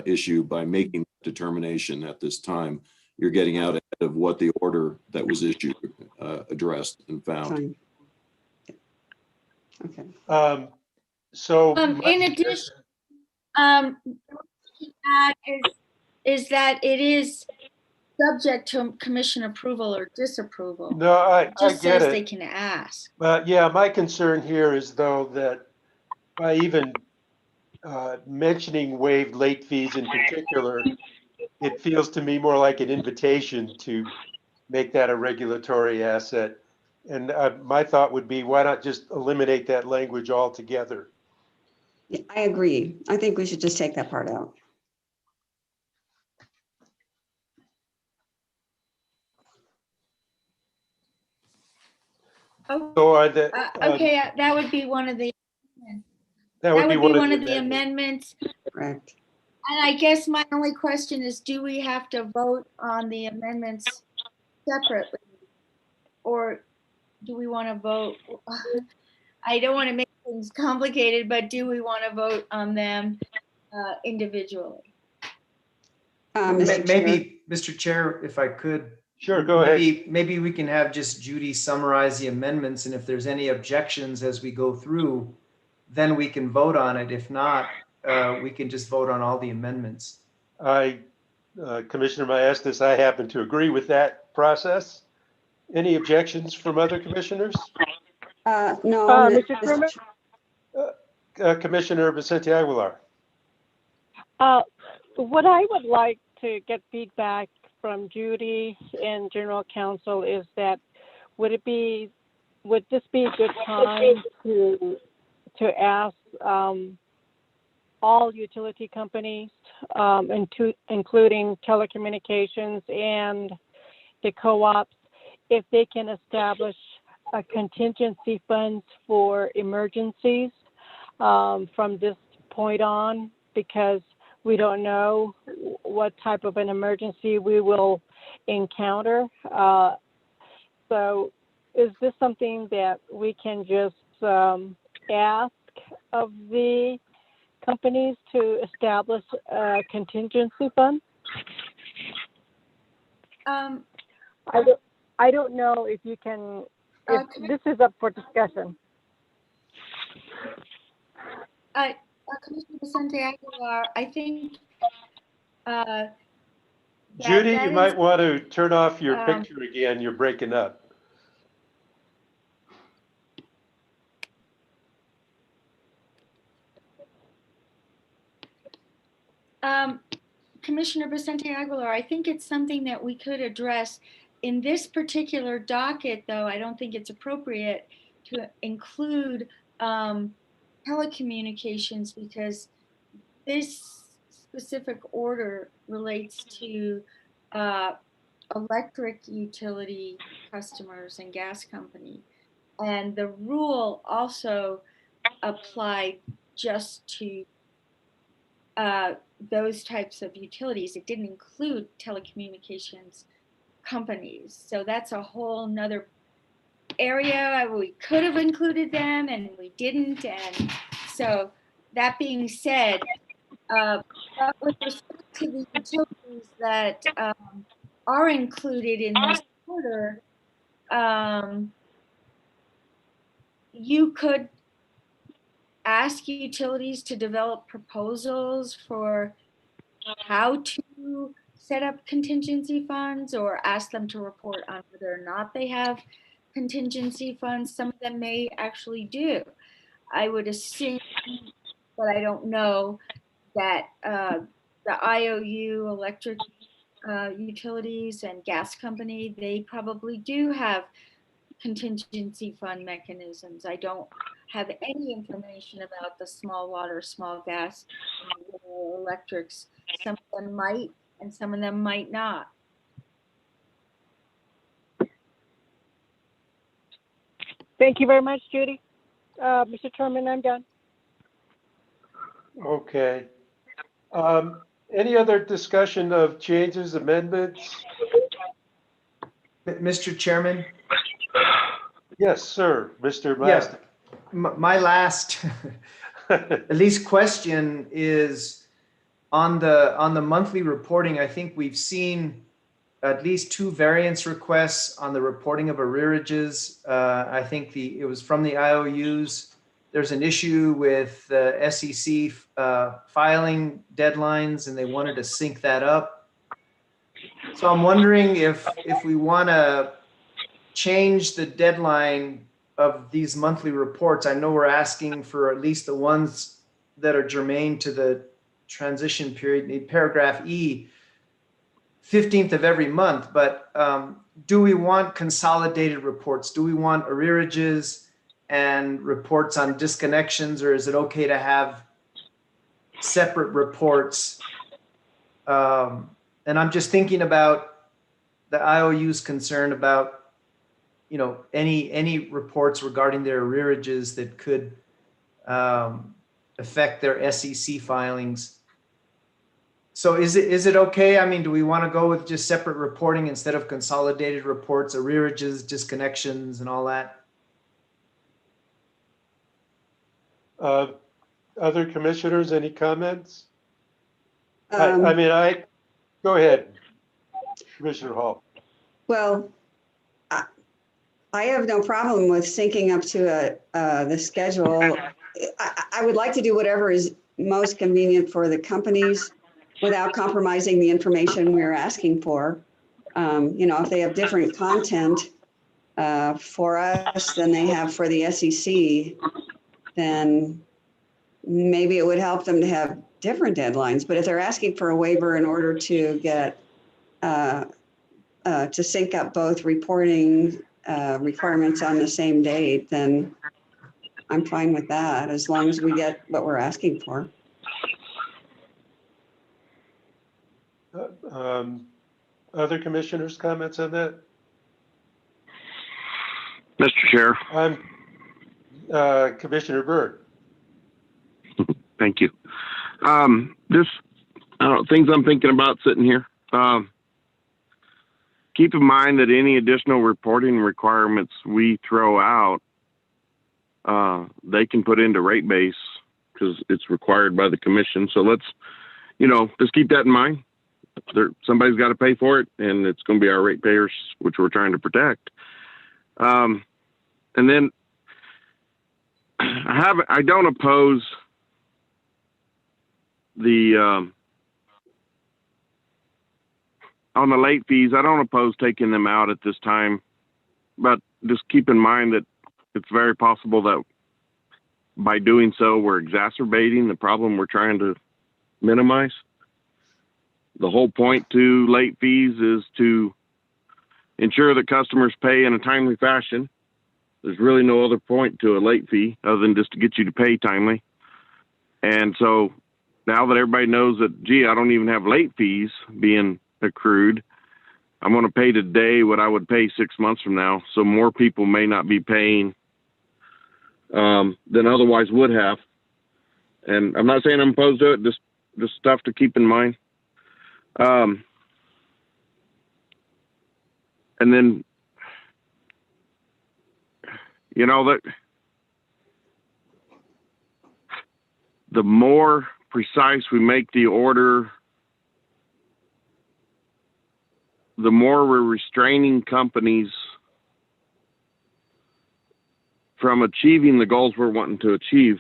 issue by making the determination at this time. You're getting out ahead of what the order that was issued addressed and found. Okay. So in addition, is that it is subject to commission approval or disapproval. No, I just get says it. They can ask. Yeah, my concern here is though that by even mentioning waived late fees in particular, it feels to me more like an invitation to make that a regulatory asset. And my thought would be, why not just eliminate that language altogether? Yeah, I agree. I think we should just take that part out. Oh, So are the, okay, that would be one of the, that would be one of the amendments. Correct. And I guess my only question is, do we have to vote on the amendments separately? Or do we want to vote? I don't want to make things complicated, but do we want to vote on them individually? Mr. Chair. Maybe, Mr. Chair, if I could. Sure, go ahead. Maybe we can have just Judy summarize the amendments, and if there's any objections as we go through, then we can vote on it. If not, we can just vote on all the amendments. Commissioner Maestas, I happen to agree with that process. Any objections from other commissioners? No. Mr. Chairman? Commissioner Vicente Aguilar. What I would like to get feedback from Judy and General Counsel is that would this be a good time to ask all utility companies, including telecommunications and the co-ops, if they can establish a contingency funds for emergencies from this point on, because we don't know what type of an emergency we will encounter. So is this something that we can just ask of the companies to establish a contingency fund? I don't know if you can, this is up for discussion. Commissioner Vicente Aguilar, I think Judy, you might want to turn off your um, picture again. You're breaking up. Commissioner Vicente Aguilar, I think it's something that we could address in this particular docket, though. I don't think it's appropriate to include telecommunications, because this specific order relates to electric utility customers and gas company. And the rule also applied just to those types of utilities. It didn't include telecommunications companies. So that's a whole nother area. We could have included them and we didn't. And so that being said, but with respect to the utilities that are included in this order, you could ask utilities to develop proposals for how to set up contingency funds, or ask them to report on whether or not they have contingency funds. Some of them may actually do. I would assume, but I don't know, that the IOU, electric utilities and gas company, they probably do have contingency fund mechanisms. I don't have any information about the small water, small gas, electrics. Some of them might, and some of them might not. Thank you very much, Judy. Mr. Chairman, I'm done. Okay. Any other discussion of changes, amendments? Mr. Chairman? Yes, sir. Mr. Yes. Mastic. My last, at least question is on the monthly reporting. I think we've seen at least 2 variance requests on the reporting of arrearages. I think it was from the IOUs. There's an issue with the SEC filing deadlines, and they wanted to sync that up. So I'm wondering if we want to change the deadline of these monthly reports, I know we're asking for at least the ones that are germane to the transition period, in paragraph E, 15th of every month, but do we want consolidated reports? Do we want arrearages and reports on disconnections, or is it okay to have separate reports? And I'm just thinking about the IOU's concern about, you know, any reports regarding their arrearages that could affect their SEC filings. So is it okay? I mean, do we want to go with just separate reporting instead of consolidated reports, arrearages, disconnections, and all that? Other commissioners, any comments? Go ahead, Commissioner Hall. Well, I have no problem with syncing up to the schedule. I would like to do whatever is most convenient for the companies without compromising the information we're asking for. You know, if they have different content for us than they have for the SEC, then maybe it would help them to have different deadlines. But if they're asking for a waiver in order to get to sync up both reporting requirements on the same date, then I'm fine with that, as long as we get what we're asking for. Other commissioners' comments on that? Mr. Chair. Commissioner Byrd. Thank you. Just things I'm thinking about sitting here. Keep in mind that any additional reporting requirements we throw out, they can put into rate base because it's required by the commission. So let's, you know, just keep that in mind. Somebody's got to pay for it, and it's going to be our ratepayers, which we're trying to protect. And then I don't oppose the on the late fees. I don't oppose taking them out at this time, but just keep in mind that it's very possible that by doing so, we're exacerbating the problem we're trying to minimize. The whole point to late fees is to ensure that customers pay in a timely fashion. There's really no other point to a late fee other than just to get you to pay timely. And so now that everybody knows that, gee, I don't even have late fees being accrued, I'm going to pay today what I would pay 6 months from now. So more people may not be paying than otherwise would have. And I'm not saying I'm opposed to it, just stuff to keep in mind. And then, you know, that the more precise we make the order, the more we're restraining companies from achieving the goals we're wanting to achieve.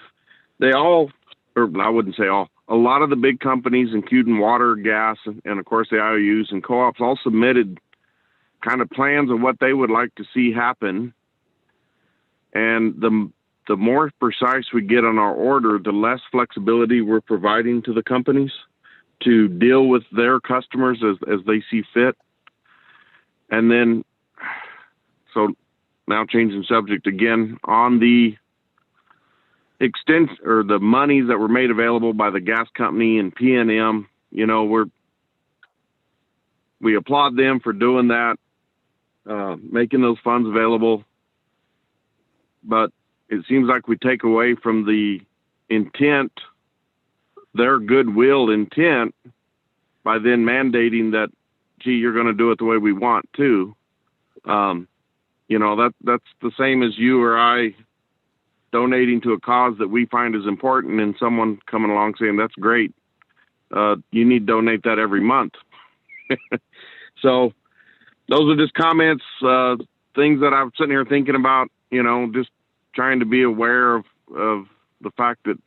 They all, or I wouldn't say all, a lot of the big companies, including water, gas, and of course the IOUs and co-ops, all submitted kind of plans of what they would like to see happen. And the more precise we get on our order, the less flexibility we're providing to the companies to deal with their customers as they see fit. And then, so now changing subject again, on the extent or the monies that were made available by the gas company and PNM, you know, we applaud them for doing that, making those funds available. But it seems like we take away from the intent, their goodwill intent, by then mandating that, gee, you're going to do it the way we want to. You know, that's the same as you or I donating to a cause that we find is important, and someone coming along saying, that's great. You need to donate that every month. So those are just comments, things that I'm sitting here thinking about, you know, just trying to be aware of the fact that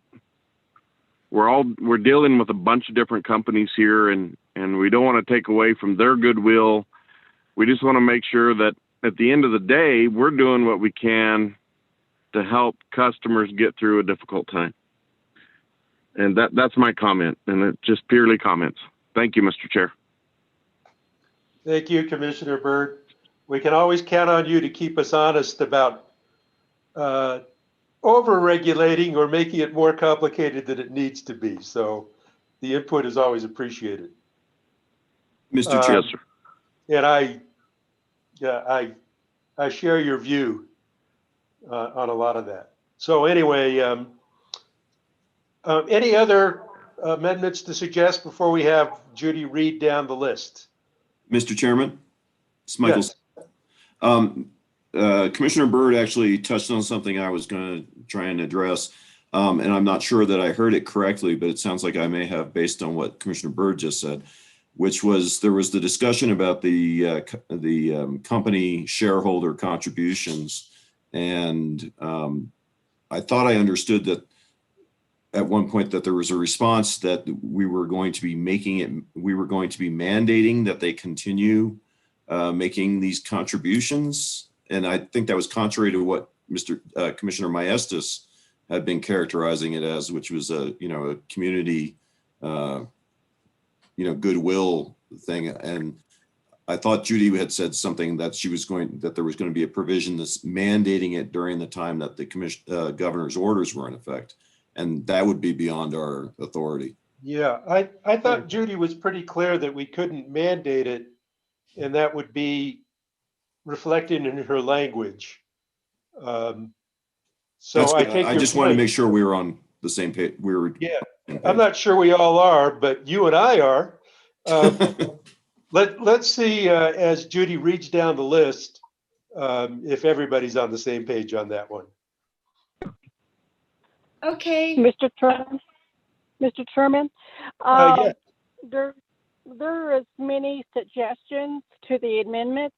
we're dealing with a bunch of different companies here, and we don't want to take away from their goodwill. We just want to make sure that at the end of the day, we're doing what we can to help customers get through a difficult time. And that's my comment, and it's just purely comments. Thank you, Mr. Chair. Thank you, Commissioner Byrd. We can always count on you to keep us honest about over-regulating or making it more complicated than it needs to be. So the input is always appreciated. Mr. Chair. Yes, sir. And I share your view on a lot of that. So anyway, any other amendments to suggest before we have Judy read down the list? Mr. Chairman, it's Michael. Yes. Commissioner Byrd actually touched on something I was going to try and address. And I'm not sure that I heard it correctly, but it sounds like I may have, based on what Commissioner Byrd just said, which was there was the discussion about the company shareholder contributions. And I thought I understood that at one point that there was a response that we were going to be mandating that they continue making these contributions. And I think that was contrary to what Commissioner Maestas had been characterizing it as, which was a community, goodwill thing. And I thought Judy had said something that there was going to be a provision that's mandating it during the time that the governor's orders were in effect. And that would be beyond our authority. Yeah, I thought Judy was pretty clear that we couldn't mandate it, and that would be reflected in her language. So I take I your just wanted to point. make sure we were on the same page. Yeah, I'm not sure we all are, but you and I are. Let's see, as Judy reads down the list, if everybody's on the same page on that one. Okay. Mr. Chairman, Yeah. there is many suggestions to the amendments,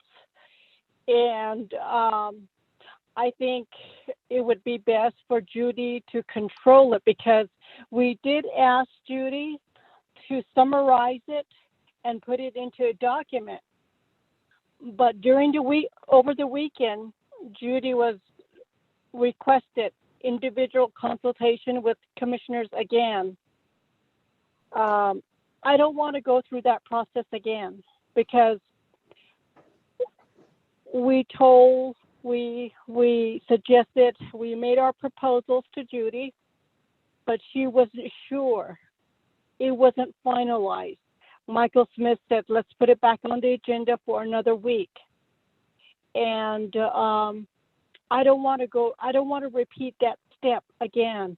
and I think it would be best for Judy to control it, because we did ask Judy to summarize it and put it into a document. But over the weekend, Judy was requested individual consultation with commissioners again. I don't want to go through that process again, because we suggested, we made our proposals to Judy, but she wasn't sure. It wasn't finalized. Michael Smith said, let's put it back on the agenda for another week. And I don't want to repeat that step again.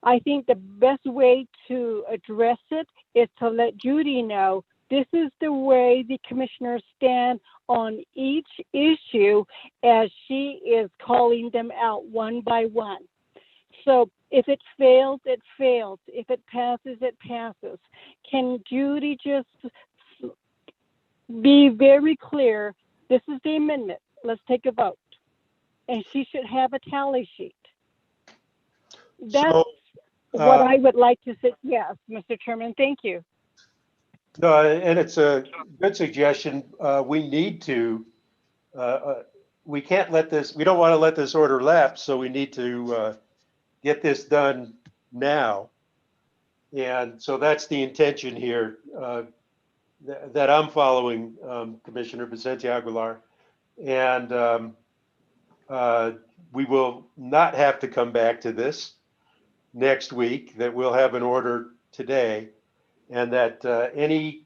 I think the best way to address it is to let Judy know this is the way the commissioners stand on each issue, as she is calling them out one by one. So if it fails, it fails. If it passes, it passes. Can Judy just be very clear? This is the amendment. Let's take a vote. And she should have a tally sheet. That's what I would like to say. Yes, Mr. Chairman, thank you. No, and it's a good suggestion. We need to, we can't let this, we don't want to let this order lapse, so we need to get this done now. And so that's the intention here that I'm following, Commissioner Vicente Aguilar. And we will not have to come back to this next week, that we'll have an order today, and that any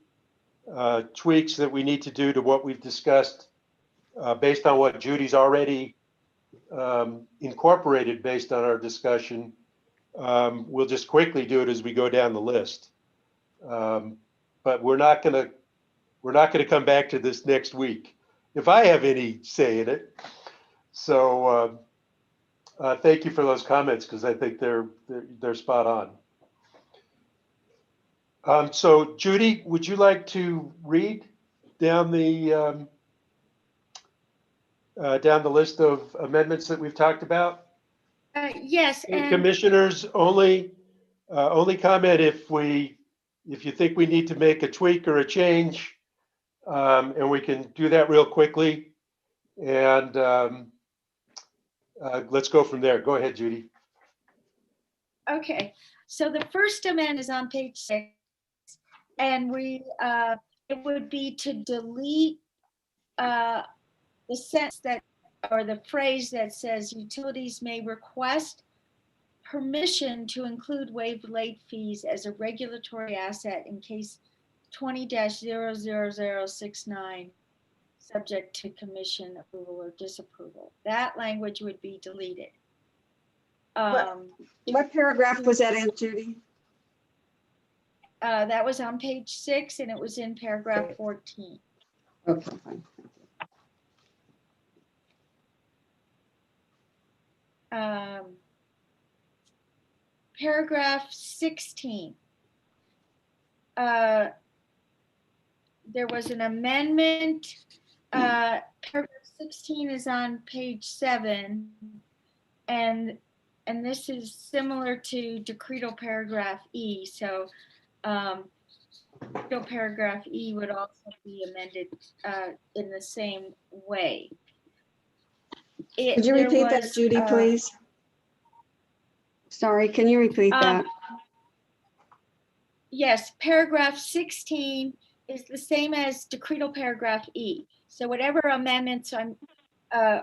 tweaks that we need to do to what we've discussed based on what Judy's already incorporated based on our discussion, we'll just quickly do it as we go down the list. But we're not gonna come back to this next week, if I have any say in it. So thank you for those comments, because I think they're spot on. So Judy, would you like to read down the list of amendments that we've talked about? Yes. And commissioners, only comment if you think we need to make a tweak or a change, and we can do that real quickly. And let's go from there. Go ahead, Judy. Okay, so the first amendment is on page 6, and it would be to delete the sentence that, or the phrase that says utilities may request permission to include waived late fees as a regulatory asset in case 20-00069, subject to commission approval or disapproval. That language would be deleted. What paragraph was that in, Judy? That was on page 6, and it was in paragraph 14. Okay, fine. Paragraph 16. There was an amendment. Paragraph 16 is on page 7, and this is similar to decretal paragraph E. So decretal paragraph E would also be amended in the same way. Could you repeat that, Judy, please? Sorry, can you repeat that? Yes, paragraph 16 is the same as decretal paragraph E. So whatever amendments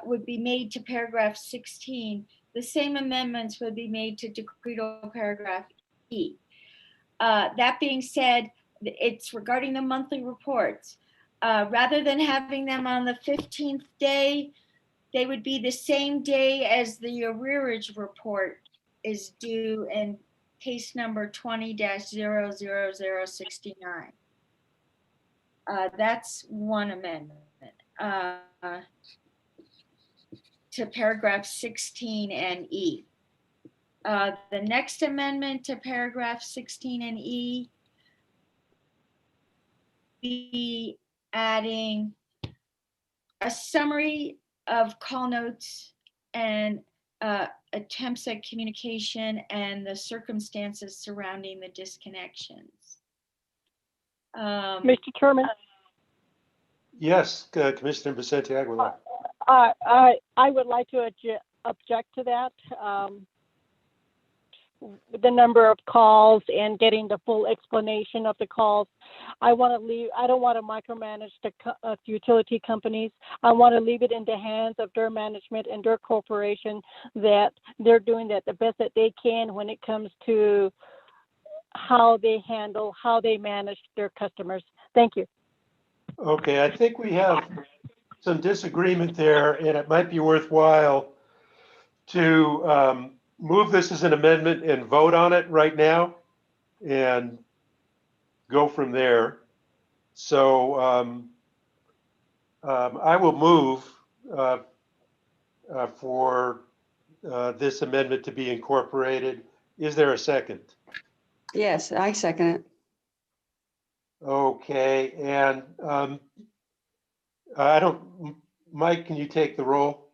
would be made to paragraph 16, the same amendments would be made to decretal paragraph E. That being said, it's regarding the monthly reports. Rather than having them on the 15th day, they would be the same day as the arrearage report is due in case number 20-00069. That's one amendment to paragraph 16 and E. The next amendment to paragraph 16 and E be adding a summary of call notes and attempts at communication and the circumstances surrounding the disconnections. Mr. Chairman, Yes, Commissioner Vicente Aguilar. I would like to object to that. The number of calls and getting the full explanation of the calls. I don't want to micromanage the utility companies. I want to leave it in the hands of their management and their corporation, that they're doing that the best that they can when it comes to how they manage their customers. Thank you. Okay, I think we have some disagreement there, and it might be worthwhile to move this as an amendment and vote on it right now and go from there. So I will move for this amendment to be incorporated. Is there a second? Yes, I second it. Okay, and Mike, can you take the roll?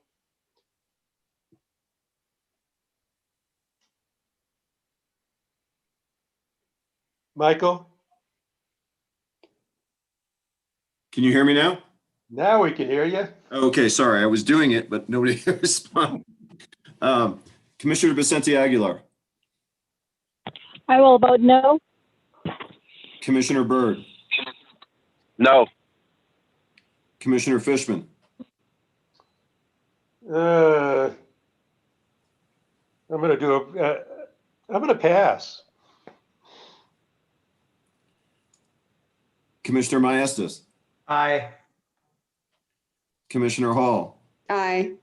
Michael? Can you hear me now? Now we can hear you. Okay, sorry, I was doing it, but nobody responded. Commissioner Vicente Aguilar, I will vote no. Commissioner Byrd, No. Commissioner Fishman, I'm gonna pass. Commissioner Maestas, Aye. Commissioner Hall. Aye.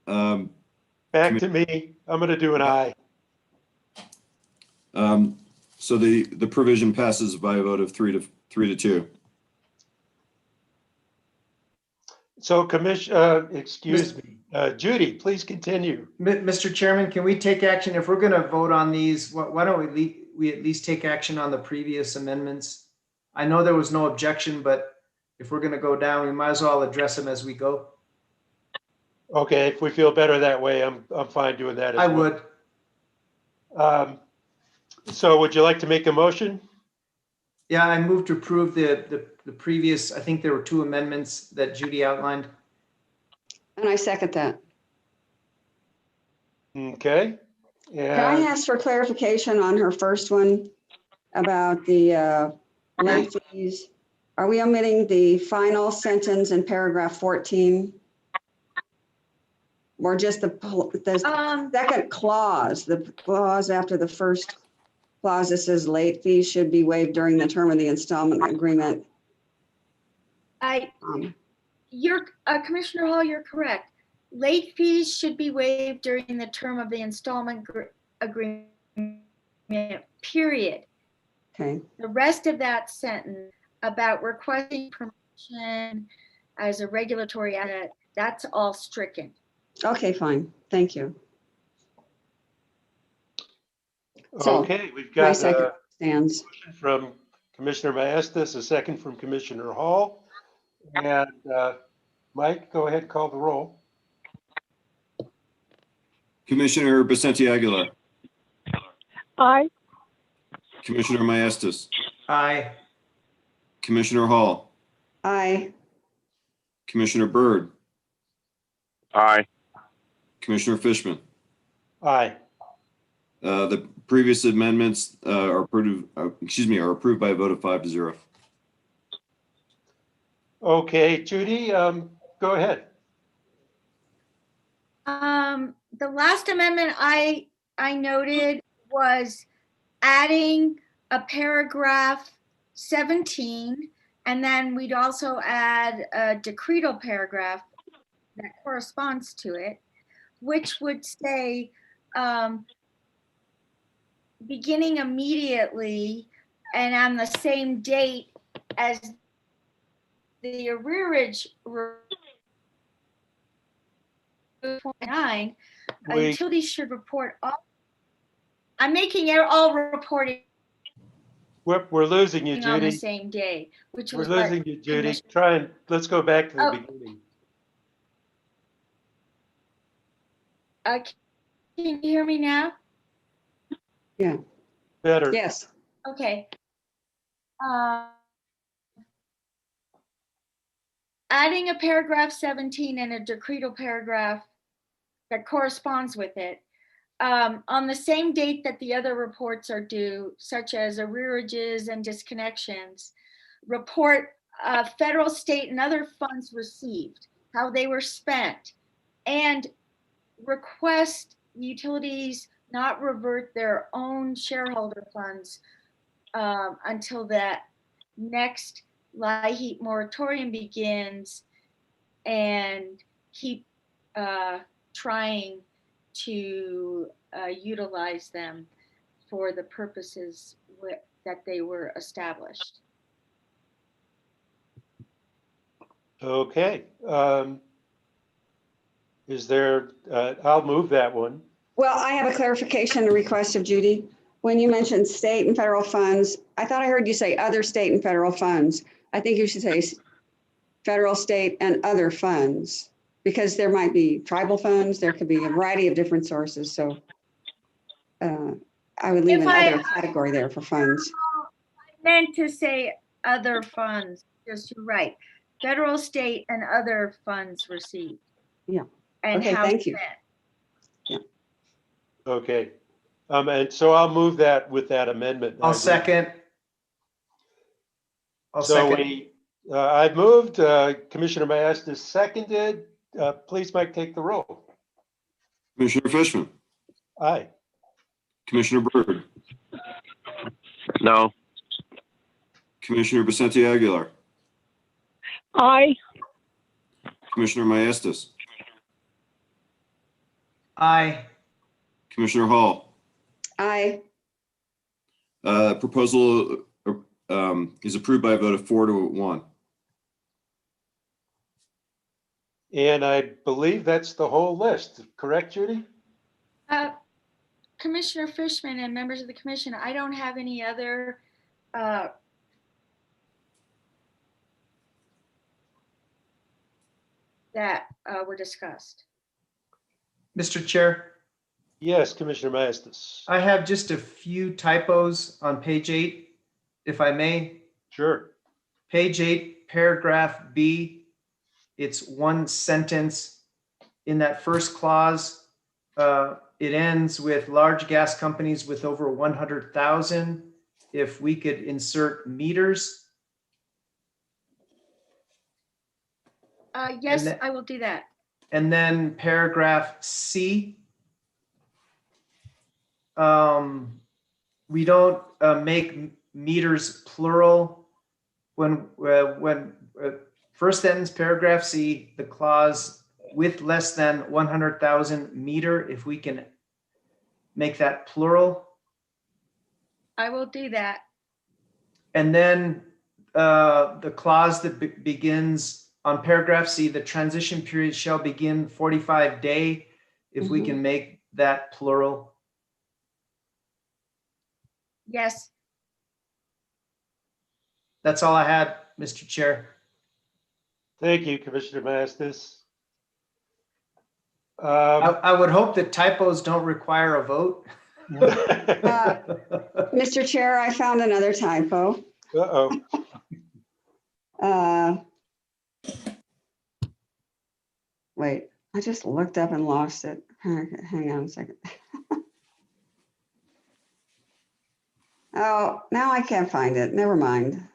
Back to me. I'm gonna do an aye. So the provision passes by a vote of 3-2. So excuse me, Judy, please continue. Mr. Chairman, can we take action? If we're going to vote on these, why don't we at least take action on the previous amendments? I know there was no objection, but if we're going to go down, we might as well address them as we go. Okay, if we feel better that way, I'm fine doing that as I well. would. So would you like to make a motion? Yeah, I move to approve the previous, I think there were 2 amendments that Judy outlined. And I second that. Okay. Can I And ask for clarification on her first one about the late fees? Are we omitting the final sentence in paragraph 14? Or just the second clause, the clause after the first clause that says late fees should be waived during the term of the installment agreement? You're Commissioner Hall, you're correct. Late fees should be waived during the term of the installment agreement, period. Okay, The rest of that sentence about requesting permission as a regulatory asset, that's all stricken. okay, fine. Thank you. So, okay, we've my got second a stands. motion from Commissioner Maestas, a second from Commissioner Hall. And Mike, go ahead, call the roll. Commissioner Vicente Aguilar, Aye. Commissioner Maestas, Aye. Commissioner Hall, Aye. Commissioner Byrd, Aye. Commissioner Fishman. Aye. The previous amendments are approved, are approved by a vote of 5-0. Okay, Judy, go ahead. The last amendment I noted was adding a paragraph 17, and then we'd also add a decretal paragraph that corresponds to it, which would say beginning immediately and on the same date as the arrearage 29, utilities should report all. I'm making it all reporting We're losing you, on the Judy. same day, which We're was what losing you, Judy. Commissioner- Let's go back to the Oh. beginning. Can you hear me now? Yeah. Better. Yes. Okay. Adding a paragraph 17 and a decretal paragraph that corresponds with it on the same date that the other reports are due, such as arrearages and disconnections, report federal, state, and other funds received, how they were spent, and request utilities not revert their own shareholder funds until that next LIHEAP moratorium begins, and keep trying to utilize them for the purposes that they were established. Okay. Is there, I'll move that one. Well, I have a clarification request of Judy. When you mentioned state and federal funds, I thought I heard you say other state and federal funds. I think you should say federal, state, and other funds, because there might be tribal funds. There could be a variety of different sources. So I would leave an other category there for funds. I meant to say other funds, just you're right. Federal, state, and other funds received. Yeah. And Okay, how thank you. spent. Okay. And so I'll move that with that amendment. I'll second. I've moved, Commissioner Maestas seconded. Please, Mike, take the roll. Commissioner Fishman, Aye. Commissioner Byrd, No. Commissioner Vicente Aguilar, Aye. Commissioner Maestas, Aye. Commissioner Hall. Aye. Proposal is approved by a vote of 4-1. And I believe that's the whole list, correct, Judy? Commissioner Fishman and members of the commission, I don't have any other that were discussed. Mr. Chair, Yes, Commissioner Maestas. I have just a few typos on page 8, if I may. Sure. Page 8, paragraph B, it's one sentence in that first clause, it ends with large gas companies with over 100,000. If we could insert meters. Yes, then- I will do that. And then paragraph C. We don't make meters plural. When first sentence, paragraph C, the clause with less than 100,000 meter, if we can make that plural. I will do that. And then the clause that begins on paragraph C, the transition period shall begin 45 day, if we can make that plural. Yes. That's all I had, Mr. Chair. Thank you, Commissioner Mastis. I would hope that typos don't require a vote. Mr. Chair, I found another typo. Uh-oh. Wait, I just looked up and lost it. Hang on a second. Oh, now I can't find it. Never mind.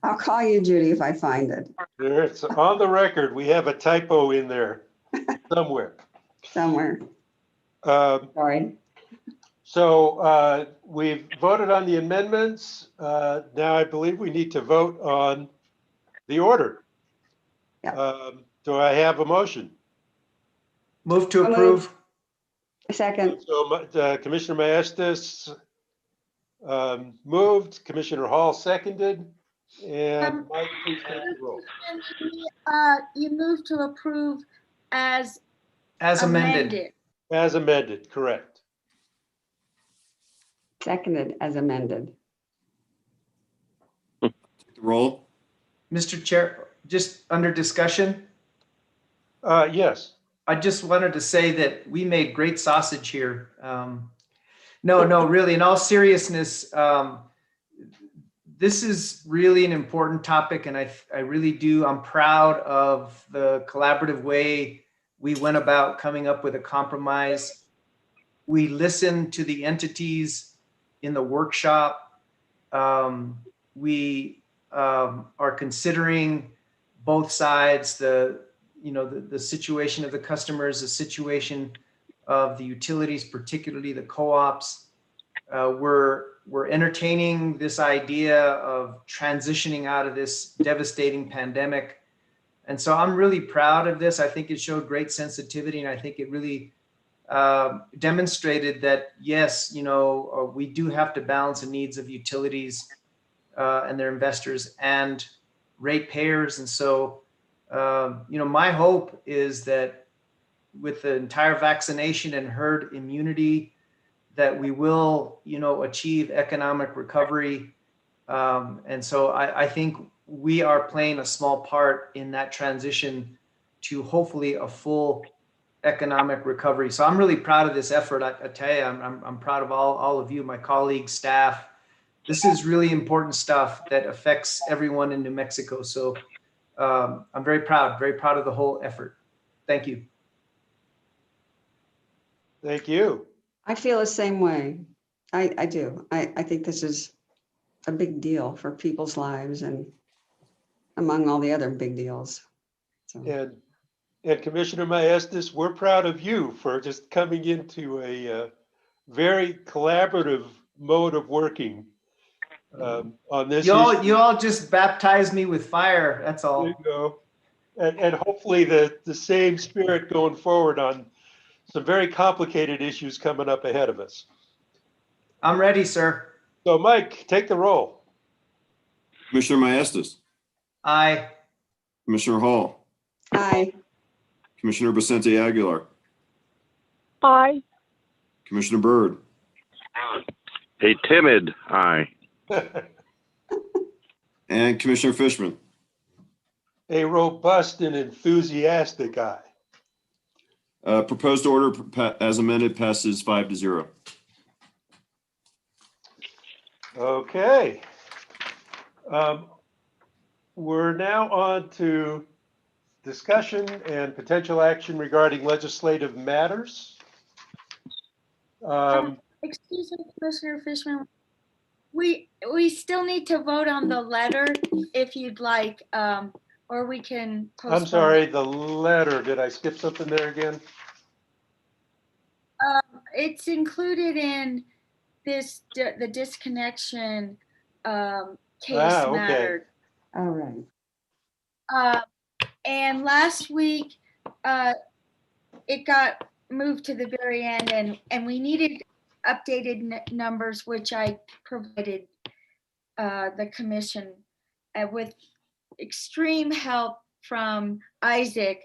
I'll call you, Judy, if I find it It's on the record. We have a typo in there somewhere. somewhere. Sorry. So we've voted on the amendments. Now I believe we need to vote on the order. Yeah. Do I have a motion? Move to approve. A second. So Commissioner Maestas moved, Commissioner Hall seconded, and Mike, please take the roll. You move to approve as Amended. As amended, correct. Seconded as amended. Take the roll. Mr. Chair, just under discussion, Yes. I just wanted to say that we made great sausage here. No, really, in all seriousness, this is really an important topic, and I really do. I'm proud of the collaborative way we went about coming up with a compromise. We listened to the entities in the workshop. We are considering both sides, the situation of the customers, the situation of the utilities, particularly the co-ops. We're entertaining this idea of transitioning out of this devastating pandemic. And so I'm really proud of this. I think it showed great sensitivity, and I think it really demonstrated that, yes, we do have to balance the needs of utilities and their investors and ratepayers. And so, my hope is that with the entire vaccination and herd immunity, that we will, achieve economic recovery. And so I think we are playing a small part in that transition to hopefully a full economic recovery. So I'm really proud of this effort. I tell you, I'm proud of all of you, my colleagues, staff. This is really important stuff that affects everyone in New Mexico. So I'm very proud of the whole effort. Thank you. Thank you. I feel the same way. I do. I think this is a big deal for people's lives and among all the other big deals. So. And Commissioner Maestas, we're proud of you for just coming into a very collaborative mode of working on this. You all just baptized me with fire. That's all. There you go. And hopefully the same spirit going forward on some very complicated issues coming up ahead of us. I'm ready, sir. So Mike, take the roll. Commissioner Maestas, Aye. Commissioner Hall, Aye. Commissioner Vicente Aguilar, Aye. Commissioner Byrd, A timid aye. and Commissioner Fishman. A robust and enthusiastic aye. Proposed order as amended passes 5-0. Okay. We're now on to discussion and potential action regarding legislative matters. Excuse me, Commissioner Fishman. We still need to vote on the letter if you'd like, or we can postpone. I'm sorry, the letter, did I skip something there again? It's included in this, the disconnection case Okay. matter. All right. And last week, it got moved to the very end, and we needed updated numbers, which I provided the commission with extreme help from Isaac,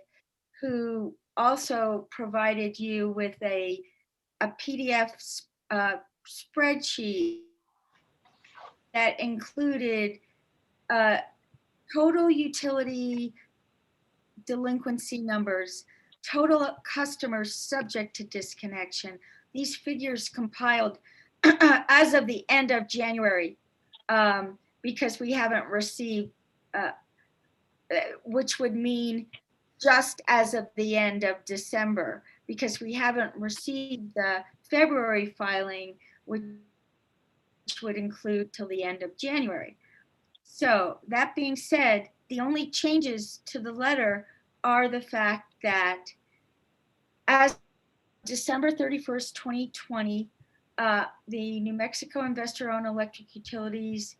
who also provided you with a PDF spreadsheet that included total utility delinquency numbers, total customers subject to disconnection. These figures compiled as of the end of January, because we haven't received, which would mean just as of the end of December, because we haven't received the February filing, which would include till the end of January. So that being said, the only changes to the letter are the fact that as December 31st, 2020, the New Mexico investor-owned electric utilities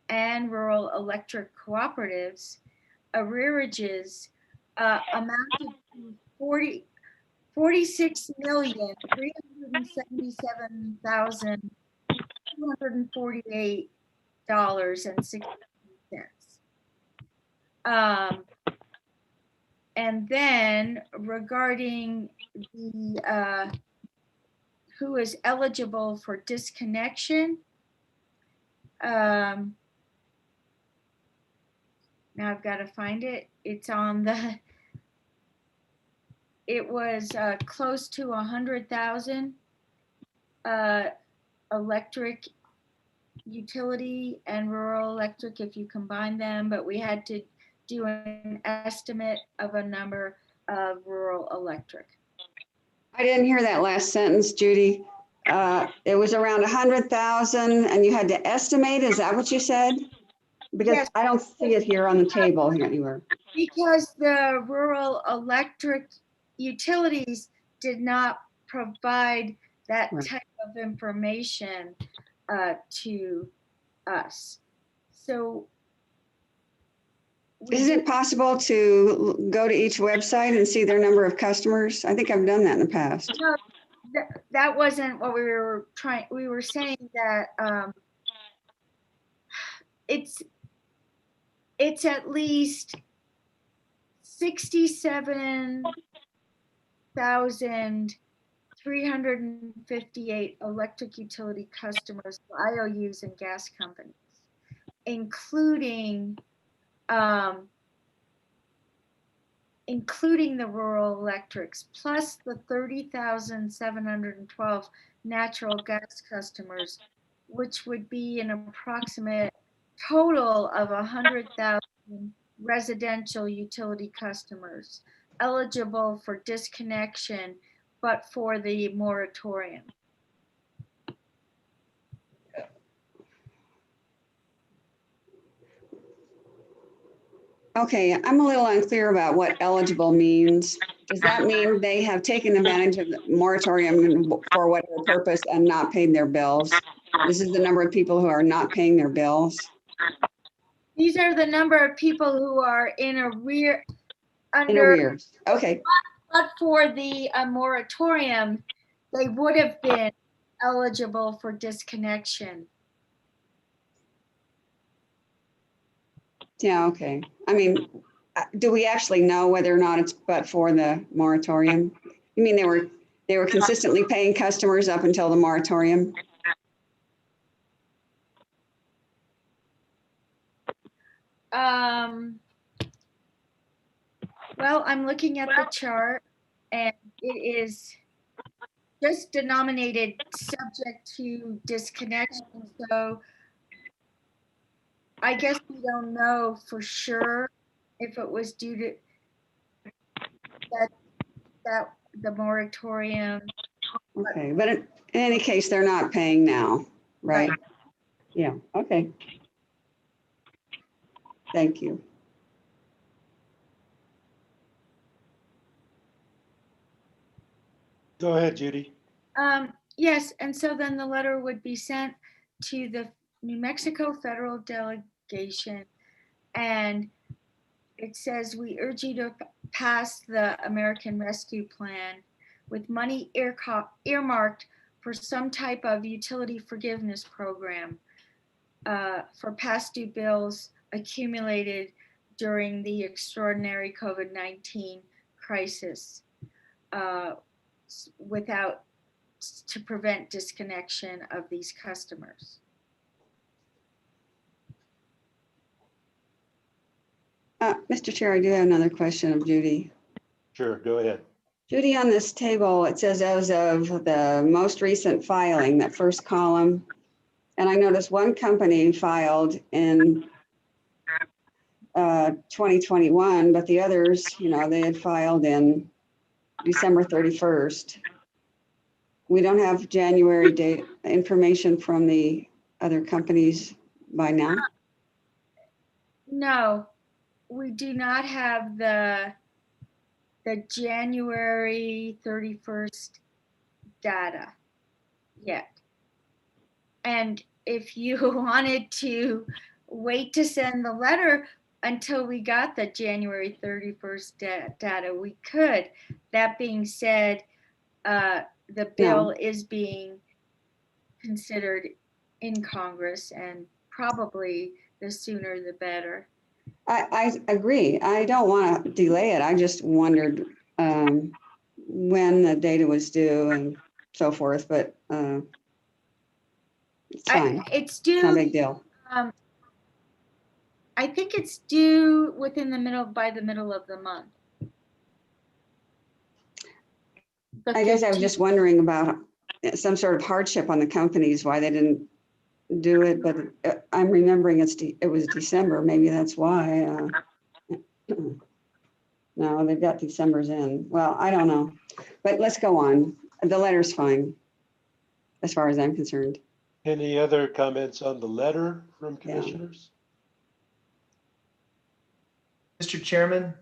and rural electric cooperatives arrearages amounted to $46,377,248.60. And then regarding the who is eligible for disconnection, now I've got to find it. It's on the, it was close to 100,000 electric utility and rural electric if you combine them, but we had to do an estimate of a number of rural electric. I didn't hear that last sentence, Judy. It was around 100,000 and you had to estimate, is that what you said? Because Yes. I don't see it here on the table here anywhere. Because the rural electric utilities did not provide that Right. type of information to us. So Is it possible to go to each website and see their number of customers? I think I've done that in the past. no, that wasn't what we were trying. We were saying that it's at least 67,358 electric utility customers for IOUs and gas companies, including the rural electrics, plus the 30,712 natural gas customers, which would be an approximate total of 100,000 residential utility customers eligible for disconnection, but for the moratorium. Okay, I'm a little unclear about what eligible means. Does that mean they have taken advantage of the moratorium for whatever purpose and not paid their bills? This is the number of people who are not paying their bills? These are the number of people who are in arrears. In arrears, okay. But for the moratorium, they would have been eligible for disconnection. Yeah, okay. I mean, do we actually know whether or not it's but for the moratorium? You mean they were consistently paying customers up until the moratorium? Well, I'm looking at the chart and it is just denominated subject to disconnection. So I guess we don't know for sure if it was due to, that the moratorium. Okay, but in any case, they're not paying now, right? Right. Yeah, okay. Thank you. Go ahead, Judy. Yes, and so then the letter would be sent to the New Mexico federal delegation, and it says, we urge you to pass the American Rescue Plan with money earmarked for some type of utility forgiveness program for past due bills accumulated during the extraordinary COVID-19 crisis without to prevent disconnection of these customers. Mr. Chair, I do have another question of Judy. Sure, go ahead. Judy, on this table, it says as of the most recent filing, that first column. And I noticed one company filed in 2021, but the others, they had filed in December 31st. We don't have January date information from the other companies by now? No, we do not have the January 31st data yet. And if you wanted to wait to send the letter until we got the January 31st data, we could. That being said, the bill is being considered in Congress, and probably the sooner the better. I agree. I don't want to delay it. I just wondered when the data was due and so forth, but it's fine. It's due. It's not a big deal. I think it's due by the middle of the month. I guess I was just wondering about some sort of hardship on the companies, why they didn't do it, but I'm remembering it was December. Maybe that's why. No, they've got December's in. Well, I don't know, but let's go on. The letter's fine, as far as I'm concerned. Any other comments on the letter from commissioners? Mr. Chairman?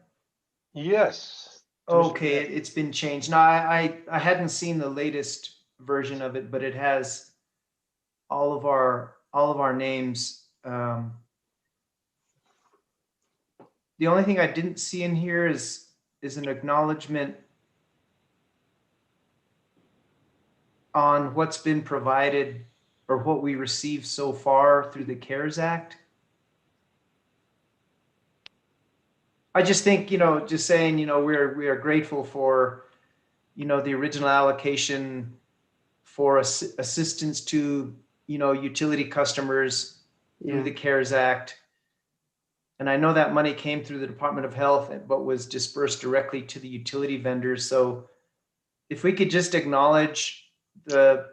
Yes. Okay, it's been changed. No, I hadn't seen the latest version of it, but it has all of our names. The only thing I didn't see in here is an acknowledgement on what's been provided or what we received so far through the CARES Act. I just think, just saying, we are grateful for, the original allocation for assistance to, utility customers through the CARES Act. And I know that money came through the Department of Health, but was dispersed directly to the utility vendors. So if we could just acknowledge the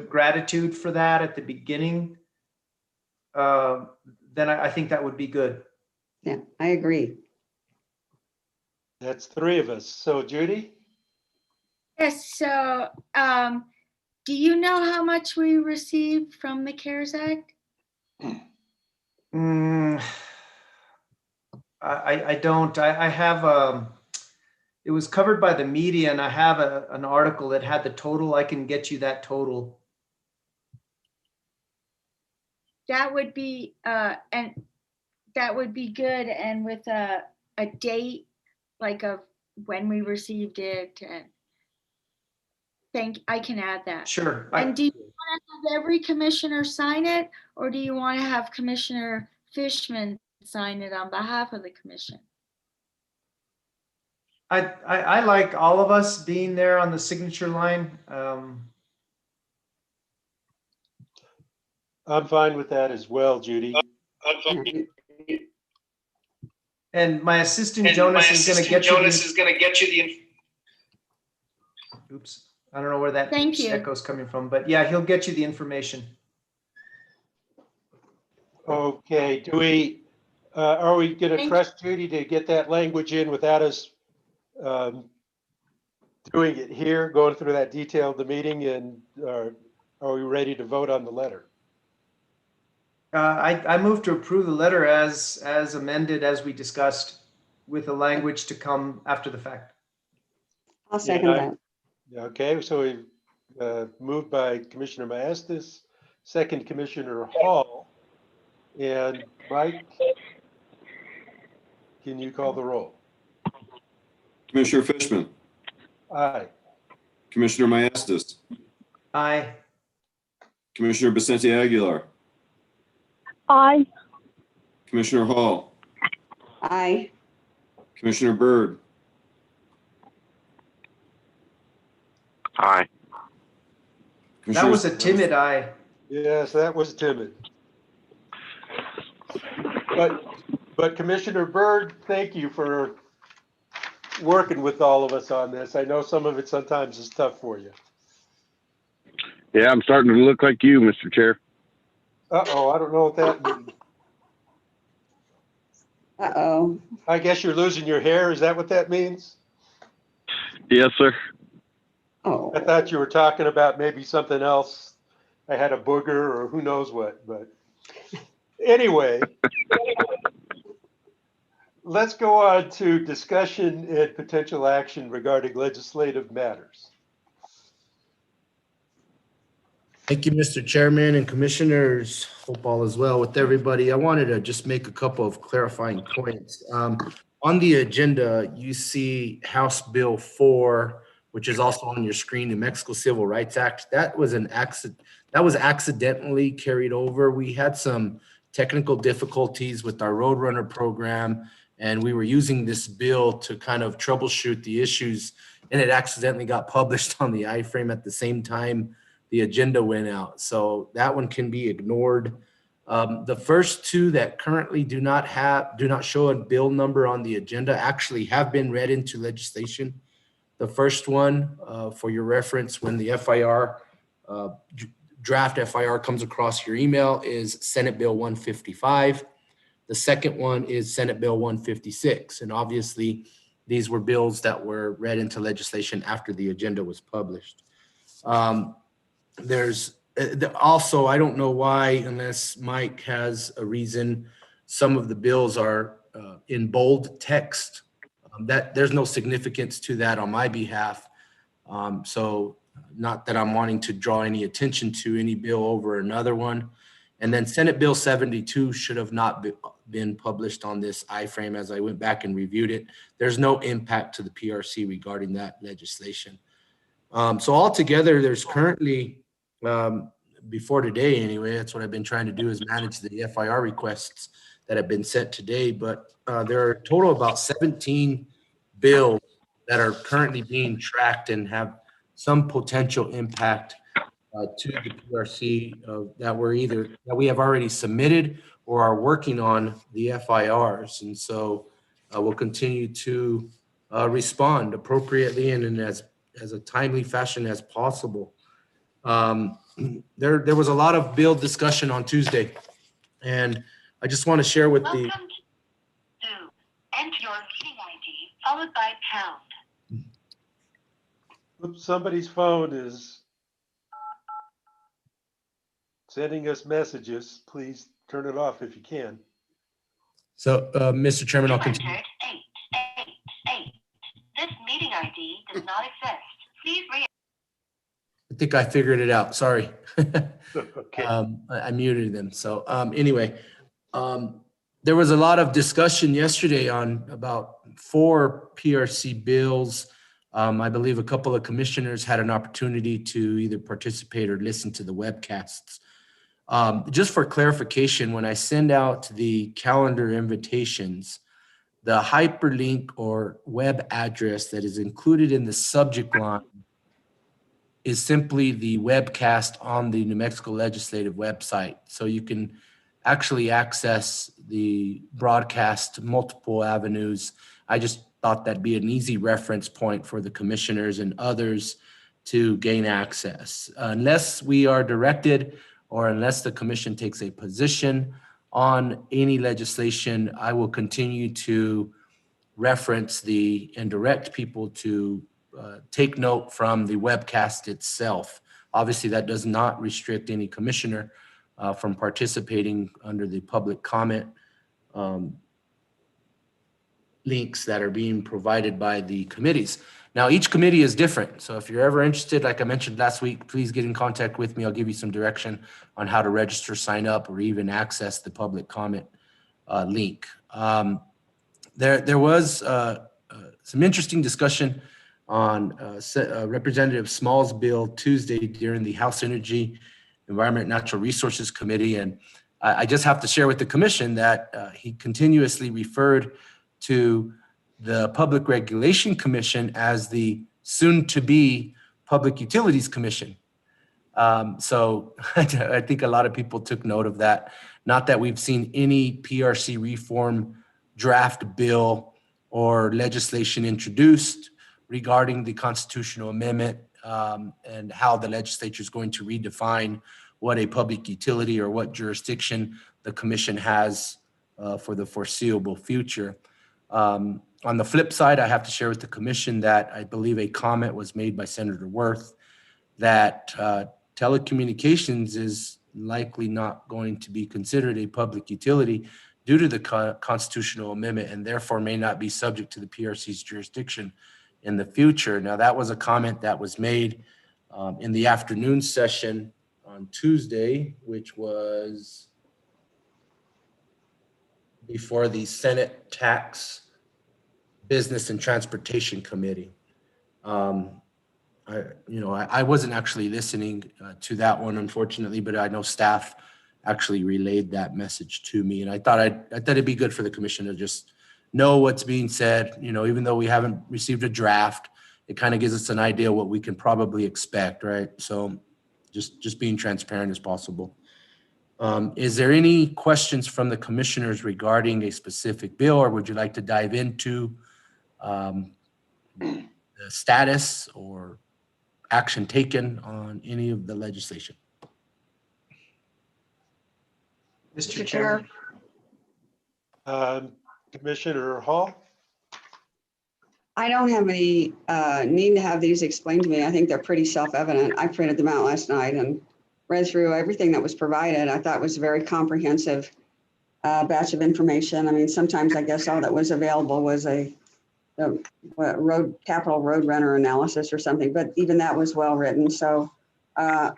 gratitude for that at the beginning, then I think that would be good. Yeah, I agree. That's three of us. So Judy? Yes, so do you know how much we received from the CARES Act? I don't. I have it was covered by the media, and I have an article that had the total. I can get you that total. That would be and that would be good, and with a date like of when we received it, and I can add that. Sure. And do you want to have every commissioner sign it, or do you want to have Commissioner Fishman sign it on behalf of the commission? I like all of us being there on the signature line. I'm fine with that as well, Judy. And my assistant Jonas is going to get you the. Oops, I don't know where that echo's coming from, but yeah, he'll get you the information. Okay, are we going to trust Judy to get that language in without us doing it here, going through that detail of the meeting, and are we ready to vote on the letter? I move to approve the letter as amended, as we discussed, with the language to come after the fact. I'll second that. Okay, so we moved by Commissioner Maestas, second Commissioner Hall, and Mike, can you call the roll? Commissioner Fishman, Aye. Commissioner Maestas, Aye. Commissioner Vicente Aguilar, Aye. Commissioner Hall, Aye. Commissioner Byrd, Aye. That was a timid aye. Yes, that was timid. But Commissioner Byrd, thank you for working with all of us on this. I know some of it sometimes is tough for you. Yeah, I'm starting to look like you, Mr. Chair. Uh-oh, I don't know what that means. Uh-oh. I guess you're losing your hair. Is that what that means? Yes, sir. Oh. I thought you were talking about maybe something else. I had a booger or who knows what, but anyway, let's go on to discussion and potential action regarding legislative matters. Thank you, Mr. Chairman and Commissioners. Hope all is well with everybody. I wanted to just make a couple of clarifying points. On the agenda, you see House Bill 4, which is also on your screen, the Mexico Civil Rights Act. That was an accident. That was accidentally carried over. We had some technical difficulties with our Roadrunner program, and we were using this bill to kind of troubleshoot the issues, and it accidentally got published on the iframe at the same time the agenda went out. So that one can be ignored. The first two that currently do not show a bill number on the agenda actually have been read into legislation. The first one, for your reference, when the FIR, draft FIR comes across your email, is Senate Bill 155. The second one is Senate Bill 156. And obviously, these were bills that were read into legislation after the agenda was published. There's also, I don't know why, unless Mike has a reason, some of the bills are in bold text. That there's no significance to that on my behalf. So not that I'm wanting to draw any attention to any bill over another one. And then Senate Bill 72 should have not been published on this iframe. As I went back and reviewed it, there's no impact to the PRC regarding that legislation. So altogether, there's currently, before today anyway, that's what I've been trying to do, is manage the FIR requests that have been sent today. But there are a total of about 17 bills that are currently being tracked and have some potential impact to the PRC that we have already submitted or are working on the FIRs. And so we'll continue to respond appropriately and in as a timely fashion as possible. There was a lot of bill discussion on Tuesday, and I just want to share with the. Welcome to enter your meeting ID followed by pound. Oops, somebody's phone is sending us messages. Please turn it off if you can. So, Mr. Chairman, I'll continue. 888. This meeting ID does not exist. Please I think I figured it out. Sorry. Okay. I muted them. So anyway, there was a lot of discussion yesterday on about 4 PRC bills. I believe a couple of commissioners had an opportunity to either participate or listen to the webcasts. Just for clarification, when I send out the calendar invitations, the hyperlink or web address that is included in the subject line is simply the webcast on the New Mexico Legislative website. So you can actually access the broadcast multiple avenues. I just thought that'd be an easy reference point for the commissioners and others to gain access. Unless we are directed or unless the commission takes a position on any legislation, I will continue to reference and direct people to take note from the webcast itself. Obviously, that does not restrict any commissioner from participating under the public comment links that are being provided by the committees. Now, each committee is different. So if you're ever interested, like I mentioned last week, please get in contact with me. I'll give you some direction on how to register, sign up, or even access the public comment link. There was some interesting discussion on Representative Small's bill Tuesday during the House Energy, Environment, and Natural Resources Committee. And I just have to share with the commission that he continuously referred to the Public Regulation Commission as the soon-to-be Public Utilities Commission. So I think a lot of people took note of that. Not that we've seen any PRC reform draft bill or legislation introduced regarding the constitutional amendment and how the legislature is going to redefine what a public utility or what jurisdiction the commission has for the foreseeable future. On the flip side, I have to share with the commission that I believe a comment was made by Senator Worth that telecommunications is likely not going to be considered a public utility due to the constitutional amendment and therefore may not be subject to the PRC's jurisdiction in the future. Now, that was a comment that was made in the afternoon session on Tuesday, which was before the Senate Tax, Business, and Transportation Committee. I wasn't actually listening to that one, unfortunately, but I know staff actually relayed that message to me, and I thought it'd be good for the commission to just know what's being said. Even though we haven't received a draft, it kind of gives us an idea what we can probably expect, right? So, just being transparent as possible. Is there any questions from the commissioners regarding a specific bill, or would you like to dive into the status or action taken on any of the legislation? Mr. Chair. Commissioner Hall? I don't have any need to have these explained to me. I think they're pretty self-evident. I printed them out last night and read through everything that was provided. I thought it was a very comprehensive batch of information. I mean, sometimes I guess all that was available was a capital road runner analysis or something, but even that was well written. So I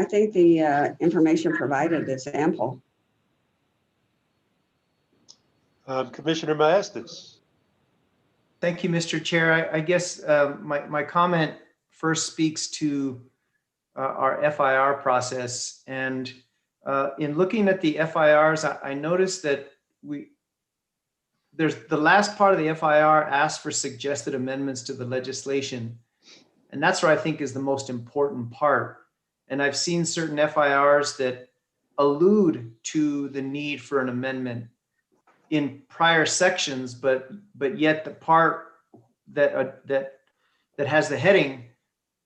think the information provided is ample. Commissioner Maestas. Thank you, Mr. Chair. I guess my comment first speaks to our FIR process. And in looking at the FIRs, I noticed that there's the last part of the FIR asks for suggested amendments to the legislation. And that's what I think is the most important part. And I've seen certain FIRs that allude to the need for an amendment in prior sections, but yet the part that has the heading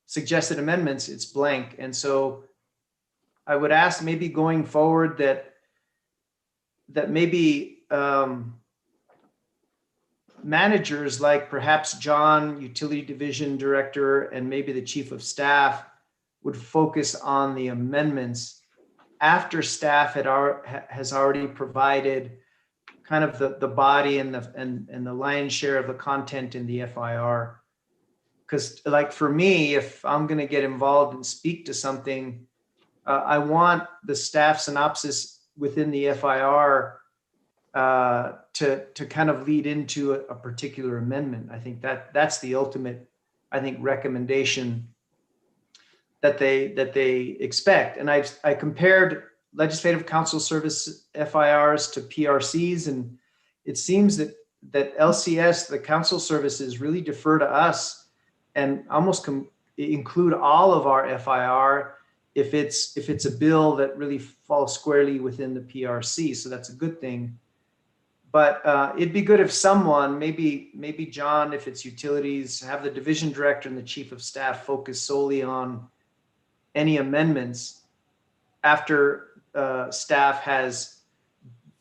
suggested amendments, it's blank. And so I would ask maybe going forward that maybe managers like perhaps John, Utility Division Director, and maybe the Chief of Staff would focus on the amendments after staff has already provided kind of the body and the lion's share of the content in the FIR. Because like for me, if I'm going to get involved and speak to something, I want the staff synopsis within the FIR to kind of lead into a particular amendment. I think that's the ultimate, recommendation that they expect. And I compared Legislative Council Service FIRs to PRCs, and it seems that LCS, the council services, really defer to us and almost include all of our FIR if it's a bill that really falls squarely within the PRC. So that's a good thing. But it'd be good if someone, maybe John, if it's utilities, have the division director and the chief of staff focus solely on any amendments after staff has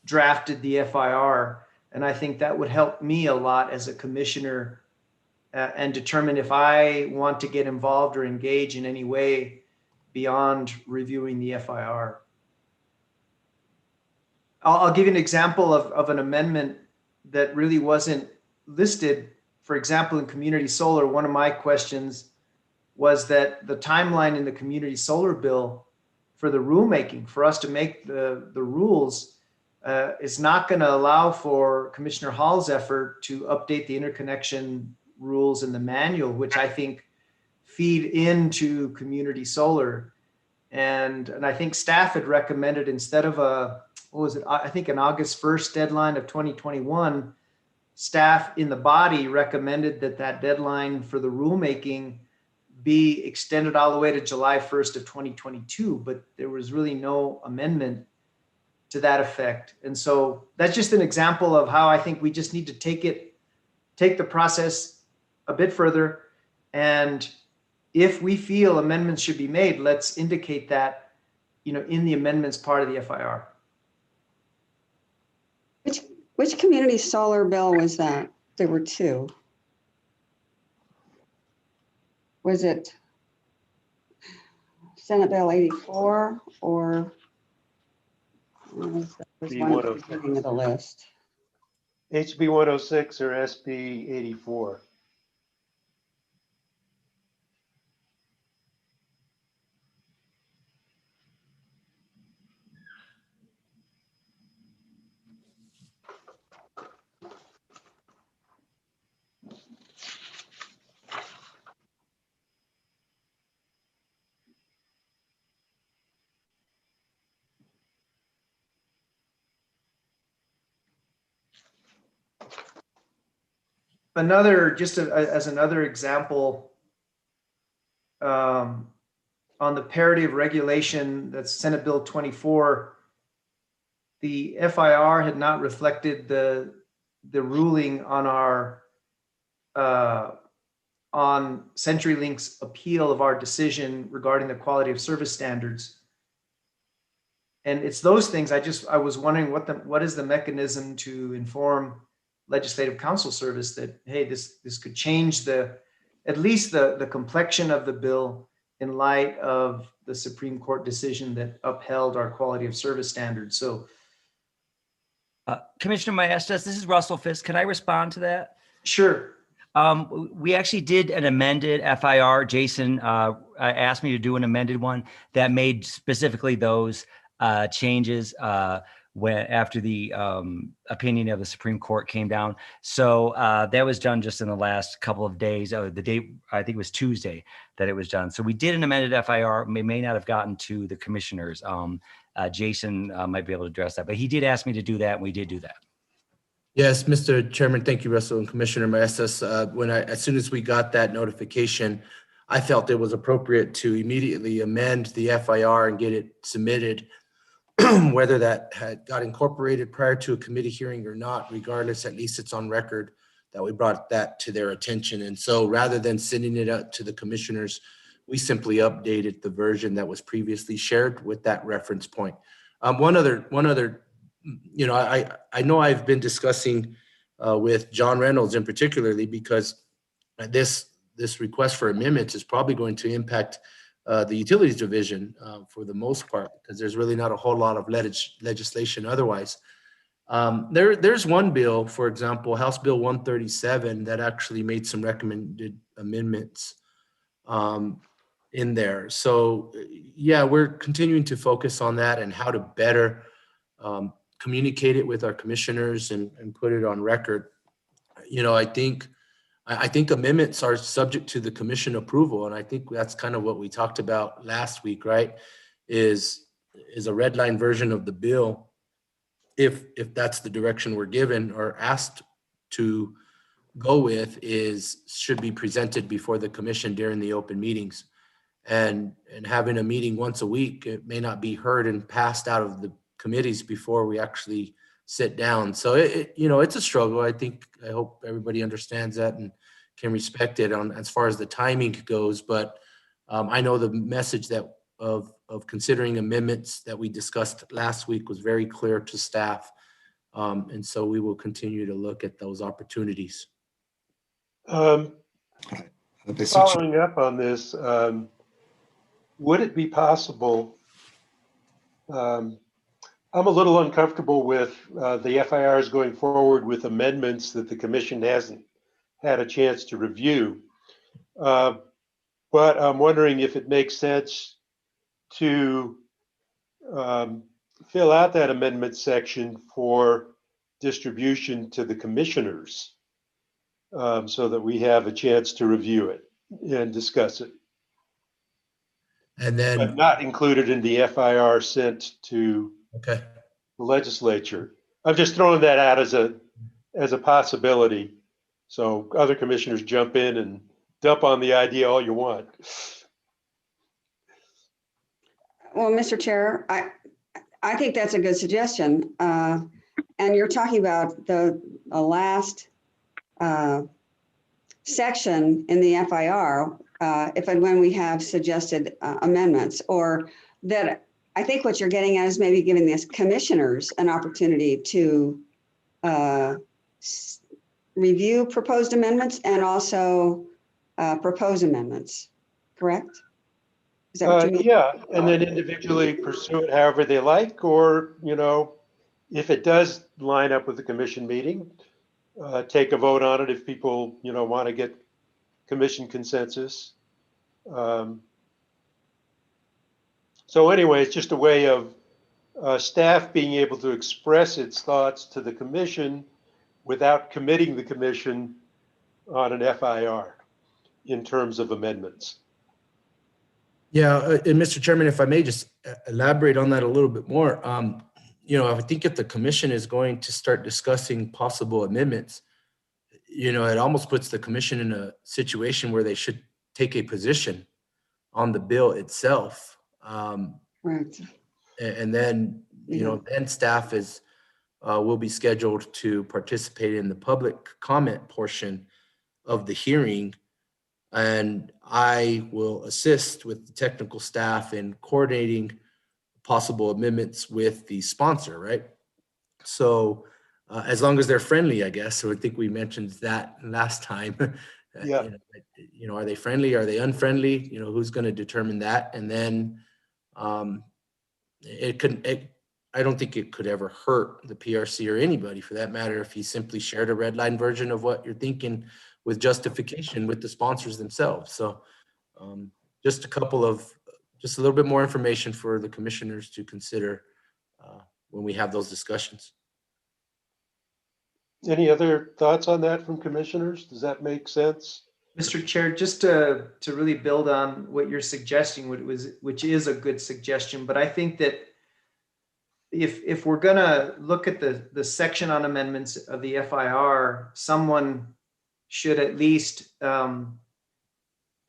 drafted the FIR. And I think that would help me a lot as a commissioner and determine if I want to get involved or engage in any way beyond reviewing the FIR. I'll give you an example of an amendment that really wasn't listed. For example, in community solar, one of my questions was that the timeline in the community solar bill for the rulemaking, for us to make the rules, is not going to allow for Commissioner Hall's effort to update the interconnection rules in the manual, which I think feed into community solar. And I think staff had recommended, instead of what was it? I think an August 1st deadline of 2021, staff in the body recommended that deadline for the rulemaking be extended all the way to July 1st of 2022, but there was really no amendment to that effect. And so that's just an example of how I think we just need to take the process a bit further. And if we feel amendments should be made, let's indicate that, in the amendments part of the FIR. Which community solar bill was that? There were two. Was it Senate Bill 84 or was one at the beginning of the list? HB 106 or SB 84? As another example, on the parity of regulation, that's Senate Bill 24, the FIR had not reflected the ruling on our on CenturyLink's appeal of our decision regarding the quality of service standards. And it's those things I was wondering what is the mechanism to inform Legislative Counsel Service that, hey, this could change at least the complexion of the bill in light of the Supreme Court decision that upheld our quality of service standards. So, Commissioner Maestas, this is Russell Fisk. Can I respond to that? Sure. We actually did an amended FIR. Jason asked me to do an amended one that made specifically those changes after the opinion of the Supreme Court came down. So that was done just in the last couple of days. The date, I think it was Tuesday that it was done. So we did an amended FIR. We may not have gotten to the commissioners. Jason might be able to address that, but he did ask me to do that, and we did do that. Yes, Mr. Chairman, thank you, Russell, and Commissioner Maestas. As soon as we got that notification, I felt it was appropriate to immediately amend the FIR and get it submitted, whether that had got incorporated prior to a committee hearing or not. Regardless, at least it's on record that we brought that to their attention. And so rather than sending it out to the commissioners, we simply updated the version that was previously shared with that reference point. One other, I know I've been discussing with John Reynolds in particularly, because this request for amendments is probably going to impact the Utilities Division for the most part, because there's really not a whole lot of legislation otherwise. There's one bill, for example, House Bill 137, that actually made some recommended amendments in there. So yeah, we're continuing to focus on that and how to better communicate it with our commissioners and put it on record. I think amendments are subject to the commission approval, and I think that's kind of what we talked about last week, right? Is a red line version of the bill, if that's the direction we're given or asked to go with, should be presented before the commission during the open meetings. And having a meeting once a week, it may not be heard and passed out of the committees before we actually sit down. So it's a struggle. I hope everybody understands that and can respect it on as far as the timing goes. But I know the message that of considering amendments that we discussed last week was very clear to staff. And so we will continue to look at those opportunities. Following up on this, would it be possible, I'm a little uncomfortable with the FIRs going forward with amendments that the commission hasn't had a chance to review. But I'm wondering if it makes sense to fill out that amendment section for distribution to the commissioners so that we have a chance to review it and discuss it. And then, But not included in the FIR sent to okay. the legislature. I'm just throwing that out as a possibility. So other commissioners jump in and dump on the idea all you want. Well, Mr. Chair, I think that's a good suggestion. And you're talking about the last section in the FIR, if and when we have suggested amendments, or that I think what you're getting at is maybe giving the commissioners an opportunity to review proposed amendments and also propose amendments, correct? Is that what you mean? Yeah, and then individually pursue it however they like, or, if it does line up with the commission meeting, take a vote on it if people, want to get commission consensus. So anyway, it's just a way of staff being able to express its thoughts to the commission without committing the commission on an FIR in terms of amendments. Yeah, and Mr. Chairman, if I may just elaborate on that a little bit more. I think if the commission is going to start discussing possible amendments, it almost puts the commission in a situation where they should take a position on the bill itself. Right. And then, then staff will be scheduled to participate in the public comment portion of the hearing. And I will assist with the technical staff in coordinating possible amendments with the sponsor, right? So as long as they're friendly, I guess. So I think we mentioned that last time. Yeah. Are they friendly? Are they unfriendly? Who's going to determine that? And then I don't think it could ever hurt the PRC or anybody for that matter if you simply shared a red line version of what you're thinking with justification with the sponsors themselves. So just a little bit more information for the commissioners to consider when we have those discussions. Any other thoughts on that from commissioners? Does that make sense? Mr. Chair, just to really build on what you're suggesting, which is a good suggestion, but I think that if we're gonna look at the section on amendments of the FIR, someone should at least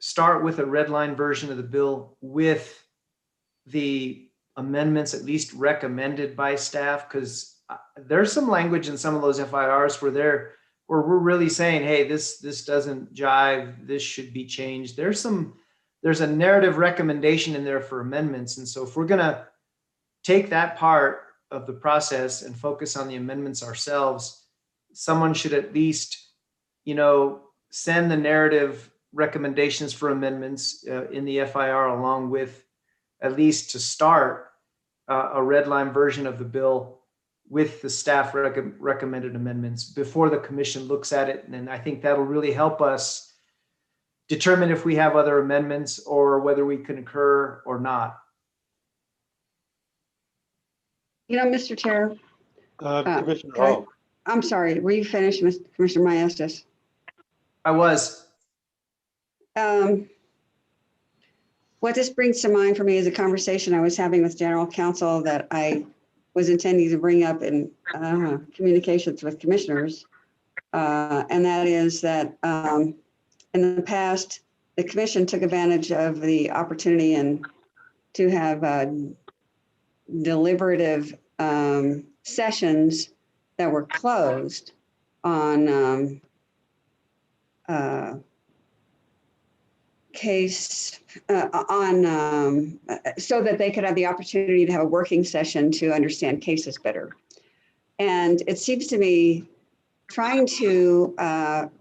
start with a red line version of the bill with the amendments at least recommended by staff, because there's some language in some of those FIRs where we're really saying, hey, this doesn't jive, this should be changed. There's a narrative recommendation in there for amendments. And so if we're gonna take that part of the process and focus on the amendments ourselves, someone should at least, send the narrative recommendations for amendments in the FIR along with, at least to start, a red line version of the bill with the staff recommended amendments before the commission looks at it. And I think that'll really help us determine if we have other amendments or whether we concur or not. Mr. Chair. Commissioner Hall. I'm sorry, were you finished, Commissioner Maestas? I was. What this brings to mind for me is a conversation I was having with General Counsel that I was intending to bring up in communications with commissioners. And that is that in the past, the commission took advantage of the opportunity and to have deliberative sessions that were closed on case so that they could have the opportunity to have a working session to understand cases better. And it seems to me trying to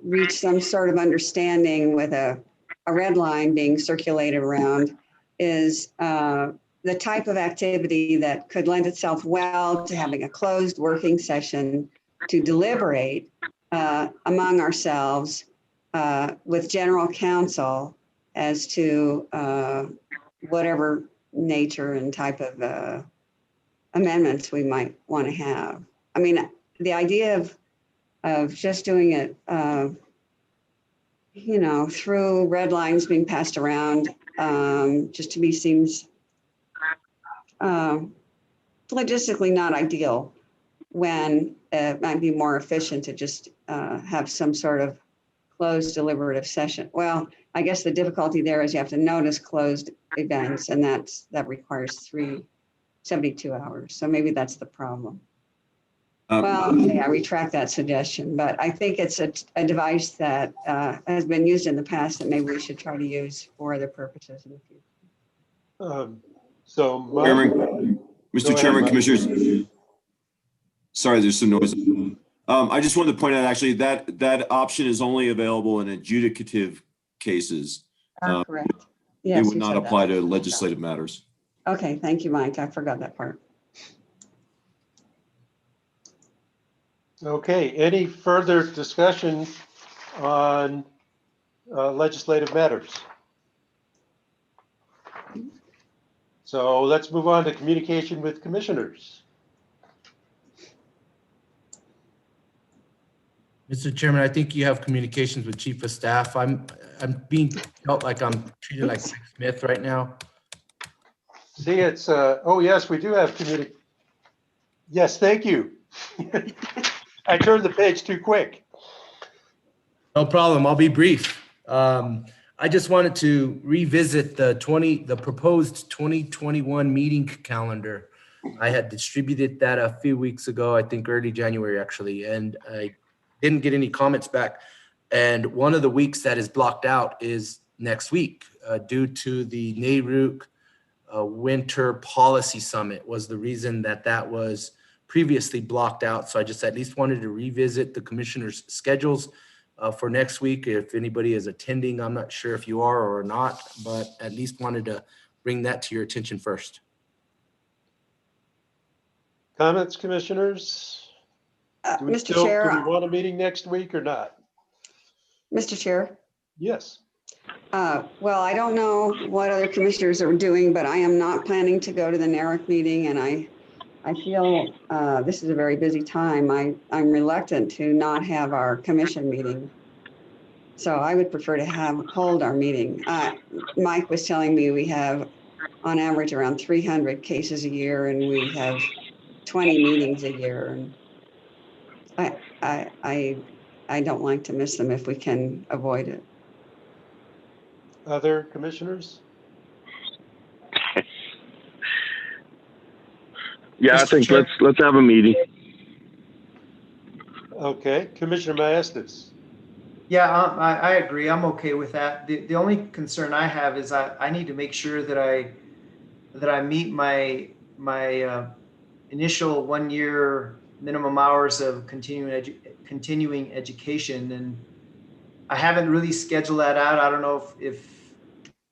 reach some sort of understanding with a red line being circulated around is the type of activity that could lend itself well to having a closed working session to deliberate among ourselves with general counsel as to whatever nature and type of amendments we might want to have. I mean, the idea of just doing it, you know, through red lines being passed around, just to me seems logistically not ideal, when it might be more efficient to just have some sort of closed deliberative session. Well, I guess the difficulty there is you have to notice closed events, and that requires 72 hours. So maybe that's the problem. Well, okay, I retract that suggestion, but I think it's a device that has been used in the past that maybe we should try to use for other purposes in the future. Mr. Chairman, Commissioners, sorry, there's some noise. I just wanted to point out actually that option is only available in adjudicative cases. Correct. Yes, it would not apply to legislative matters. Okay, thank you, Mike. I forgot that part. Okay, any further discussion on legislative matters? So let's move on to communication with commissioners. Mr. Chairman, I think you have communications with Chief of Staff. I'm being felt like I'm treated like Mike Smith right now. See, it's, oh yes, we do have Yes, thank you. I turned the page too quick. No problem. I'll be brief. I just wanted to revisit the proposed 2021 meeting calendar. I had distributed that a few weeks ago, I think early January actually, and I didn't get any comments back. And one of the weeks that is blocked out is next week due to the NARUC Winter Policy Summit was the reason that was previously blocked out. So I just at least wanted to revisit the commissioners' schedules for next week. If anybody is attending, I'm not sure if you are or not, but at least wanted to bring that to your attention first. Comments, commissioners? Mr. Chair. Do we want a meeting next week or not? Mr. Chair. Yes. Well, I don't know what other commissioners are doing, but I am not planning to go to the NARUC meeting, and I feel this is a very busy time. I'm reluctant to not have our commission meeting. So I would prefer to hold our meeting. Mike was telling me we have on average around 300 cases a year, and we have 20 meetings a year. And I don't like to miss them if we can avoid it. Other commissioners? Yeah, I think let's have a meeting. Okay, Commissioner Maestas. Yeah, I agree. I'm okay with that. The only concern I have is I need to make sure that I meet my initial 1 year minimum hours of continuing education, and I haven't really scheduled that out. I don't know if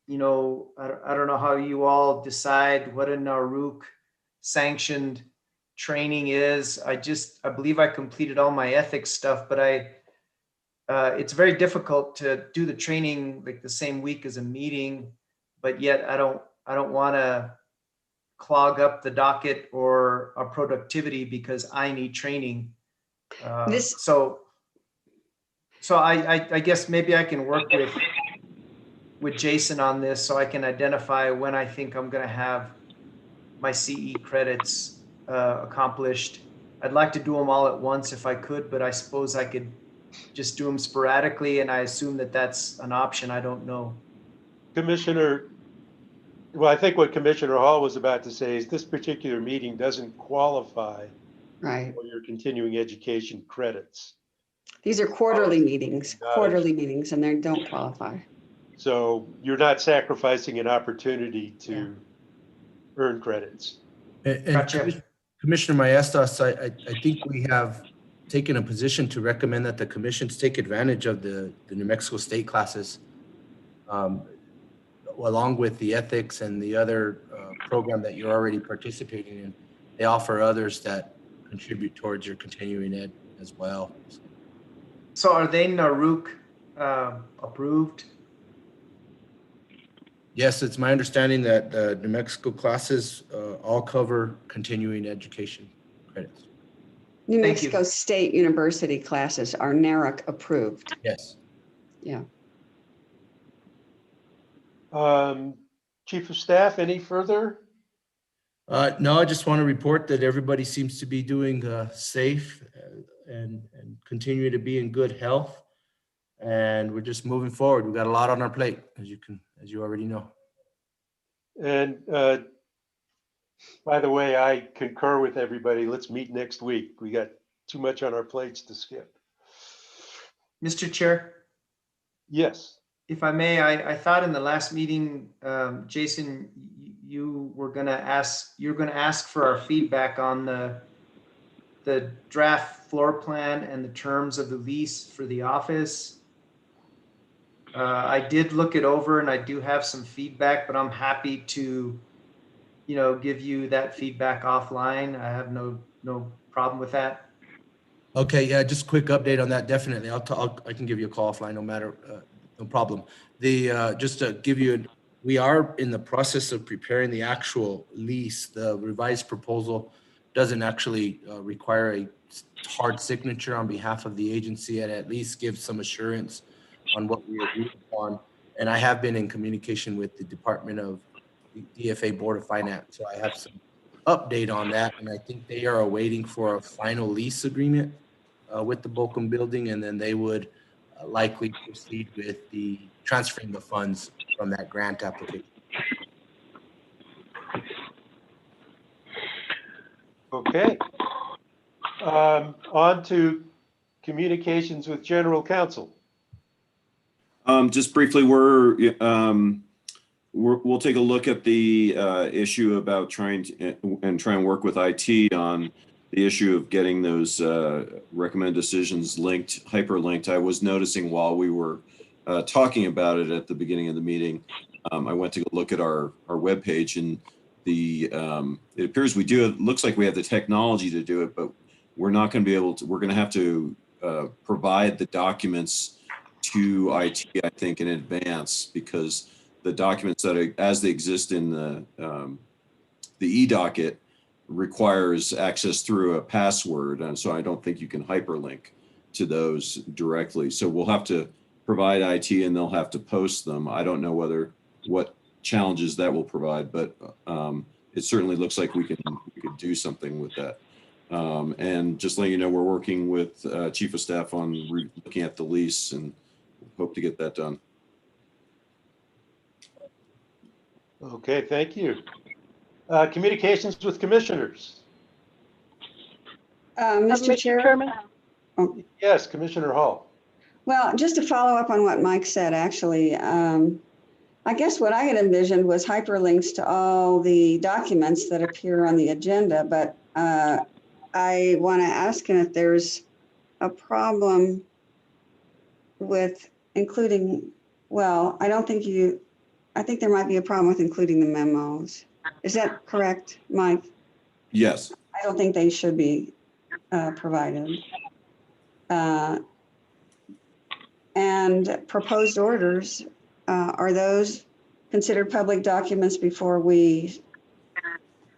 you know, I don't know how you all decide what a NARUC sanctioned training is. I believe I completed all my ethics stuff, but it's very difficult to do the training like the same week as a meeting, but yet I don't want to clog up the docket or our productivity because I need training. So I guess maybe I can work with Jason on this so I can identify when I think I'm going to have my CE credits accomplished. I'd like to do them all at once if I could, but I suppose I could just do them sporadically, and I assume that that's an option. I don't know. Well, I think what Commissioner Hall was about to say is this particular meeting doesn't qualify for your continuing education credits. These are quarterly meetings, and they don't qualify. So you're not sacrificing an opportunity to earn credits. And Gotcha. Commissioner Maestas, I think we have taken a position to recommend that the commissions take advantage of the New Mexico state classes, along with the ethics and the other program that you're already participating in. They offer others that contribute towards your continuing ed as well. So are they NARUC approved? Yes, it's my understanding that the New Mexico classes all cover continuing education credits. New Thank you. Mexico State University classes are NARUC approved. Yes. Yeah. Chief of Staff, any further? No, I just want to report that everybody seems to be doing safe and continue to be in good health. And we're just moving forward. We've got a lot on our plate, as you already know. And by the way, I concur with everybody. Let's meet next week. We got too much on our plates to skip. Mr. Chair, Yes. if I may, I thought in the last meeting, Jason, you're going to ask for our feedback on the draft floor plan and the terms of the lease for the office. I did look it over and I do have some feedback, but I'm happy to, give you that feedback offline. I have no problem with that. Okay, yeah, just a quick update on that. Definitely, I can give you a call offline, no matter, no problem. Just to give you, we are in the process of preparing the actual lease. The revised proposal doesn't actually require a hard signature on behalf of the agency, and at least give some assurance on what we agreed upon. And I have been in communication with the Department of the DFA Board of Finance, so I have some update on that, and I think they are awaiting for a final lease agreement with the Bolcom building, and then they would likely proceed with the transferring the funds from that grant application. Okay. On to communications with General Counsel. Just briefly, we'll take a look at the issue about trying to work with IT on the issue of getting those recommended decisions hyperlinked. I was noticing while we were talking about it at the beginning of the meeting, I went to go look at our webpage, and it appears it looks like we have the technology to do it, but we're not going to be able to. We're going to have to provide the documents to IT, I think, in advance, because the documents that as they exist in the e-docket requires access through a password, and so I don't think you can hyperlink to those directly. So we'll have to provide IT, and they'll have to post them. I don't know what challenges that will provide, but it certainly looks like we could do something with that. And just letting you know, we're working with Chief of Staff on looking at the lease, and hope to get that done. Okay, thank you. Communications with commissioners. Mr. Chairman? Oh. Yes, Commissioner Hall. Well, just to follow up on what Mike said, actually, I guess what I had envisioned was hyperlinks to all the documents that appear on the agenda, but I want to ask him if there's a problem with including, well, I think there might be a problem with including the memos. Is that correct, Mike? Yes. I don't think they should be provided. And proposed orders, are those considered public documents before we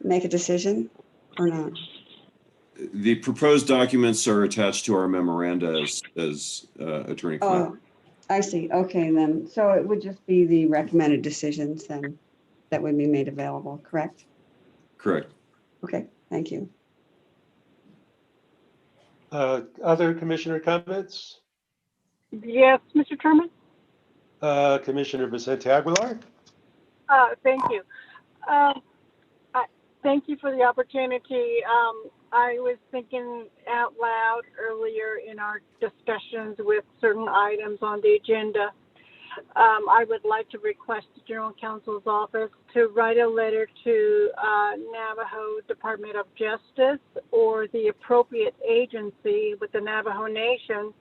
make a decision or not? The proposed documents are attached to our memoranda as Attorney Flynn. Oh, I see. Okay, then. So it would just be the recommended decisions then that would be made available, correct? Correct. Okay, thank you. Other commissioner comments? Yes, Mr. Chairman? Commissioner Vicente Aguilar? Thank you. Thank you for the opportunity. I was thinking out loud earlier in our discussions with certain items on the agenda, I would like to request the General Counsel's office to write a letter to Navajo Department of Justice or the appropriate agency with the Navajo Nation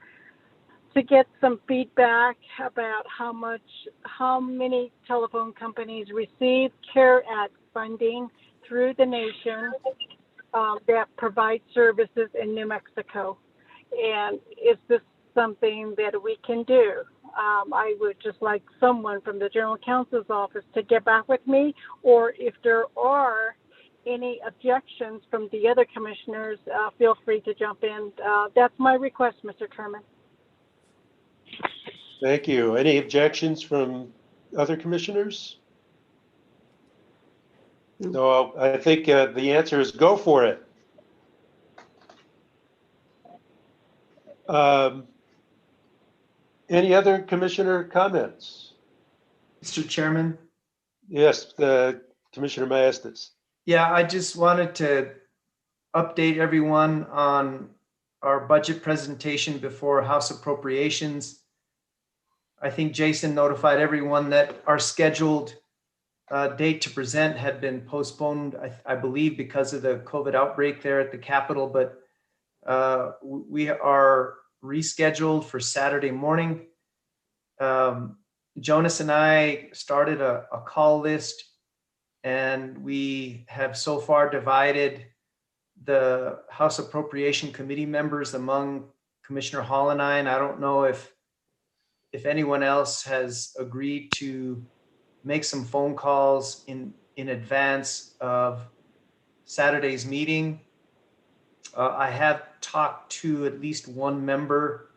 to get some feedback about how many telephone companies receive CARE Act funding through the nation that provide services in New Mexico. And is this something that we can do? I would just like someone from the General Counsel's office to get back with me, or if there are any objections from the other commissioners, feel free to jump in. That's my request, Mr. Chairman. Thank you. Any objections from other commissioners? No, I think the answer is go for it. Any other commissioner comments? Mr. Chairman? Yes, Commissioner Maestas. Yeah, I just wanted to update everyone on our budget presentation before House Appropriations. I think Jason notified everyone that our scheduled date to present had been postponed, I believe, because of the COVID outbreak there at the Capitol, but we are rescheduled for Saturday morning. Jonas and I started a call list, and we have so far divided the House Appropriation Committee members among Commissioner Hall and I don't know if anyone else has agreed to make some phone calls in advance of Saturday's meeting. I have talked to at least one member,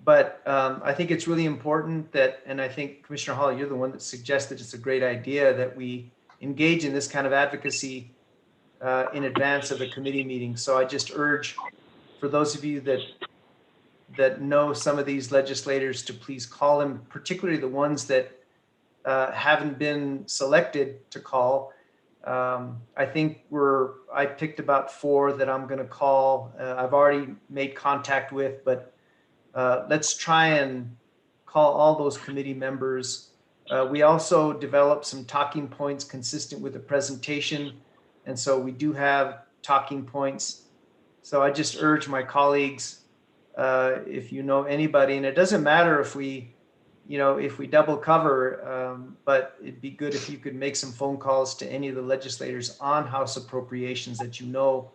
but I think it's really important that, and I think Commissioner Hall, you're the one that suggested it's a great idea that we engage in this kind of advocacy in advance of the committee meeting. So I just urge for those of you that know some of these legislators to please call them, particularly the ones that haven't been selected to call. I think I picked about 4 that I'm going to call. I've already made contact with, but let's try and call all those committee members. We also developed some talking points consistent with the presentation. And so we do have talking points. So I just urge my colleagues, if you know anybody, and it doesn't matter if we double cover, but it'd be good if you could make some phone calls to any of the legislators on House appropriations that you know,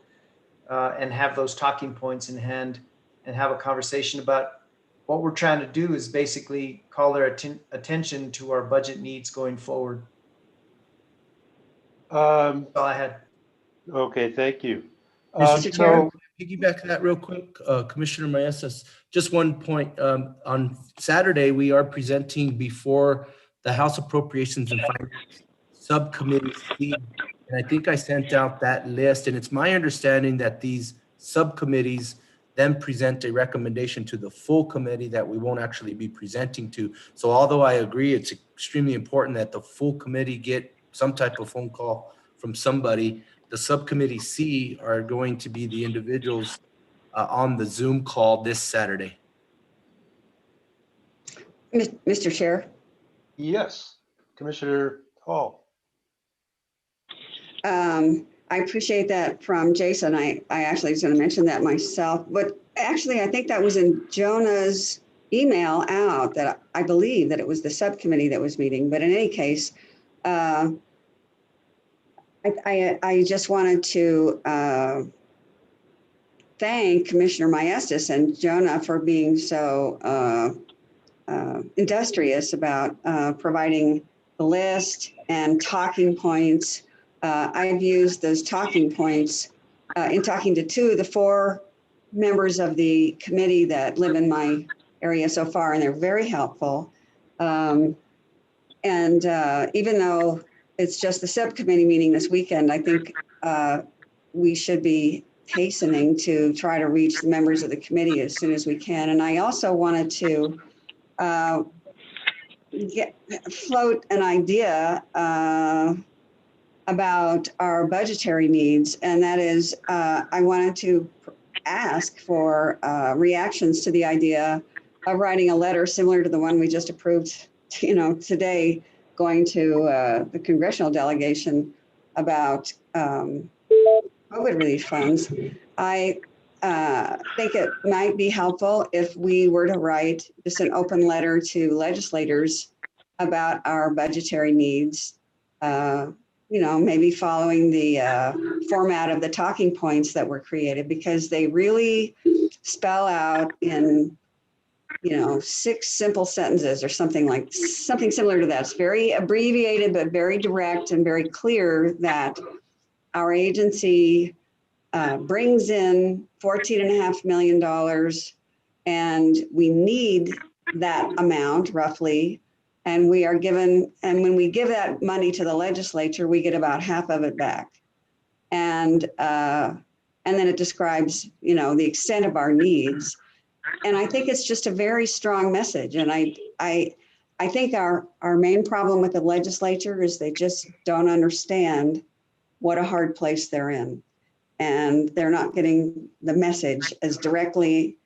and have those talking points in hand and have a conversation about what we're trying to do is basically call their attention to our budget needs going forward. That's all I had. Okay, thank you. Mr. Chair, piggyback that real quick, Commissioner Maestas, just one point. On Saturday, we are presenting before the House Appropriations and Finance Subcommittee C, and I think I sent out that list, and it's my understanding that these subcommittees then present a recommendation to the full committee that we won't actually be presenting to. So although I agree it's extremely important that the full committee get some type of phone call from somebody, the subcommittee C are going to be the individuals on the Zoom call this Saturday. Mr. Chair. Yes, Commissioner Hall. I appreciate that from Jason. I actually was going to mention that myself, but actually I think that was in Jonah's email out that I believe that it was the subcommittee that was meeting. But in any case, I just wanted to thank Commissioner Maestas and Jonah for being so industrious about providing the list and talking points. I've used those talking points in talking to 2 of the 4 members of the committee that live in my area so far, and they're very helpful. And even though it's just the subcommittee meeting this weekend, I think we should be hastening to try to reach the members of the committee as soon as we can. And I also wanted to float an idea about our budgetary needs, and that is I wanted to ask for reactions to the idea of writing a letter similar to the one we just approved, today, going to the congressional delegation about COVID relief funds. I think it might be helpful if we were to write just an open letter to legislators about our budgetary needs, maybe following the format of the talking points that were created, because they really spell out in 6 simple sentences or something similar to that. It's very abbreviated, but very direct and very clear that our agency brings in $14.5 million, and we need that amount roughly. And we are given, and when we give that money to the legislature, we get about half of it back. And then it describes, the extent of our needs. And I think it's just a very strong message. And I think our main problem with the legislature is they just don't understand what a hard place they're in. And they're not getting the message as directly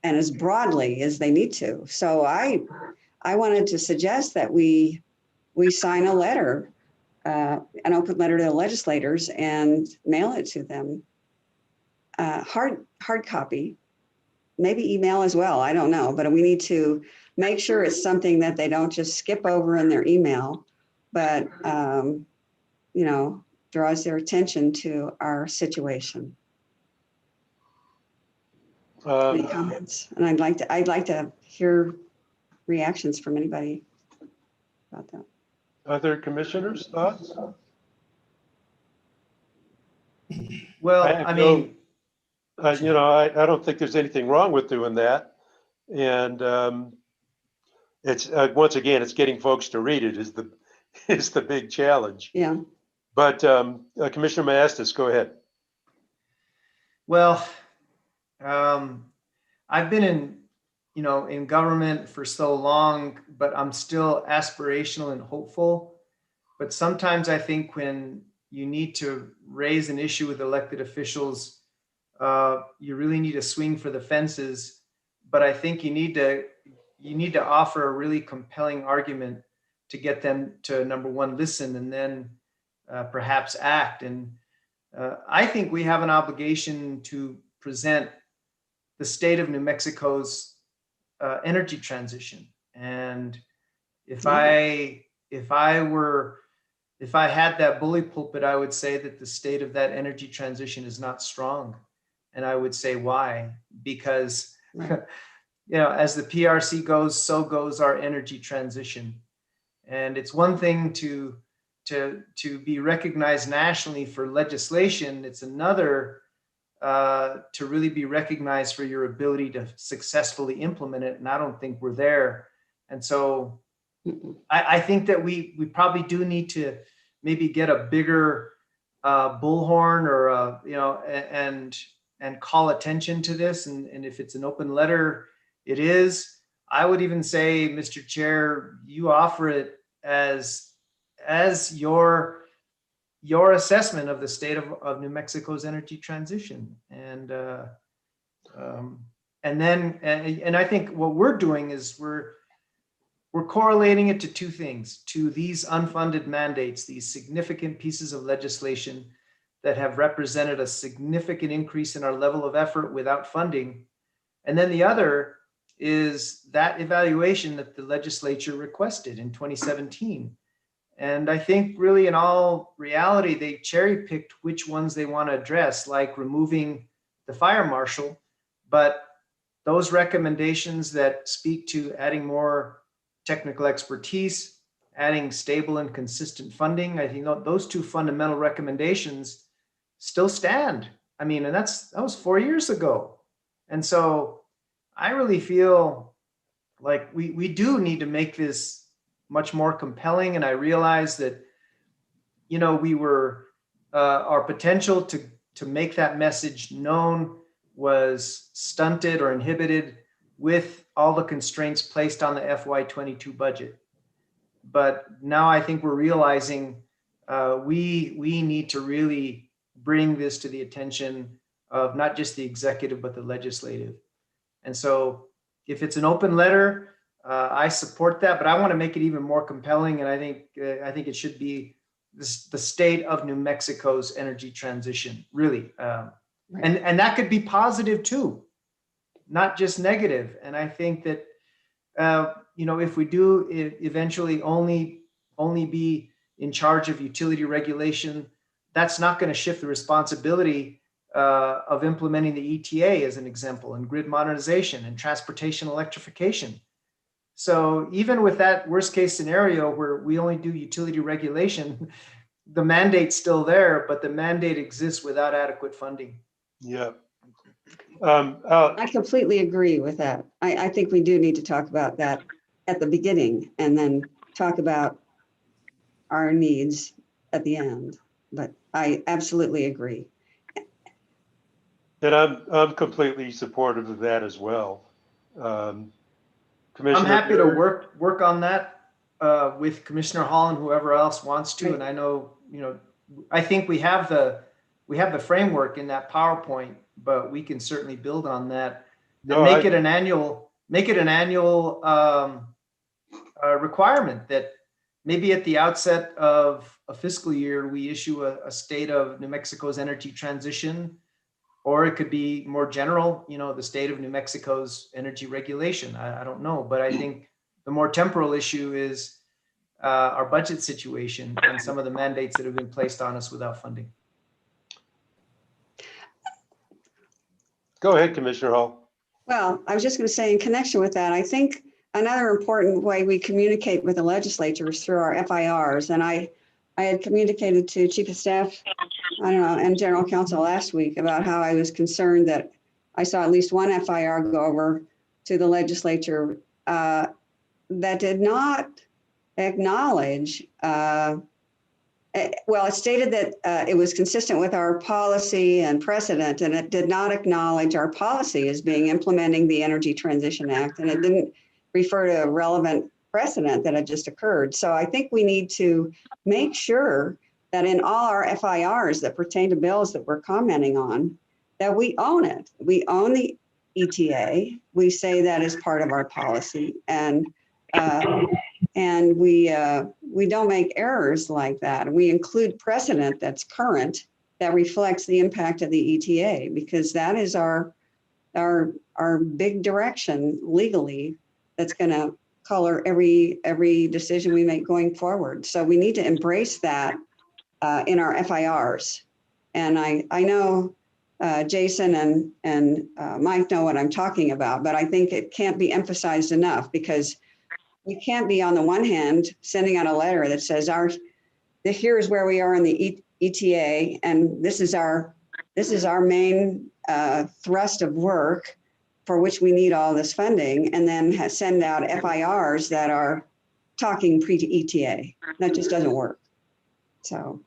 and as broadly as they need to. So I wanted to suggest that we sign a letter, an open letter to the legislators, and mail it to them. Hard copy, maybe email as well. I don't know, but we need to make sure it's something that they don't just skip over in their email, but draws their attention to our situation. Any comments? And I'd like to hear reactions from anybody about that. Other commissioners' thoughts? Well, I don't think there's anything wrong with doing that. And it's once again, it's getting folks to read it is the big challenge. Yeah. But Commissioner Maestas, go ahead. Well, I've been in government for so long, but I'm still aspirational and hopeful. But sometimes I think when you need to raise an issue with elected officials, you really need to swing for the fences. But I think you need to offer a really compelling argument to get them to, number one, listen, and then perhaps act. And I think we have an obligation to present the state of New Mexico's energy transition. And if I had that bully pulpit, I would say that the state of that energy transition is not strong. And I would say why? Because as the PRC goes, so goes our energy transition. And it's one thing to be recognized nationally for legislation. It's another to really be recognized for your ability to successfully implement it. And I don't think we're there. And so I think that we probably do need to maybe get a bigger bullhorn or and call attention to this. And if it's an open letter, it is. I would even say, Mr. Chair, you offer it as your assessment of the state of New Mexico's energy transition. And I think what we're doing is we're correlating it to two things, to these unfunded mandates, these significant pieces of legislation that have represented a significant increase in our level of effort without funding. And then the other is that evaluation that the legislature requested in 2017. And I think really in all reality, they cherry picked which ones they want to address, like removing the fire marshal. But those recommendations that speak to adding more technical expertise, adding stable and consistent funding, I think those two fundamental recommendations still stand. I mean, and that was 4 years ago. And so I really feel like we do need to make this much more compelling. And I realize that, we were, our potential to make that message known was stunted or inhibited with all the constraints placed on the FY22 budget. But now I think we're realizing we need to really bring this to the attention of not just the executive, but the legislative. And so if it's an open letter, I support that, but I want to make it even more compelling. And I think it should be the state of New Mexico's energy transition, really. And that could be positive too, not just negative. And I think that, if we do eventually only be in charge of utility regulation, that's not going to shift the responsibility of implementing the ETA as an example, and grid modernization and transportation electrification. So even with that worst case scenario where we only do utility regulation, the mandate's still there, but the mandate exists without adequate funding. Yeah. I completely agree with that. I think we do need to talk about that at the beginning and then talk about our needs at the end. But I absolutely agree. And I'm completely supportive of that as well. Commissioner, I'm happy to work on that with Commissioner Hall and whoever else wants to. Right. And I know, I think we have the framework in that PowerPoint, but we can certainly build on that and make it an annual requirement that maybe at the outset of a fiscal year, we issue a state of New Mexico's energy transition, or it could be more general, the state of New Mexico's energy regulation. I don't know, but I think the more temporal issue is our budget situation and some of the mandates that have been placed on us without funding. Go ahead, Commissioner Hall. Well, I was just going to say in connection with that, I think another important way we communicate with the legislature is through our FIRs. And I had communicated to Chief of Staff, and General Counsel last week about how I was concerned that I saw at least one FIR go over to the legislature that did not acknowledge, it stated that it was consistent with our policy and precedent, and it did not acknowledge our policy as being implementing the Energy Transition Act, and it didn't refer to a relevant precedent that had just occurred. So I think we need to make sure that in all our FIRs that pertain to bills that we're commenting on, that we own it. We own the ETA. We say that as part of our policy, and we don't make errors like that. We include precedent that's current that reflects the impact of the ETA, because that is our big direction legally that's going to color every decision we make going forward. So we need to embrace that in our FIRs. And I know Jason and Mike know what I'm talking about, but I think it can't be emphasized enough, because we can't be on the one hand sending out a letter that says here's where we are in the ETA, and this is our main thrust of work for which we need all this funding, and then send out FIRs that are talking pre-ETA. That just doesn't work. So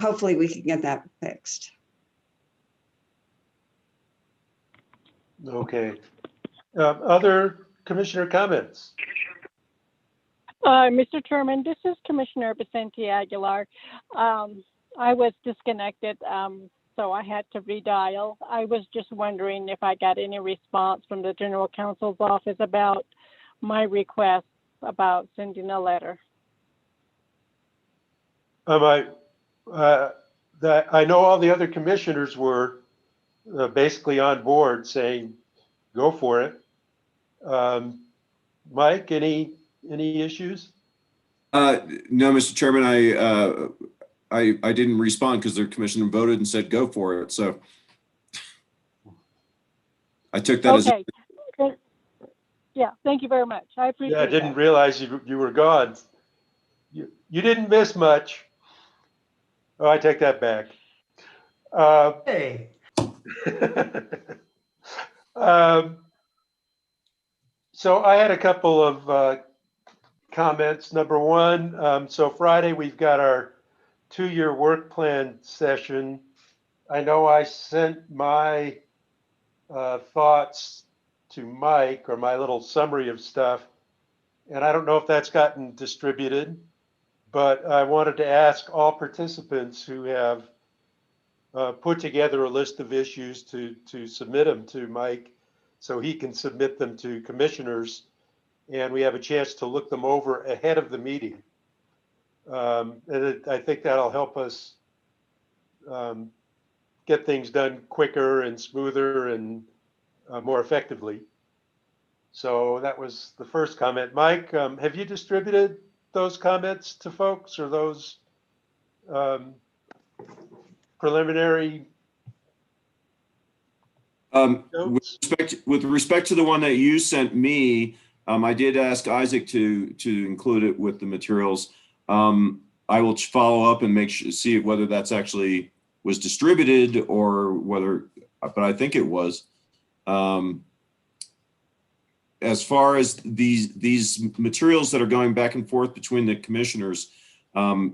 hopefully we can get that fixed. Okay. Other commissioner comments? Mr. Chairman, this is Commissioner Vicente Aguilar. I was disconnected, so I had to redial. I was just wondering if I got any response from the General Counsel's office about my request about sending a letter. I know all the other commissioners were basically on board saying, go for it. Mike, any issues? No, Mr. Chairman, I didn't respond because the commission voted and said go for it. So I took that okay. Yeah, thank you very much. I appreciate it. Yeah, I didn't realize you were gone. You didn't miss much. Oh, I take that back. Hey. So I had a couple of comments. Number one, so Friday we've got our 2-year work plan session. I know I sent my thoughts to Mike, or my little summary of stuff, and I don't know if that's gotten distributed, but I wanted to ask all participants who have put together a list of issues to submit them to Mike, so he can submit them to commissioners and we have a chance to look them over ahead of the meeting. I think that'll help us get things done quicker and smoother and more effectively. So that was the first comment. Mike, have you distributed those comments to folks, or those preliminary notes? With respect to the one that you sent me, I did ask Isaac to include it with the materials. I will follow up and see whether that's actually was distributed or whether, but I think it was. As far as these materials that are going back and forth between the commissioners,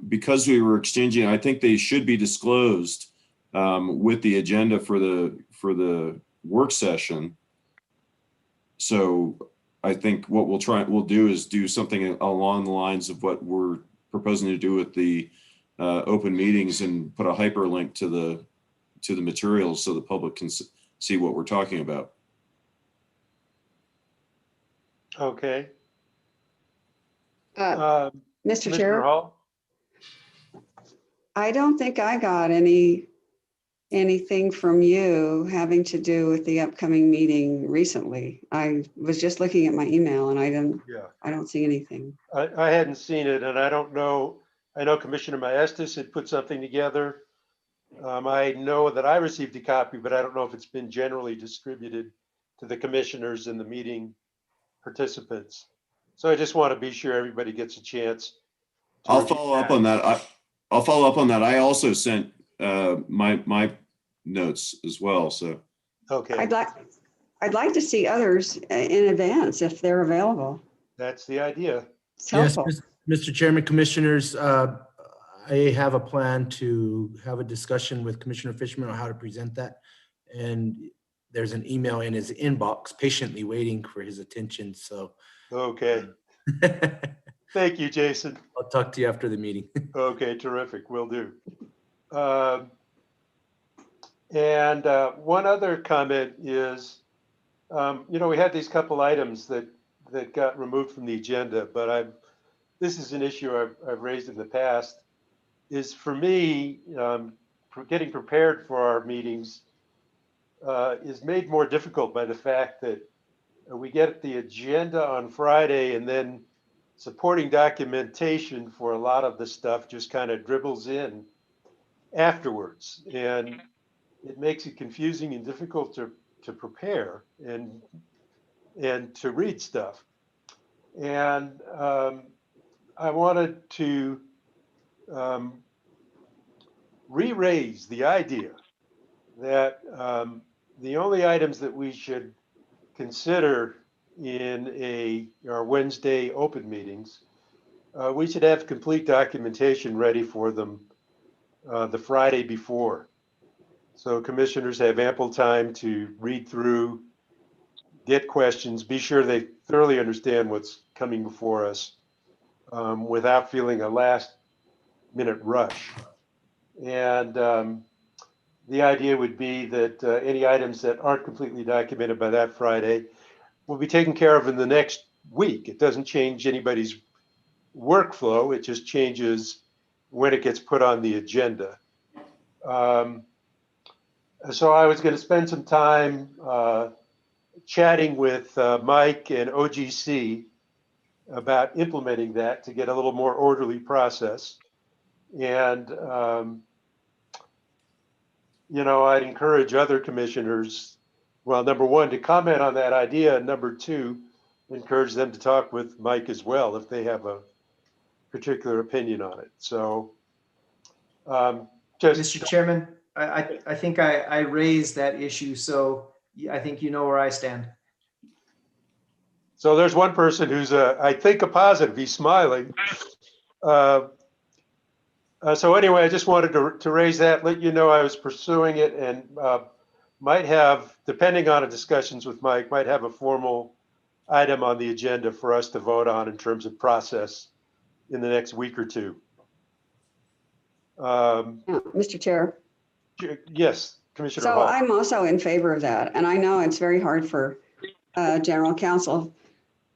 because we were exchanging, I think they should be disclosed with the agenda for the work session. So I think what we'll do is do something along the lines of what we're proposing to do with the open meetings, and put a hyperlink to the materials so the public can see what we're talking about. Okay. Mr. Commissioner Chair, Hall? I don't think I got anything from you having to do with the upcoming meeting recently. I was just looking at my email and I don't see anything. I hadn't seen it, and I don't know. I know Commissioner Maestas had put something together. I know that I received a copy, but I don't know if it's been generally distributed to the commissioners and the meeting participants. So I just want to be sure everybody gets a chance. I'll follow up on that. I'll follow up on that. I also sent my notes as well. So okay, I'd like to see others in advance if they're available. That's the idea. It's helpful. Yes, Mr. Chairman, Commissioners, I have a plan to have a discussion with Commissioner Fishman on how to present that. And there's an email in his inbox patiently waiting for his attention. So. Okay. Thank you, Jason. I'll talk to you after the meeting. Okay, terrific. Will do. And one other comment is, we had these couple items that got removed from the agenda, but this is an issue I've raised in the past, is for me, for getting prepared for our meetings is made more difficult by the fact that we get the agenda on Friday, and then supporting documentation for a lot of the stuff just kind of dribbles in afterwards. And it makes it confusing and difficult to prepare and to read stuff. And I wanted to re-raise the idea that the only items that we should consider in our Wednesday open meetings, we should have complete documentation ready for them the Friday before. So commissioners have ample time to read through, get questions, be sure they thoroughly understand what's coming before us without feeling a last minute rush. And the idea would be that any items that aren't completely documented by that Friday will be taken care of in the next week. It doesn't change anybody's workflow. It just changes when it gets put on the agenda. So I was going to spend some time chatting with Mike and OGC about implementing that to get a little more orderly process. And, I'd encourage other commissioners, well, number one, to comment on that idea, and number two, encourage them to talk with Mike as well if they have a particular opinion on it. So Mr. Chairman, I think I raised that issue, so I think you know where I stand. So there's one person who's I think a positive. He's smiling. So anyway, I just wanted to raise that, let you know I was pursuing it, and might have, depending on the discussions with Mike, might have a formal item on the agenda for us to vote on in terms of process in the next week or two. Mr. Chair. Yes, Commissioner So Hall. I'm also in favor of that. And I know it's very hard for general counsel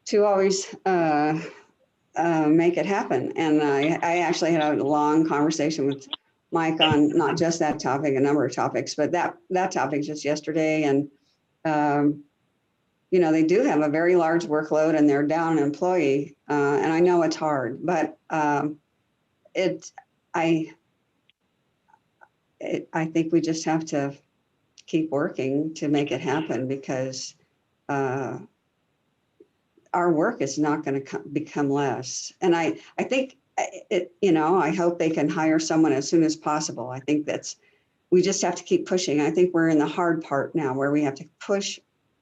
to always make it happen. And I actually had a long conversation with Mike on not just that topic, a number of topics, but that topic just yesterday. And, you know, they do have a very large workload and they're down an employee. And I know it's hard, but I think we just have to keep working to make it happen, because our work is not going to become less. And I think it, you know, I hope they can hire someone as soon as possible. I think we just have to keep pushing. I think we're in the hard part now where we have to push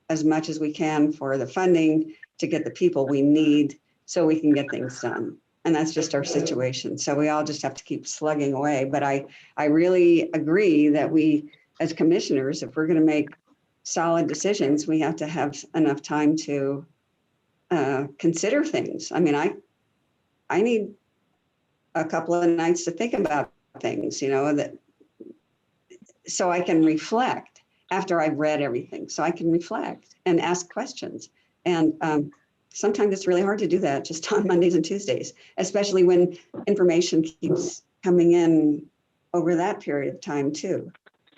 as much as we can for the funding to get the people we need so we can get things done. And that's just our situation. So we all just have to keep slugging away. But I really agree that we, as commissioners, if we're going to make solid decisions, we have to have enough time to consider things. I mean, I need a couple of nights to think about things, you know, that so I can reflect after I've read everything, so I can reflect and ask questions. And sometimes it's really hard to do that just on Mondays and Tuesdays, especially when information keeps coming in over that period of time too.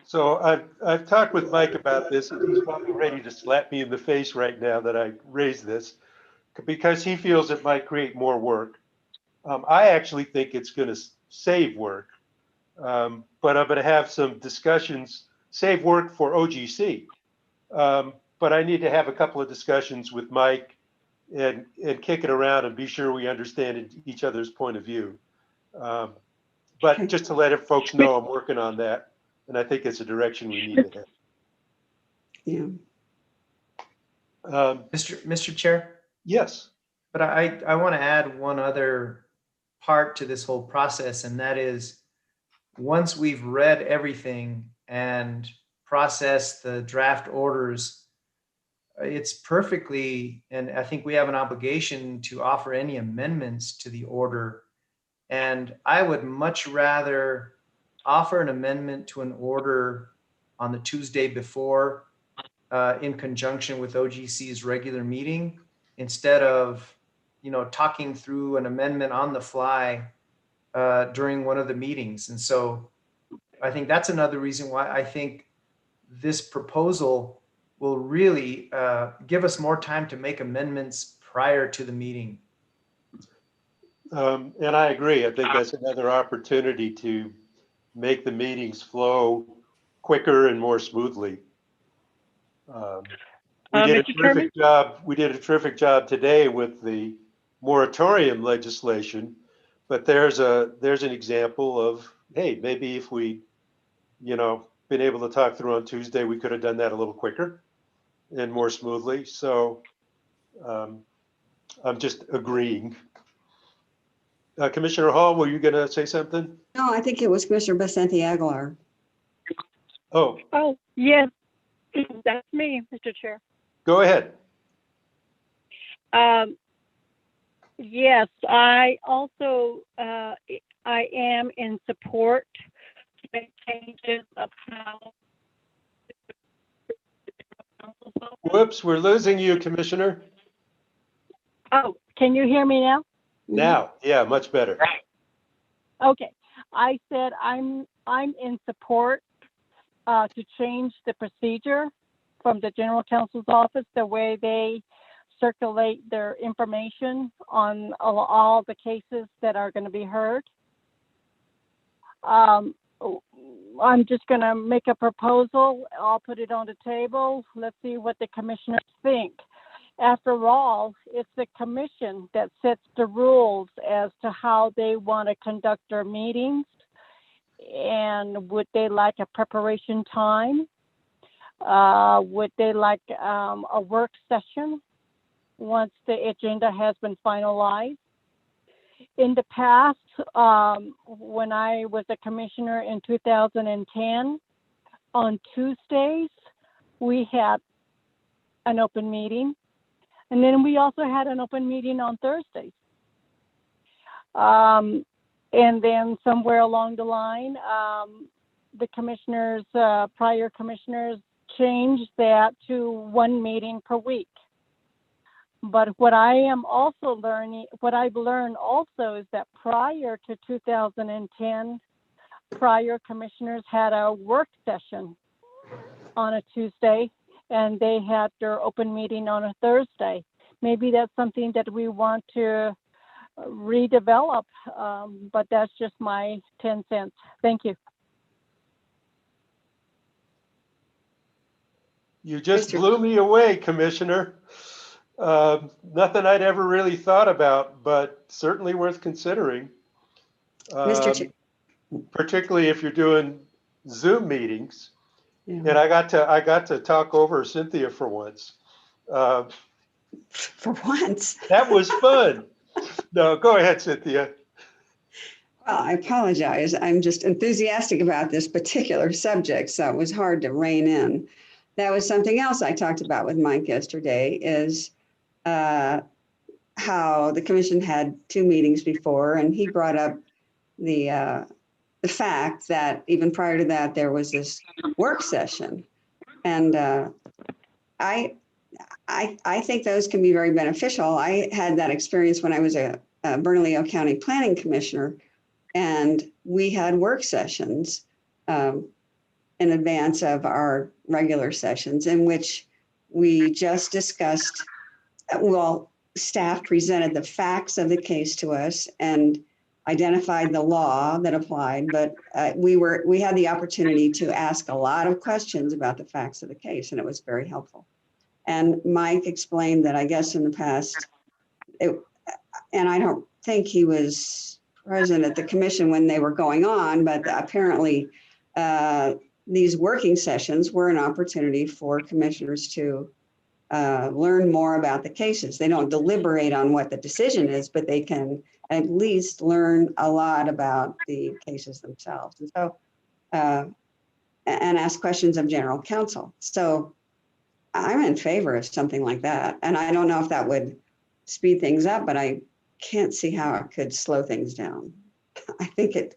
So I've talked with Mike about this, and he's probably ready to slap me in the face right now that I raised this, because he feels it might create more work. I actually think it's going to save work, but I'm going to have some discussions, save work for OGC. But I need to have a couple of discussions with Mike and kick it around and be sure we understand each other's point of view. But just to let folks know, I'm working on that. And I think it's a direction we need to head. Yeah. Mr. Chair? Yes. But I want to add one other part to this whole process, and that is once we've read everything and processed the draft orders, it's perfectly, and I think we have an obligation to offer any amendments to the order. And I would much rather offer an amendment to an order on the Tuesday before in conjunction with OGC's regular meeting, instead of, you know, talking through an amendment on the fly during one of the meetings. And so I think that's another reason why I think this proposal will really give us more time to make amendments prior to the meeting. And I agree. I think that's another opportunity to make the meetings flow quicker and more smoothly. We did a terrific job. We did a terrific job today with the moratorium legislation, but there's an example of, hey, maybe if we, you know, been able to talk through on Tuesday, we could have done that a little quicker and more smoothly. So I'm just agreeing. Commissioner Hall, were you going to say something? No, I think it was Commissioner Vicente Aguilar. Oh, yes, that's me, Mr. Chair. Go ahead. Yes, I also, I am in support to make changes of how. Whoops, we're losing you, Commissioner. Oh, can you hear me now? Now, yeah, much better. Okay, I said I'm in support to change the procedure from the General Counsel's office, the way they circulate their information on all the cases that are going to be heard. I'm just going to make a proposal. I'll put it on the table. Let's see what the commissioners think. After all, it's the commission that sets the rules as to how they want to conduct their meetings. And would they like a preparation time? Would they like a work session once the agenda has been finalized? In the past, when I was a commissioner in 2010, on Tuesdays, we had an open meeting. And then we also had an open meeting on Thursdays. And then somewhere along the line, the commissioners, prior commissioners, changed that to one meeting per week. But what I am also learning, what I've learned also is that prior to 2010, prior commissioners had a work session on a Tuesday, and they had their open meeting on a Thursday. Maybe that's something that we want to redevelop, but that's just my 10 cents. Thank you. You just blew me away, Commissioner. Nothing I'd ever really thought about, but certainly worth considering. Particularly if you're doing Zoom meetings. Yeah. And I got to talk over Cynthia for once. For once. That was fun. No, go ahead, Cynthia. Well, I apologize. I'm just enthusiastic about this particular subject, so it was hard to rein in. That was something else I talked about with Mike yesterday, is how the commission had 2 meetings before, and he brought up the fact that even prior to that, there was this work session. And I think those can be very beneficial. I had that experience when I was a Bernalillo County Planning Commissioner, and we had work sessions in advance of our regular sessions in which we just discussed, well, staff presented the facts of the case to us and identified the law that applied, but we had the opportunity to ask a lot of questions about the facts of the case, and it was very helpful. And Mike explained that I guess in the past, and I don't think he was present at the commission when they were going on, but apparently these working sessions were an opportunity for commissioners to learn more about the cases. They don't deliberate on what the decision is, but they can at least learn a lot about the cases themselves. And so, and ask questions of general counsel. So I'm in favor of something like that. And I don't know if that would speed things up, but I can't see how it could slow things down. I think it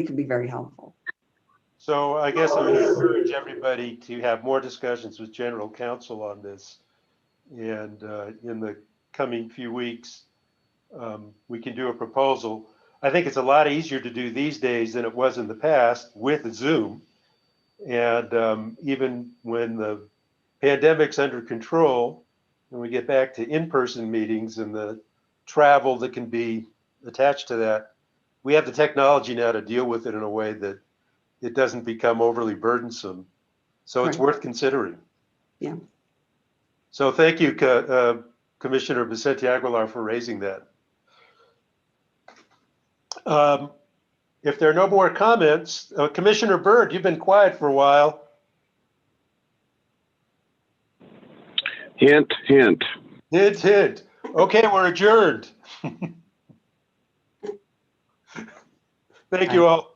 could be very helpful. So I guess I would encourage everybody to have more discussions with general counsel on this. And in the coming few weeks, we can do a proposal. I think it's a lot easier to do these days than it was in the past with Zoom. And even when the pandemic's under control, and we get back to in-person meetings and the travel that can be attached to that, we have the technology now to deal with it in a way that it doesn't become overly burdensome. So it's worth considering. Yeah. So thank you, Commissioner Vicente Aguilar, for raising that. If there are no more comments, Commissioner Byrd, you've been quiet for a while. Hint, hint. Hint, hint. Okay, we're adjourned. Thank you all.